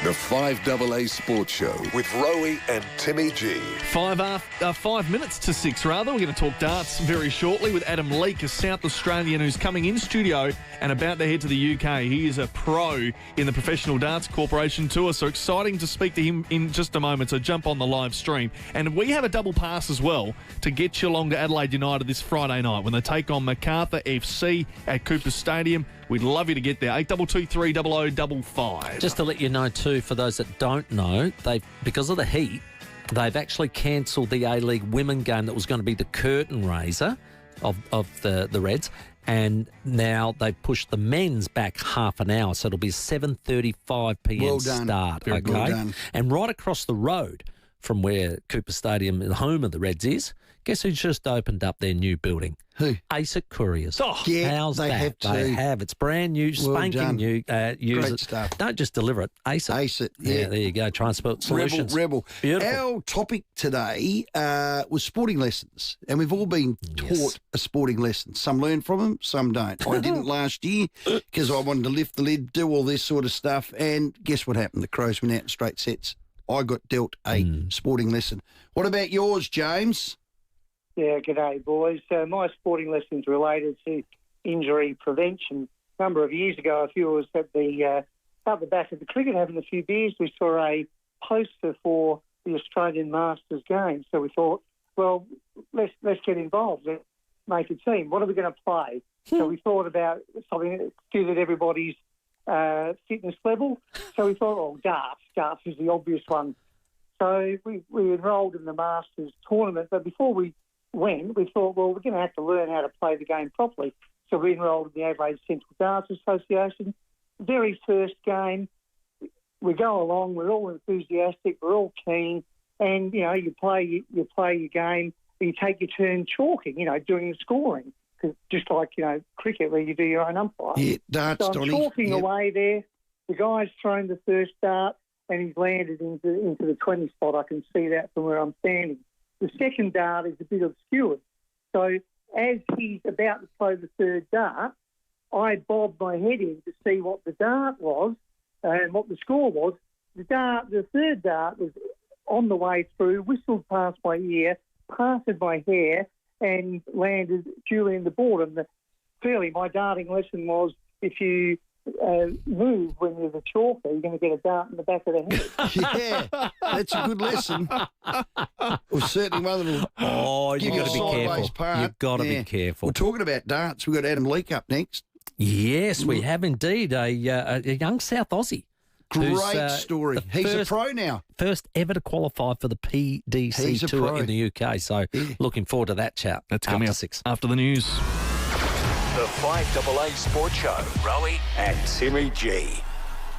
S19: The 5AA Sports Show with Rowey and Timmy G.
S6: 5 minutes to 6, rather. We're going to talk darts very shortly with Adam Leake, a South Australian who's coming in studio and about to head to the UK. He is a pro in the Professional Darts Corporation Tour, so exciting to speak to him in just a moment, so jump on the live stream. And we have a double pass as well to get you along to Adelaide United this Friday night when they take on Macarthur FC at Cooper Stadium. We'd love you to get there. 8223 0055.
S3: Just to let you know too, for those that don't know, because of the heat, they've actually cancelled the A-League women game that was going to be the curtain raiser of the Reds, and now they've pushed the men's back half an hour, so it'll be a 7:35 p.m. start.
S2: Very well done.
S3: And right across the road from where Cooper Stadium, the home of the Reds, is, guess who's just opened up their new building?
S2: Who?
S3: ASIC Couriers.
S2: Oh, yeah,
S3: how's
S2: they
S3: that?
S2: have to.
S3: They have. It's brand new,
S2: Well
S3: spanking
S2: done.
S3: new. Use
S2: Great
S3: it.
S2: stuff.
S3: Don't just deliver it. ASIC.
S2: ASIC, yeah.
S3: There you go. Transport Solutions.
S2: Rebel.
S3: Beautiful.
S2: Our topic today was sporting lessons, and we've all been taught a sporting lesson. Some learn from them, some don't. I didn't last year because I wanted to lift the lid, do all this sort of stuff, and guess what happened? The Crows went out in straight sets. I got dealt a sporting lesson. What about yours, James?
S17: Yeah, g'day, boys. My sporting lessons related to injury prevention. A number of years ago, a few of us at the back of the cricket having a few beers, we saw a poster for the Australian Masters game. So we thought, well, let's get involved, let's make a team. What are we going to play? So we thought about something that suited everybody's fitness level. So we thought, oh, darts. Darts is the obvious one. So we enrolled in the Masters tournament, but before we went, we thought, well, we're going to have to learn how to play the game properly. So we enrolled in the Adelaide Central Darts Association. Very first game, we go along, we're all enthusiastic, we're all keen, and, you know, you play your game, you take your turn chalking, you know, doing the scoring, just like, you know, cricket where you do your own umpire.
S2: Yeah, darts,
S17: so I'm
S2: Donny.
S17: chalking away there. The guy's thrown the first dart, and he's landed into the 20 spot. I can see that from where I'm standing. The second dart is a bit obscured. So as he's about to throw the third dart, I bobbed my head in to see what the dart was and what the score was. The third dart was on the way through, whistled past my ear, parted my hair, and landed duly in the board. And clearly my darting lesson was, if you move when you're the chalker, you're going to get a dart in the back of the head.
S2: Yeah, that's a good lesson. Well, certainly one of them.
S3: You've got to be careful. You've got to be careful.
S2: We're talking about darts. We've got Adam Leake up next.
S3: Yes, we have indeed. A young South Aussie.
S2: Great story. He's a pro now.
S3: First ever to qualify for the PDC Tour in the UK. So looking forward to that chat.
S6: That's coming up 6 after the news.
S1: The 5AA Sports Show, Rowey and Timmy G.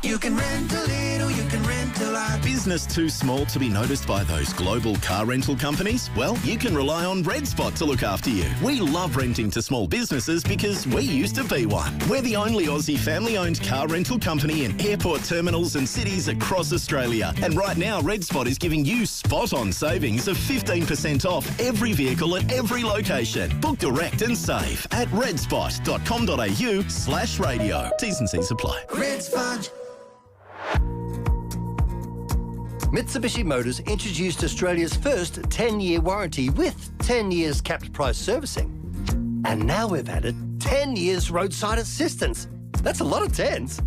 S18: You can rent a little, you can rent a lot. Business too small to be noticed by those global car rental companies? Well, you can rely on Red Spot to look after you. We love renting to small businesses because we used to be one. We're the only Aussie family-owned car rental company in airport terminals and cities across Australia. And right now, Red Spot is giving you spot-on savings of 15% off every vehicle at every location. Book direct and save at redspot.com.au/radio. T's and C's apply.
S20: Red Spot. Mitsubishi Motors introduced Australia's first 10-year warranty with 10 years capped price servicing. And now we've added 10 years roadside assistance. That's a lot of 10s.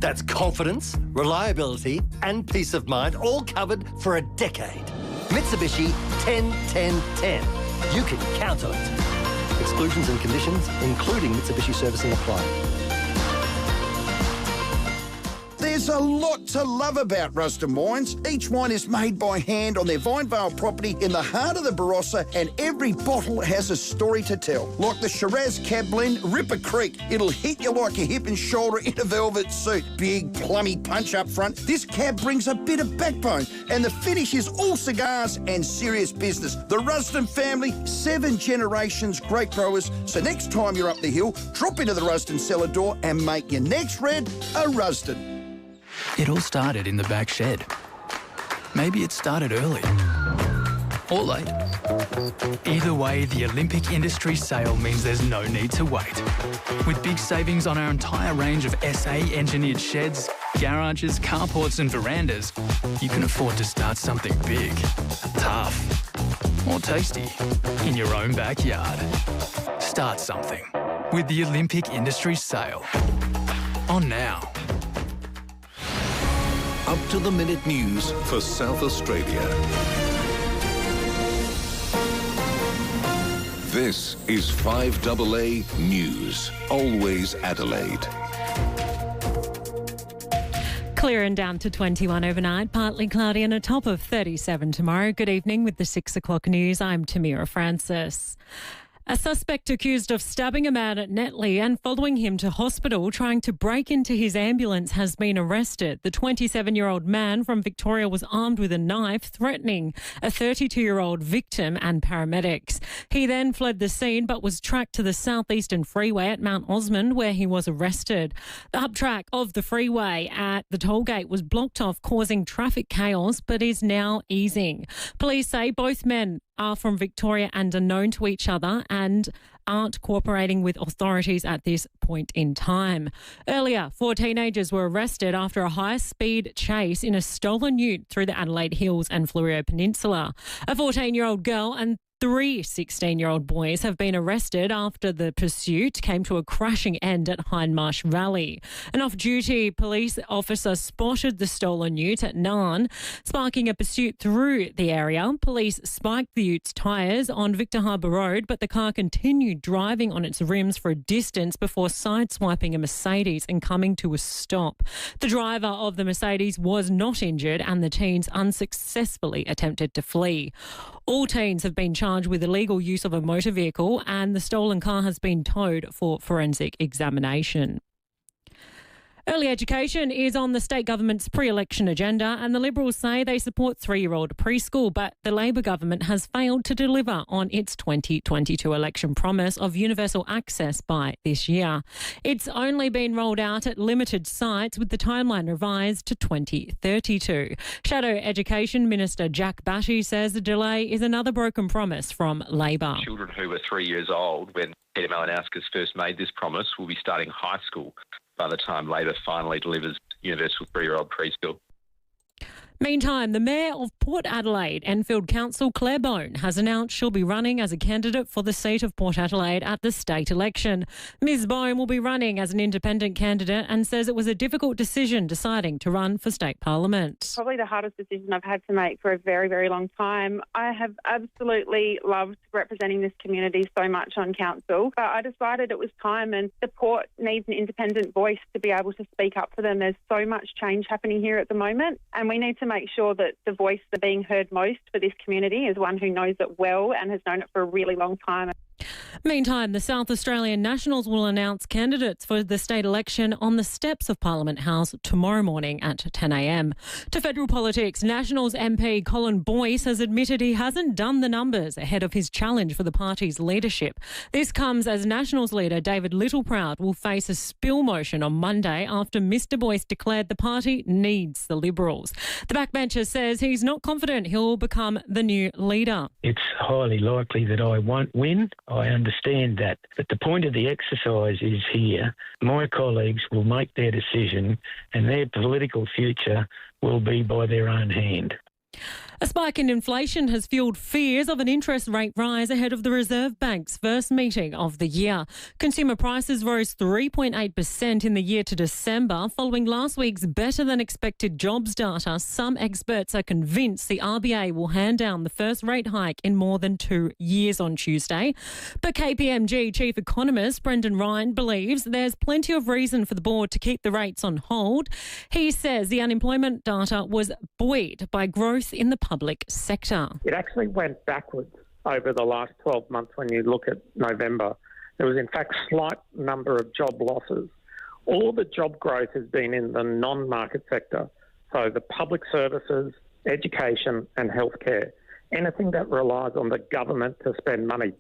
S20: That's confidence, reliability and peace of mind, all covered for a decade. Mitsubishi 10-10-10. You can count on it. Exclusions and conditions, including Mitsubishi servicing, apply.
S2: There's a lot to love about Rusden Wines. Each wine is made by hand on their Vinevale property in the heart of the Barossa, and every bottle has a story to tell. Like the Shiraz Cab Blend, Ripper Creek. It'll hit you like a hip and shoulder in a velvet suit. Big, plummy punch up front. This cab brings a bit of backbone, and the finish is all cigars and serious business. The Rusden family, 7 generations, great growers. So next time you're up the hill, drop into the Rusden cellar door and make your next red a Rusden.
S4: It all started in the back shed. Maybe it started early or late. Either way, the Olympic Industry sale means there's no need to wait. With big savings on our entire range of SA-engineered sheds, garages, carports and verandas, you can afford to start something big, tough or tasty in your own backyard. Start something with the Olympic Industry sale. On now.
S19: Up-to-the-minute news for South Australia. This is 5AA News, always Adelaide.
S21: Clear and down to 21 overnight, partly cloudy and a top of 37 tomorrow. Good evening with the 6 o'clock news. I'm Tamira Francis. A suspect accused of stabbing a man at Netley and following him to hospital trying to break into his ambulance has been arrested. The 27-year-old man from Victoria was armed with a knife, threatening a 32-year-old victim and paramedics. He then fled the scene but was tracked to the southeastern freeway at Mount Osmond, where he was arrested. The uptrack of the freeway at the tollgate was blocked off, causing traffic chaos, but is now easing. Police say both men are from Victoria and are known to each other and aren't cooperating with authorities at this point in time. Earlier, 4 teenagers were arrested after a high-speed chase in a stolen ute through the Adelaide Hills and Fleurieu Peninsula. A 14-year-old girl and 3 16-year-old boys have been arrested after the pursuit came to a crashing end at Hindmarsh Valley. An off-duty police officer spotted the stolen ute at Narn, sparking a pursuit through the area. Police spiked the ute's tyres on Victor Harbour Road, but the car continued driving on its rims for a distance before sideswiping a Mercedes and coming to a stop. The driver of the Mercedes was not injured and the teens unsuccessfully attempted to flee. All teens have been charged with illegal use of a motor vehicle and the stolen car has been towed for forensic examination. Early education is on the state government's pre-election agenda and the Liberals say they support 3-year-old preschool, but the Labor government has failed to deliver on its 2022 election promise of universal access by this year. It's only been rolled out at limited sites with the timeline revised to 2032. Shadow Education Minister Jack Batty says the delay is another broken promise from Labor.
S22: Children who were 3 years old when Peter Malinauskas first made this promise will be starting high school by the time Labor finally delivers universal 3-year-old preschool.
S21: Meantime, the Mayor of Port Adelaide, Enfield Council Claire Bone, has announced she'll be running as a candidate for the seat of Port Adelaide at the state election. Ms Bone will be running as an independent candidate and says it was a difficult decision deciding to run for state parliament.
S24: Probably the hardest decision I've had to make for a very, very long time. I have absolutely loved representing this community so much on council, but I decided it was time and the Port needs an independent voice to be able to speak up for them. There's so much change happening here at the moment and we need to make sure that the voice that's being heard most for this community is one who knows it well and has known it for a really long time.
S21: Meantime, the South Australian Nationals will announce candidates for the state election on the steps of Parliament House tomorrow morning at 10 a.m. To federal politics, Nationals MP Colin Boyce has admitted he hasn't done the numbers ahead of his challenge for the party's leadership. This comes as Nationals leader David Littleproud will face a spill motion on Monday after Mr Boyce declared the party needs the Liberals. The backbencher says he's not confident he'll become the new leader.
S25: It's highly likely that I won't win. I understand that. But the point of the exercise is here. My colleagues will make their decision and their political future will be by their own hand.
S21: A spike in inflation has fueled fears of an interest rate rise ahead of the Reserve Bank's first meeting of the year. Consumer prices rose 3.8% in the year to December, following last week's better-than-expected jobs data. Some experts are convinced the RBA will hand down the first rate hike in more than 2 years on Tuesday. But KPMG Chief Economist Brendan Ryan believes there's plenty of reason for the board to keep the rates on hold. He says the unemployment data was buoyed by growth in the public sector.
S5: It actually went backwards over the last 12 months when you look at November. There was, in fact, slight number of job losses. All the job growth has been in the non-market sector, so the public services, education and healthcare, anything that relies on the government to spend money.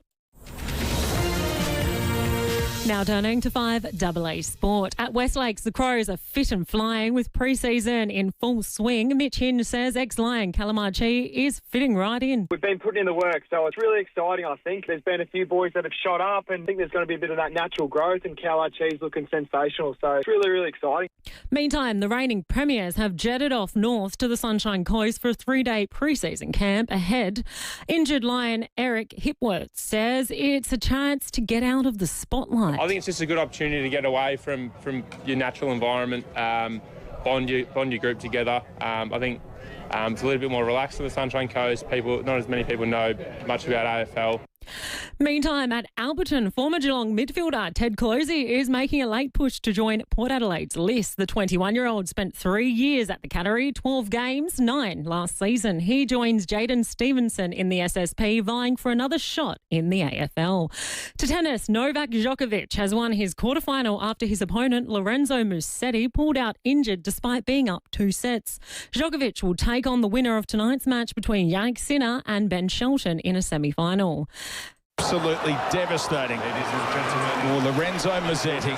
S21: Now turning to FIVEAA Sport. At Westlakes, the Crows are fit and flying with pre-season in full swing. Mitch Hinn says ex-Lion Calamachi is fitting right in.
S7: We've been putting in the work, so it's really exciting, I think. There's been a few boys that have shot up, and I think there's going to be a bit of that natural growth, and Calamachi's looking sensational, so it's really, really exciting.
S21: Meantime, the reigning premiers have jetted off north to the Sunshine Coast for a 3-day pre-season camp ahead. Injured Lion Eric Hipworth says it's a chance to get out of the spotlight.
S9: I think it's just a good opportunity to get away from your natural environment, bond your group together. I think it's a little bit more relaxed on the Sunshine Coast. Not as many people know much about AFL.
S21: Meantime, at Alberton, former Geelong midfielder Ted Closey is making a late push to join Port Adelaide's list. The 21-year-old spent 3 years at the Cattery, 12 games, 9 last season. He joins Jaden Stevenson in the SSP, vying for another shot in the AFL. To tennis, Novak Djokovic has won his quarterfinal after his opponent Lorenzo Musetti pulled out injured despite being up 2 sets. Djokovic will take on the winner of tonight's match between Yannick Sinner and Ben Shelton in a semi-final.
S11: Absolutely devastating for Lorenzo Musetti.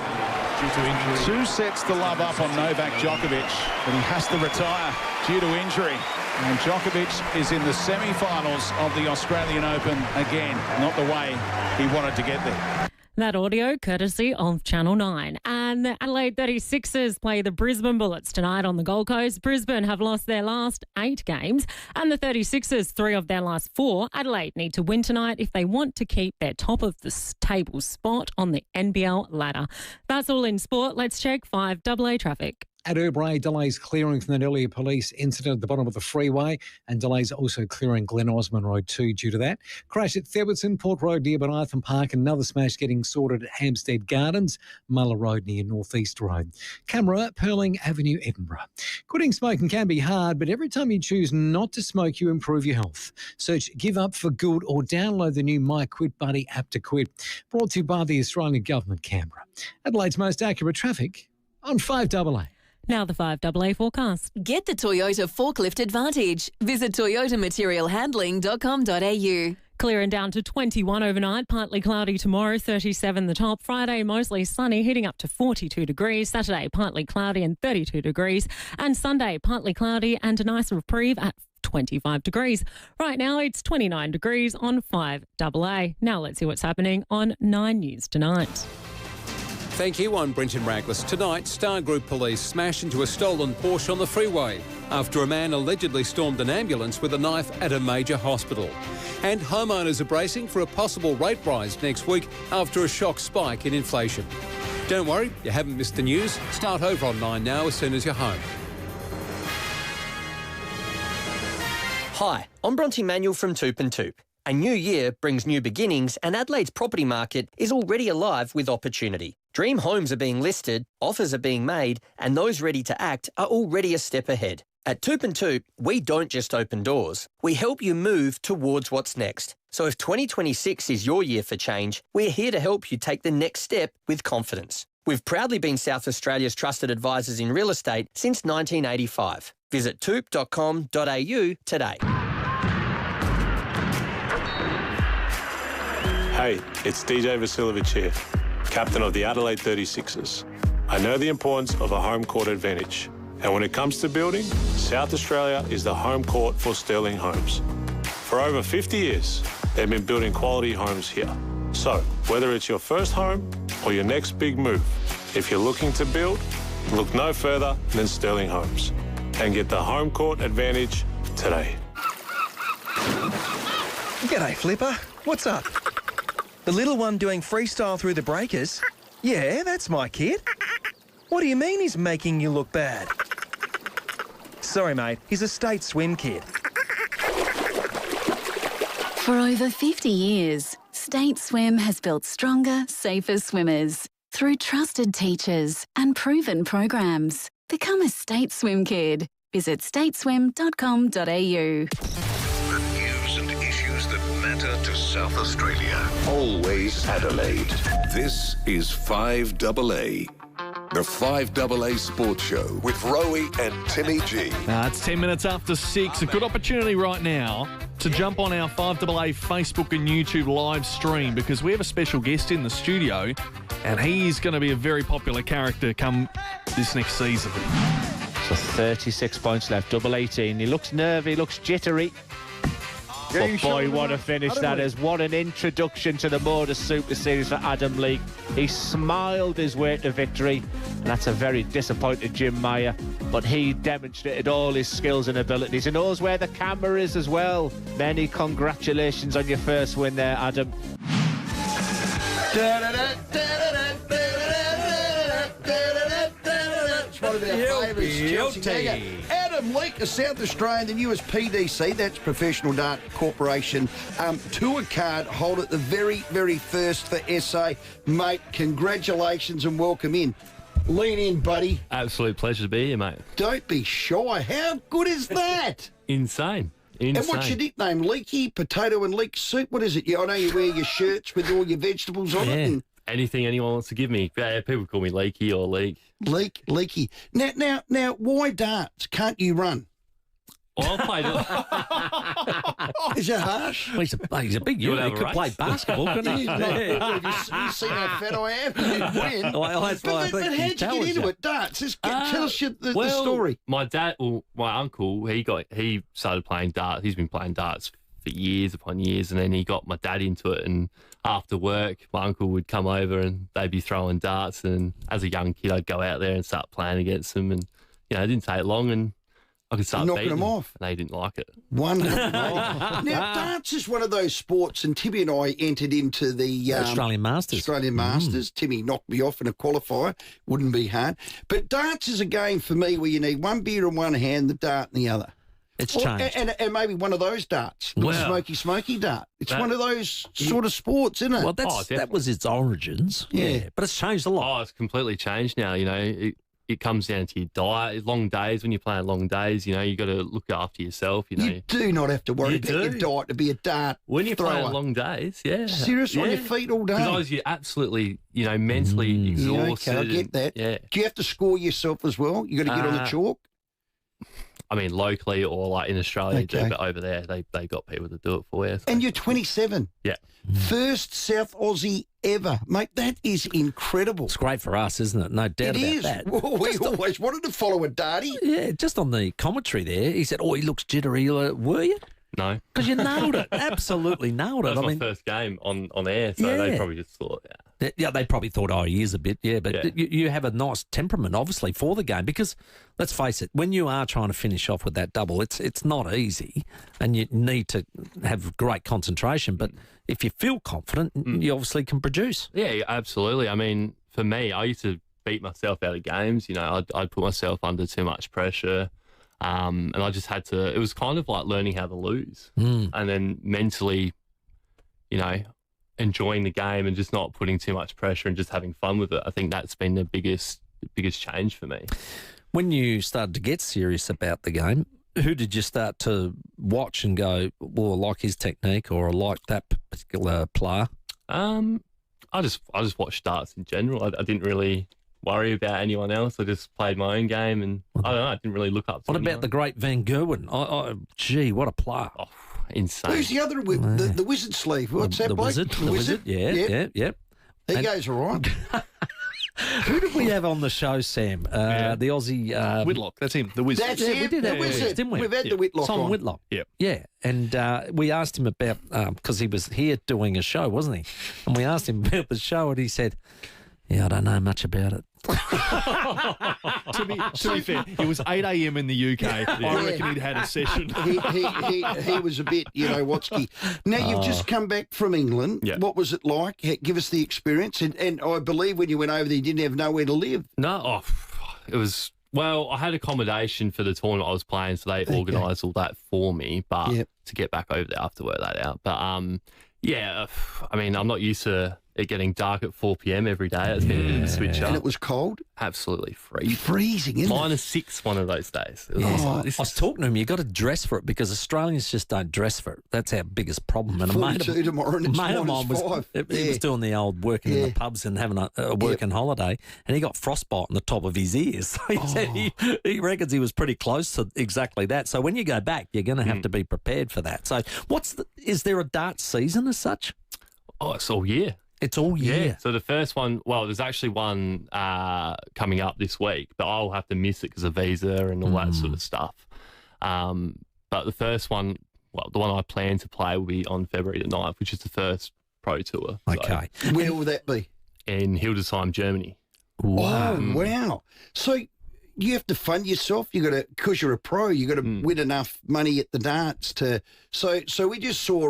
S11: 2 sets to love up on Novak Djokovic, but he has to retire due to injury. And Djokovic is in the semi-finals of the Australian Open again, not the way he wanted to get there.
S21: That audio courtesy of Channel 9. And the Adelaide 36ers play the Brisbane Bullets tonight on the Gold Coast. Brisbane have lost their last 8 games and the 36ers 3 of their last 4. Adelaide need to win tonight if they want to keep their top of the table spot on the NBL ladder. That's all in sport. Let's check 5AA traffic.
S23: At Urbray, delays clearing from that earlier police incident at the bottom of the freeway, and delays also clearing Glen Osmond Road too due to that. Crash at Theberton, Port Road near Benitham Park, another smash getting sorted at Hampstead Gardens, Muller Road near North East Road. Camera, Purling Avenue, Edinburgh. Quitting smoking can be hard, but every time you choose not to smoke, you improve your health. Search Give Up for Good or download the new My Quit Buddy app to quit. Brought to you by the Australian Government, Canberra. Adelaide's most accurate traffic on 5AA.
S21: Now the 5AA forecast.
S26: Get the Toyota Forklift Advantage. Visit toyotamaterialhandling.com.au.
S21: Clear and down to 21 overnight, partly cloudy tomorrow, 37 the top. Friday, mostly sunny, heating up to 42 degrees. Saturday, partly cloudy and 32 degrees. And Sunday, partly cloudy and a nice reprieve at 25 degrees. Right now, it's 29 degrees on 5AA. Now let's see what's happening on 9 News Tonight.
S27: Thank you, I'm Brenton Raglis. Tonight, Star Group police smashed into a stolen Porsche on the freeway after a man allegedly stormed an ambulance with a knife at a major hospital. And homeowners are bracing for a possible rate rise next week after a shock spike in inflation. Don't worry, you haven't missed the news. Start over on 9 now as soon as you're home.
S28: Hi, I'm Bronte Manuel from Toop and Toop. A new year brings new beginnings, and Adelaide's property market is already alive with opportunity. Dream homes are being listed, offers are being made, and those ready to act are already a step ahead. At Toop and Toop, we don't just open doors. We help you move towards what's next. So if 2026 is your year for change, we're here to help you take the next step with confidence. We've proudly been South Australia's trusted advisors in real estate since 1985. Visit toop.com.au today.
S29: Hey, it's DJ Vasiljevic here, captain of the Adelaide 36ers. I know the importance of a home court advantage, and when it comes to building, South Australia is the home court for Sterling Homes. For over 50 years, they've been building quality homes here. So, whether it's your first home or your next big move, if you're looking to build, look no further than Sterling Homes and get the home court advantage today.
S3: G'day, Flipper. What's up? The little one doing freestyle through the breakers? Yeah, that's my kid. What do you mean he's making you look bad? Sorry, mate. He's a state swim kid.
S8: For over 50 years, State Swim has built stronger, safer swimmers through trusted teachers and proven programs. Become a State Swim kid. Visit stateswim.com.au.
S19: The news and issues that matter to South Australia. Always Adelaide. This is 5AA. The 5AA Sports Show with Rowey and Timmy G.
S6: It's 10 minutes after 6. A good opportunity right now to jump on our 5AA Facebook and YouTube live stream because we have a special guest in the studio and he's going to be a very popular character come this next season.
S10: So 36 points left, double 18. He looks nervy, looks jittery. But boy, what a finish that is. What an introduction to the Motor Super Series for Adam Leake. He smiled his way to victory, and that's a very disappointed Jim Meyer. But he demonstrated all his skills and abilities. He knows where the camera is as well. Many congratulations on your first win there, Adam.
S2: One of our favourites, Chelsea Dagger. Adam Leake, a South Australian, the newest PDC, that's Professional Dart Corporation, tour card holder, the very, very first for SA. Mate, congratulations and welcome in. Lean in, buddy.
S12: Absolute pleasure to be here, mate.
S2: Don't be shy. How good is that?
S12: Insane.
S2: And what's your nickname? Leaky, potato and leek soup? What is it? I know you wear your shirts with all your vegetables on it. And
S12: anything anyone wants to give me. Yeah, people call me Leaky or Leak.
S2: Leaky. Now, why darts? Can't you run?
S12: Well, I'll play.
S2: Is it harsh?
S13: Well, he's a big unit. He could play basketball, couldn't he?
S2: You've seen how fat I am. You'd win. But how'd you get into it? Darts. Just tell us the story.
S12: My dad, my uncle, he started playing darts. He's been playing darts for years upon years, and then he got my dad into it. And after work, my uncle would come over and they'd be throwing darts. And as a young kid, I'd go out there and start playing against them. And it didn't take long, and I could start
S2: knocking them off.
S12: And they didn't like it.
S2: Now, darts is one of those sports, and Timmy and I entered into the
S13: Australian Masters.
S2: Timmy knocked me off in a qualifier. Wouldn't be hard. But darts is a game for me where you need one beer in one hand, the dart in the other.
S13: It's changed.
S2: And maybe one of those darts, smoky dart. It's one of those sort of sports, isn't it?
S13: Well, that was its origins. Yeah, but it's changed a lot.
S12: Oh, it's completely changed now. It comes down to your diet. Long days, when you're playing long days, you got to look after yourself.
S2: You do not have to worry about your diet to be a dart
S12: when you're
S2: thrower.
S12: Playing long days. Yeah,
S2: seriously, on your feet all day.
S12: Because you're absolutely, mentally exhausted.
S2: Okay, I get that.
S12: Yeah.
S2: Do you have to score yourself as well? You got to get on the chalk.
S12: I mean, locally or like in Australia, you do, but over there, they got people to do it for you. So.
S2: And you're 27.
S12: Yeah.
S2: First South Aussie ever. Mate, that is incredible.
S13: It's great for us, isn't it? No doubt about that.
S2: Well, we always wanted to follow a darty.
S13: Yeah, just on the commentary there, he said, he looks jittery. Were you?
S12: No.
S13: Because you nailed it. Absolutely nailed it.
S12: That was my first game on air, so they probably just thought,
S13: Yeah, they probably thought, he is a bit, but you have a nice temperament, obviously, for the game because, let's face it, when you are trying to finish off with that double, it's not easy and you need to have great concentration, but if you feel confident, you obviously can produce.
S12: Yeah, absolutely. I mean, for me, I used to beat myself out of games. I'd put myself under too much pressure. And I just had to, it was kind of like learning how to lose and then mentally, enjoying the game and just not putting too much pressure and just having fun with it. I think that's been the biggest change for me.
S13: When you started to get serious about the game, who did you start to watch and go, well, I like his technique or I like that particular player?
S12: I just watched darts in general. I didn't really worry about anyone else. I just played my own game and I don't know, I didn't really look up to
S13: What
S12: anyone.
S13: about the great Van Gerwen? Gee, what a player.
S12: Oh, insane.
S2: Who's the other, the wizard sleeve? What's that bloke?
S13: The wizard, yeah.
S2: He goes all right.
S13: Who did we have on the show, Sam? The Aussie...
S6: Whitlock, that's him, the wizard.
S2: That's him,
S13: we did
S2: the
S13: have
S2: wizard.
S13: didn't we?
S2: We've had the Whitlock
S13: Tom
S2: on.
S13: Whitlock.
S6: Yep.
S13: Yeah, and we asked him about... Because he was here doing a show, wasn't he? And we asked him about the show and he said, I don't know much about it.
S6: To be fair, it was 8 a.m. in the UK. I reckon he'd had a session.
S2: He was a bit, Watsky. Now, you've just come back from England.
S12: Yeah.
S2: What was it like? Give us the experience. And I believe when you went over there, you didn't have nowhere to live.
S12: No, it was... Well, I had accommodation for the tournament I was playing, so they organised all that for me. But to get back over there, I have to work that out. But, yeah, I mean, I'm not used to it getting dark at 4 p.m. every day. It's been a bit of a switch up.
S2: And it was cold?
S12: Absolutely freezing.
S2: Freezing, isn't it?
S12: -6 one of those days. It was
S13: I was talking to him, you've got to dress for it because Australians just don't dress for it. That's our biggest problem. And
S2: 42 tomorrow and it's
S13: mate of mine
S2: -5.
S13: He was doing the old working in the pubs and having a working holiday, and he got frostbite on the top of his ears. So he said he reckons he was pretty close to exactly that. So when you go back, you're going to have to be prepared for that. So is there a darts season as such?
S12: Oh, it's all year.
S13: It's all year.
S12: Yeah. So the first one, well, there's actually one coming up this week, but I'll have to miss it because of visa and all that sort of stuff. But the first one, well, the one I plan to play will be on February the 9th, which is the first pro tour.
S13: Okay.
S12: So,
S2: Where will that be?
S12: in Hildesheim, Germany.
S2: Wow. Oh, wow. So you have to fund yourself. You got to, because you're a pro, you got to win enough money at the darts to. So we just saw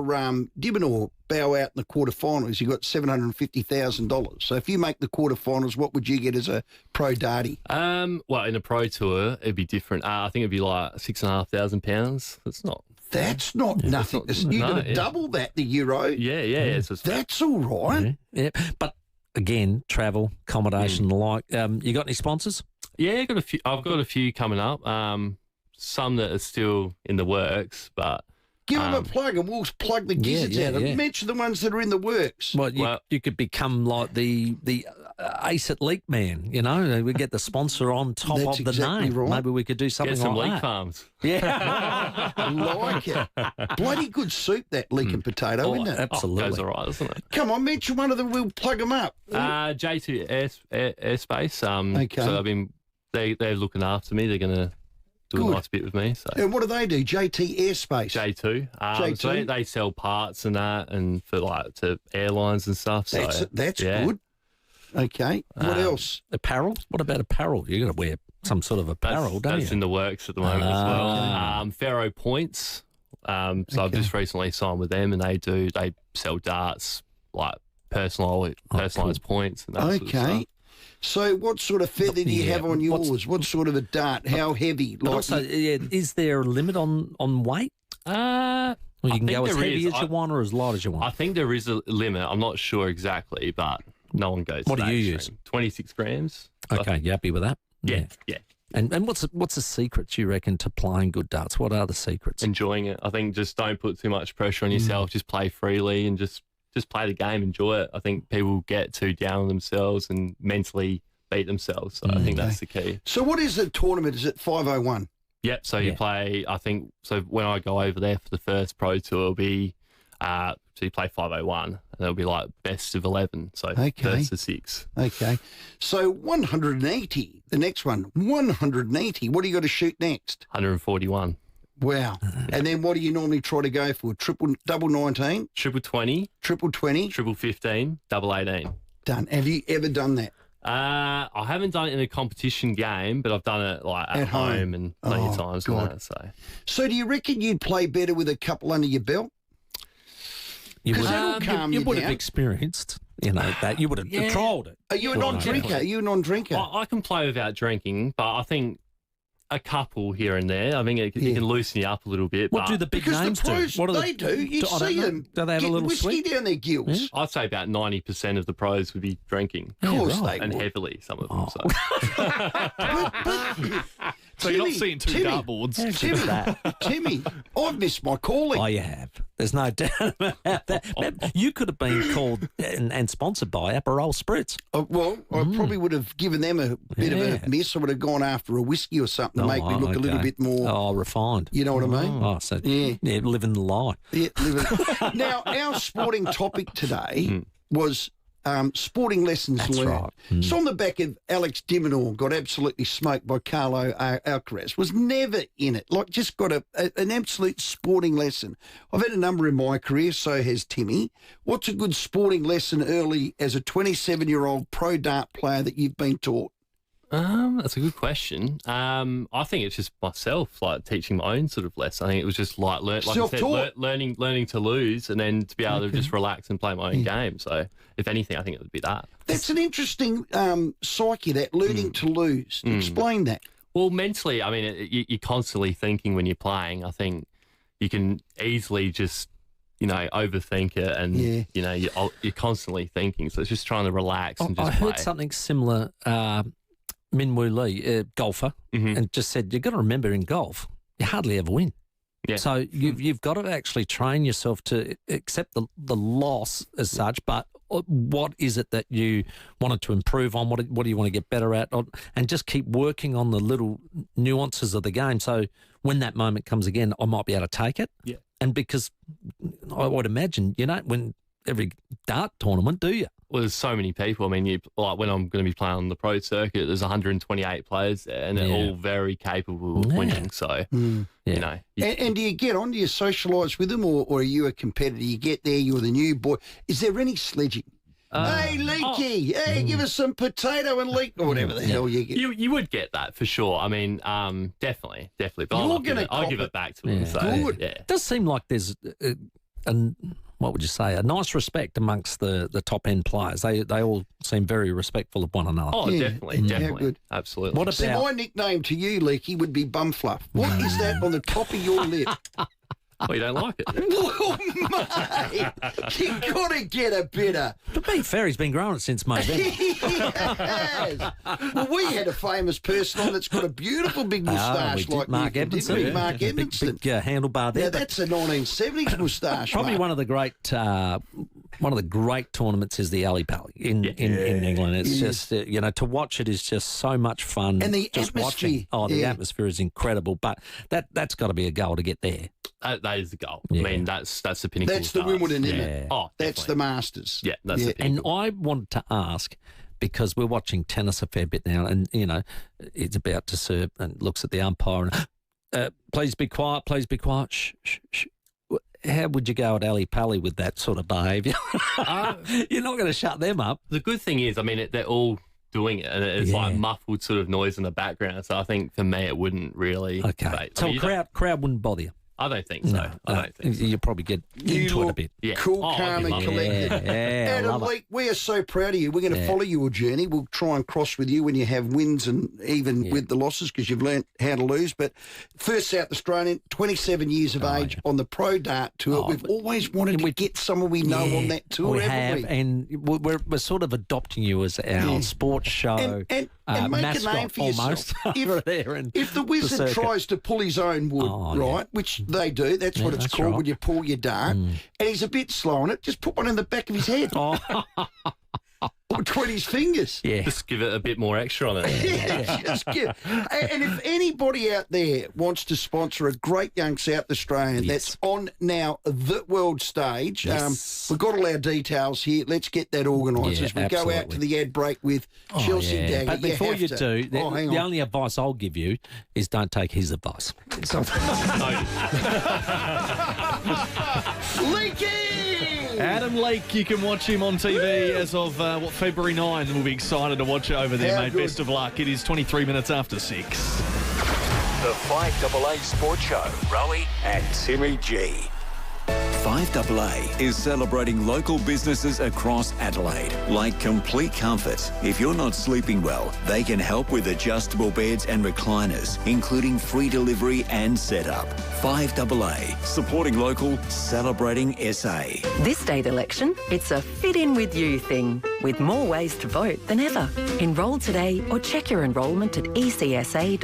S2: Dibbenor bow out in the quarterfinals. You got $750,000. So if you make the quarterfinals, what would you get as a pro darty?
S12: Well, in a pro tour, it'd be different. I think it'd be like £6,500. That's not.
S2: That's not nothing. You're going to double that, the euro.
S12: Yeah.
S2: That's all right.
S13: Yeah. But again, travel, accommodation, the like. You got any sponsors?
S12: Yeah, I've got a few coming up. Some that are still in the works, but
S2: give them a plug, and we'll plug the gizzards out. Yeah. Mention the ones that are in the works.
S13: Well, you could become like the Ace at Leak man. You know, we get the sponsor on top of the
S2: exactly
S13: name.
S2: Right.
S13: Maybe we could do something
S12: get some
S13: like
S12: leek
S13: that.
S12: farms.
S13: Yeah,
S2: like it. Bloody good soup, that leek and potato, isn't it?
S13: Absolutely,
S12: goes all right, doesn't it?
S2: Come on, mention one of them. We'll plug them up.
S12: J2 Airspace.
S2: Okay.
S12: So they're looking after me. They're going to do a nice bit with me. So.
S2: And what do they do? JT Airspace.
S12: J2.
S2: J2.
S12: So they sell parts and that, and for to airlines and stuff. So
S2: that's good. Okay. What else?
S13: Apparel. What about apparel? You got to wear some sort of apparel, don't you?
S12: That's in the works at the moment as well. Faro Points. So I've just recently signed with them, and they sell darts, like personalised points and that sort of stuff.
S2: So what sort of feather do you have on yours? What sort of a dart? How heavy?
S13: But also, is there a limit on weight? Well, you can go as heavy as you want or as light as you want.
S12: I think there is a limit. I'm not sure exactly, but no one goes.
S13: What
S12: to
S13: do
S12: that
S13: you
S12: extreme. 26 grams.
S13: Okay, you happy with that?
S12: Yeah.
S13: And what's the secrets, you reckon, to playing good darts? What are the secrets?
S12: Enjoying it. I think just don't put too much pressure on yourself. Just play freely and just play the game, enjoy it. I think people get too down on themselves and mentally beat themselves. So I think that's the key.
S2: So what is the tournament? Is it 501?
S12: Yep. So you play, I think, so when I go over there for the first pro tour, it'll be, so you play 501 and it'll be like best of 11. So first to 6.
S2: Okay. So 180, the next one, 180. What do you got to shoot next?
S12: 141.
S2: Wow. And then what do you normally try to go for? Double 19?
S12: Triple 20.
S2: Triple 20?
S12: Triple 15. Double 18.
S2: Done. Have you ever done that?
S12: I haven't done it in a competition game, but I've done it like at home and plenty of times.
S2: So do you reckon you'd play better with a couple under your belt?
S13: You would,
S2: you
S13: would have experienced, that. You would have trialled it.
S2: Are you a non-drinker? Are you a non-drinker?
S12: I can play without drinking, but I think a couple here and there, I think it can loosen you up a little bit.
S13: What do the big names do? What do
S2: they do? You see them.
S13: Do they have a little
S2: whiskey down their gills?
S12: I'd say about 90% of the pros would be drinking.
S2: Of course they
S12: and
S2: would.
S12: heavily, some of them.
S6: So you're not seeing two dartboards.
S2: Timmy, I've missed my calling.
S13: Oh, you have. There's no doubt about that. You could have been called and sponsored by Aperol Spritz.
S2: Well, I probably would have given them a bit of a miss. I would have gone after a whiskey or something to make me look a little bit more...
S13: refined.
S2: You know what I mean?
S13: Oh, so, living the lie.
S2: Yeah, Now, our sporting topic today was... sporting lessons learned.
S13: Right.
S2: So on the back of Alex Diminor got absolutely smoked by Carlo Alcaraz, was never in it, just got an absolute sporting lesson. I've had a number in my career, so has Timmy. What's a good sporting lesson early as a 27-year-old pro dart player that you've been taught?
S12: That's a good question. I think it's just myself, like teaching my own sort of lesson. I think it was just like I said, learning to lose, and then to be able to just relax and play my own game. So, if anything, I think it would be that.
S2: That's an interesting psyche, that learning to lose. Explain that.
S12: Well, mentally, I mean, you're constantly thinking when you're playing. I think you can easily just, overthink it, and you're constantly thinking. So it's just trying to relax and just play.
S13: I heard something similar. Min Woo Lee, golfer, and just said, you've got to remember in golf, you hardly ever win.
S12: Yeah.
S13: So you've got to actually train yourself to accept the loss as such, but what is it that you wanted to improve on? What do you want to get better at? And just keep working on the little nuances of the game. So when that moment comes again, I might be able to take it.
S12: Yeah.
S13: And because I would imagine, you don't win every dart tournament, do you?
S12: Well, there's so many people. I mean, like when I'm going to be playing on the pro circuit, there's 128 players there, and they're all very capable of winning. So,
S2: And do you get on? Do you socialise with them, or are you a competitor? You get there, you're the new boy. Is there any sledging? Hey, Leaky, give us some potato and leek, or whatever the hell you get.
S12: You would get that for sure. I mean, definitely. But I'll give it back to them. So,
S2: Good.
S12: Yeah.
S13: It does seem like there's what would you say, a nice respect amongst the top end players. They all seem very respectful of one another.
S12: Oh, definitely.
S2: Good.
S12: Absolutely.
S13: What
S2: See,
S13: about
S2: my nickname to you, Leaky, would be Bumfluff. What is that on the top of your lip?
S12: Oh, you don't like it?
S2: Well, mate, you got to get a better.
S13: To be fair, he's been growing it since November.
S2: He has. Well, we had a famous person on that's got a beautiful big moustache like
S13: Mark
S2: you, didn't we? Mark Edmondson.
S13: Big handlebar there.
S2: Now, that's a 1970s moustache.
S13: Probably
S2: mate.
S13: one of the great tournaments is the Ali Pally in England. It's just to watch it is just so much fun.
S2: And the
S13: just
S2: atmosphere.
S13: Watching. Oh, the atmosphere is incredible. But that's got to be a goal to get there.
S12: That is the goal. I mean, that's the pinnacle.
S2: That's the Wimbledon, isn't it?
S12: Oh,
S2: that's the Masters.
S12: Yeah, that's the
S13: And
S12: pinnacle.
S13: I wanted to ask, because we're watching tennis a fair bit now, and it's about to serve and looks at the umpire and please be quiet, please be quiet. Shh, shh, shh. How would you go at Ali Pally with that sort of behaviour? You're not going to shut them up.
S12: The good thing is, I mean, they're all doing it, and it's like muffled sort of noise in the background. So I think for me, it wouldn't really.
S13: Okay. So crowd wouldn't bother you.
S12: I don't think so.
S13: No,
S12: I don't think so.
S13: You probably get into it a bit.
S12: Yeah.
S2: Cool, calm and collected. Adam Leake, we are so proud of you. We're going to follow your journey. We'll try and cross with you when you have wins and even with the losses, because you've learnt how to lose. But first South Australian, 27 years of age on the Pro Dart Tour. We've always wanted to get someone we know on that tour,
S13: we
S2: haven't
S13: have,
S2: we?
S13: and we're sort of adopting you as our sports show
S2: and make
S13: mascot,
S2: a name for yourself.
S13: almost.
S2: If the wizard tries to pull his own wood, which they do, that's what it's called when you pull your dart, and he's a bit slow on it, just put one in the back of his head. Between his fingers.
S13: Yeah.
S12: Just give it a bit more extra on it.
S2: Just give. And if anybody out there wants to sponsor a great young South Australian that's on now the world stage, we've got all our details here. Let's get that organised as we go out to the ad break with Chelsea Dagger.
S13: But before you do, the only advice I'll give you is don't take his advice.
S2: Leaky!
S6: Adam Leake, you can watch him on TV as of, February 9. We'll be excited to watch it over there, mate. Best of luck. It is 23 minutes after 6.
S19: The 5AA Sports Show, Rowey and Timmy G. 5AA is celebrating local businesses across Adelaide, like Complete Comfort. If you're not sleeping well, they can help with adjustable beds and recliners, including free delivery and setup. 5AA, supporting local, celebrating SA.
S26: This state election, it's a fit in with you thing, with more ways to vote than ever. Enrol today or check your enrolment at ecsa.sa.gov.au.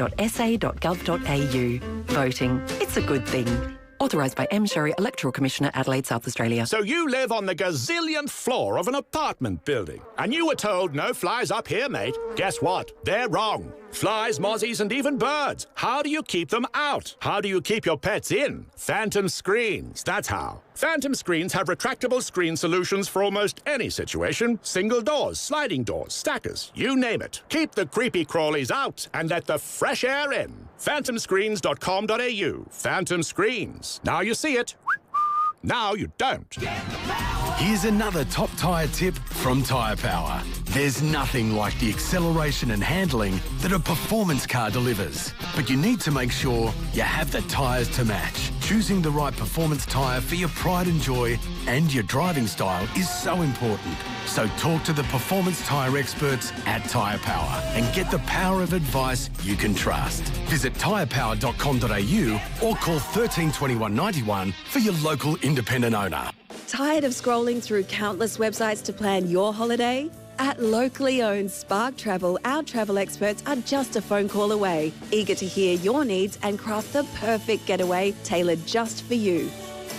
S26: Voting, it's a good thing. Authorised by M. Sherry, Electoral Commissioner, Adelaide, South Australia.
S1: So you live on the gazillionth floor of an apartment building, and you were told no flies up here, mate. Guess what? They're wrong. Flies, mozzies, and even birds. How do you keep them out? How do you keep your pets in? Phantom Screens, that's how. Phantom Screens have retractable screen solutions for almost any situation. Single doors, sliding doors, stackers, you name it. Keep the creepy crawlies out and let the fresh air in. phantomscreens.com.au. Phantom Screens. Now you see it. Now you don't.
S4: Here's another top tyre tip from Tyre Power. There's nothing like the acceleration and handling that a performance car delivers. But you need to make sure you have the tyres to match. Choosing the right performance tyre for your pride and joy and your driving style is so important. So talk to the performance tyre experts at Tyre Power and get the power of advice you can trust. Visit tyrepower.com.au or call 13 21 91 for your local independent owner.
S14: Tired of scrolling through countless websites to plan your holiday? At locally owned Spark Travel, our travel experts are just a phone call away, eager to hear your needs and craft the perfect getaway tailored just for you.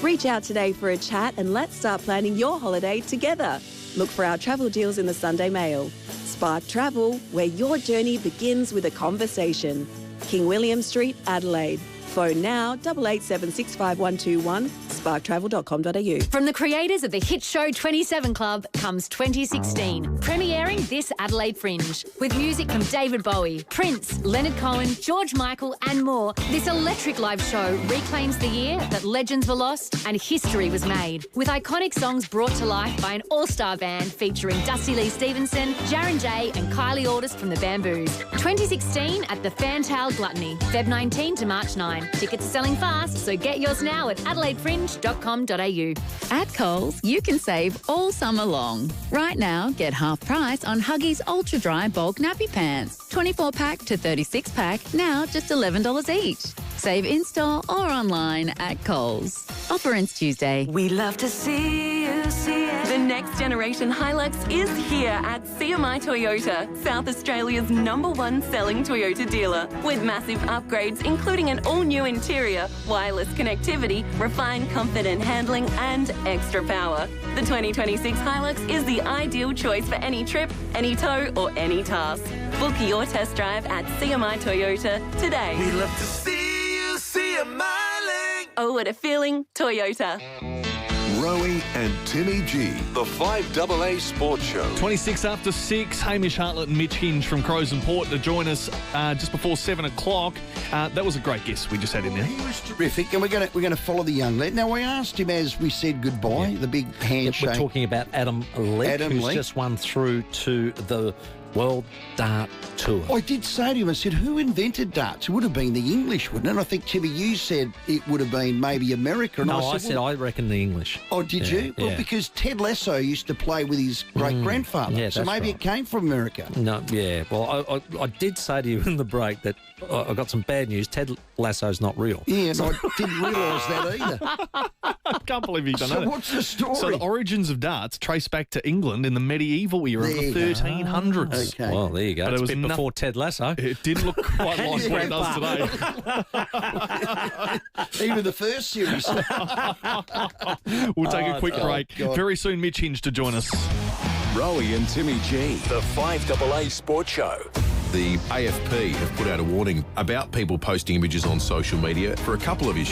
S14: Reach out today for a chat and let's start planning your holiday together. Look for our travel deals in the Sunday Mail. Spark Travel, where your journey begins with a conversation. King William Street, Adelaide. Phone now 88765121, sparktravel.com.au.
S15: From the creators of the hit show 27 Club comes 2016, premiering this Adelaide Fringe. With music from David Bowie, Prince, Leonard Cohen, George Michael and more, this electric live show reclaims the year that legends were lost and history was made. With iconic songs brought to life by an all-star band featuring Dusty Lee Stevenson, Jaron J and Kylie Aldis from the Bamboos. 2016 at the Fantail Gluttony, Feb 19 to March 9. Tickets selling fast, so get yours now at adelaidefringe.com.au.
S8: At Coles, you can save all summer long. Right now, get half price on Huggies Ultra Dry Bulk Nappy Pants. 24-pack to 36-pack, now just $11 each. Save in-store or online at Coles. Offer ends Tuesday.
S26: We love to see you, see it. The next generation Hilux is here at CMI Toyota, South Australia's #1 selling Toyota dealer. With massive upgrades, including an all-new interior, wireless connectivity, refined comfort and handling, and extra power. The 2026 Hilux is the ideal choice for any trip, any tow, or any task. Book your test drive at CMI Toyota today.
S16: We love to see you, see a miling.
S26: Oh, what a feeling, Toyota.
S19: Rowey and Timmy G, the 5AA Sports Show.
S6: 26 after 6, Hamish Hartlett and Mitch Hinge from Crows and Port to join us just before 7 o'clock. That was a great guest we just had in there.
S2: He was terrific, and we're going to follow the young lad. Now, we asked him as we said goodbye, the big handshake.
S13: We're talking about Adam Leake, who's just won through to the World Dart Tour.
S2: I did say to him, I said, who invented darts? It would have been the English, wouldn't it? And I think, Timmy, you said it would have been maybe America. And
S13: no, I said I reckon the English.
S2: Oh, did you? Well, because Ted Lasso used to play with his great-grandfather.
S13: Yeah,
S2: so maybe it came from America.
S13: No, yeah. Well, I did say to you in the break that I got some bad news. Ted Lasso's not real.
S2: Yeah, and I didn't realise that either.
S6: I can't believe you've done that.
S2: So what's the story?
S6: So the origins of darts trace back to England in the medieval era of the 1300s.
S2: Okay.
S13: Well, there you go.
S6: But
S13: It's
S6: it was
S13: been before Ted Lasso.
S6: It didn't look quite like what it does today.
S2: Even the first series.
S6: We'll take a quick break.
S2: God.
S6: Very soon, Mitch Hinge to join us.
S19: Rowey and Timmy G, the 5AA Sports Show.
S17: The AFP have put out a warning about people posting images on social media for a couple of issues.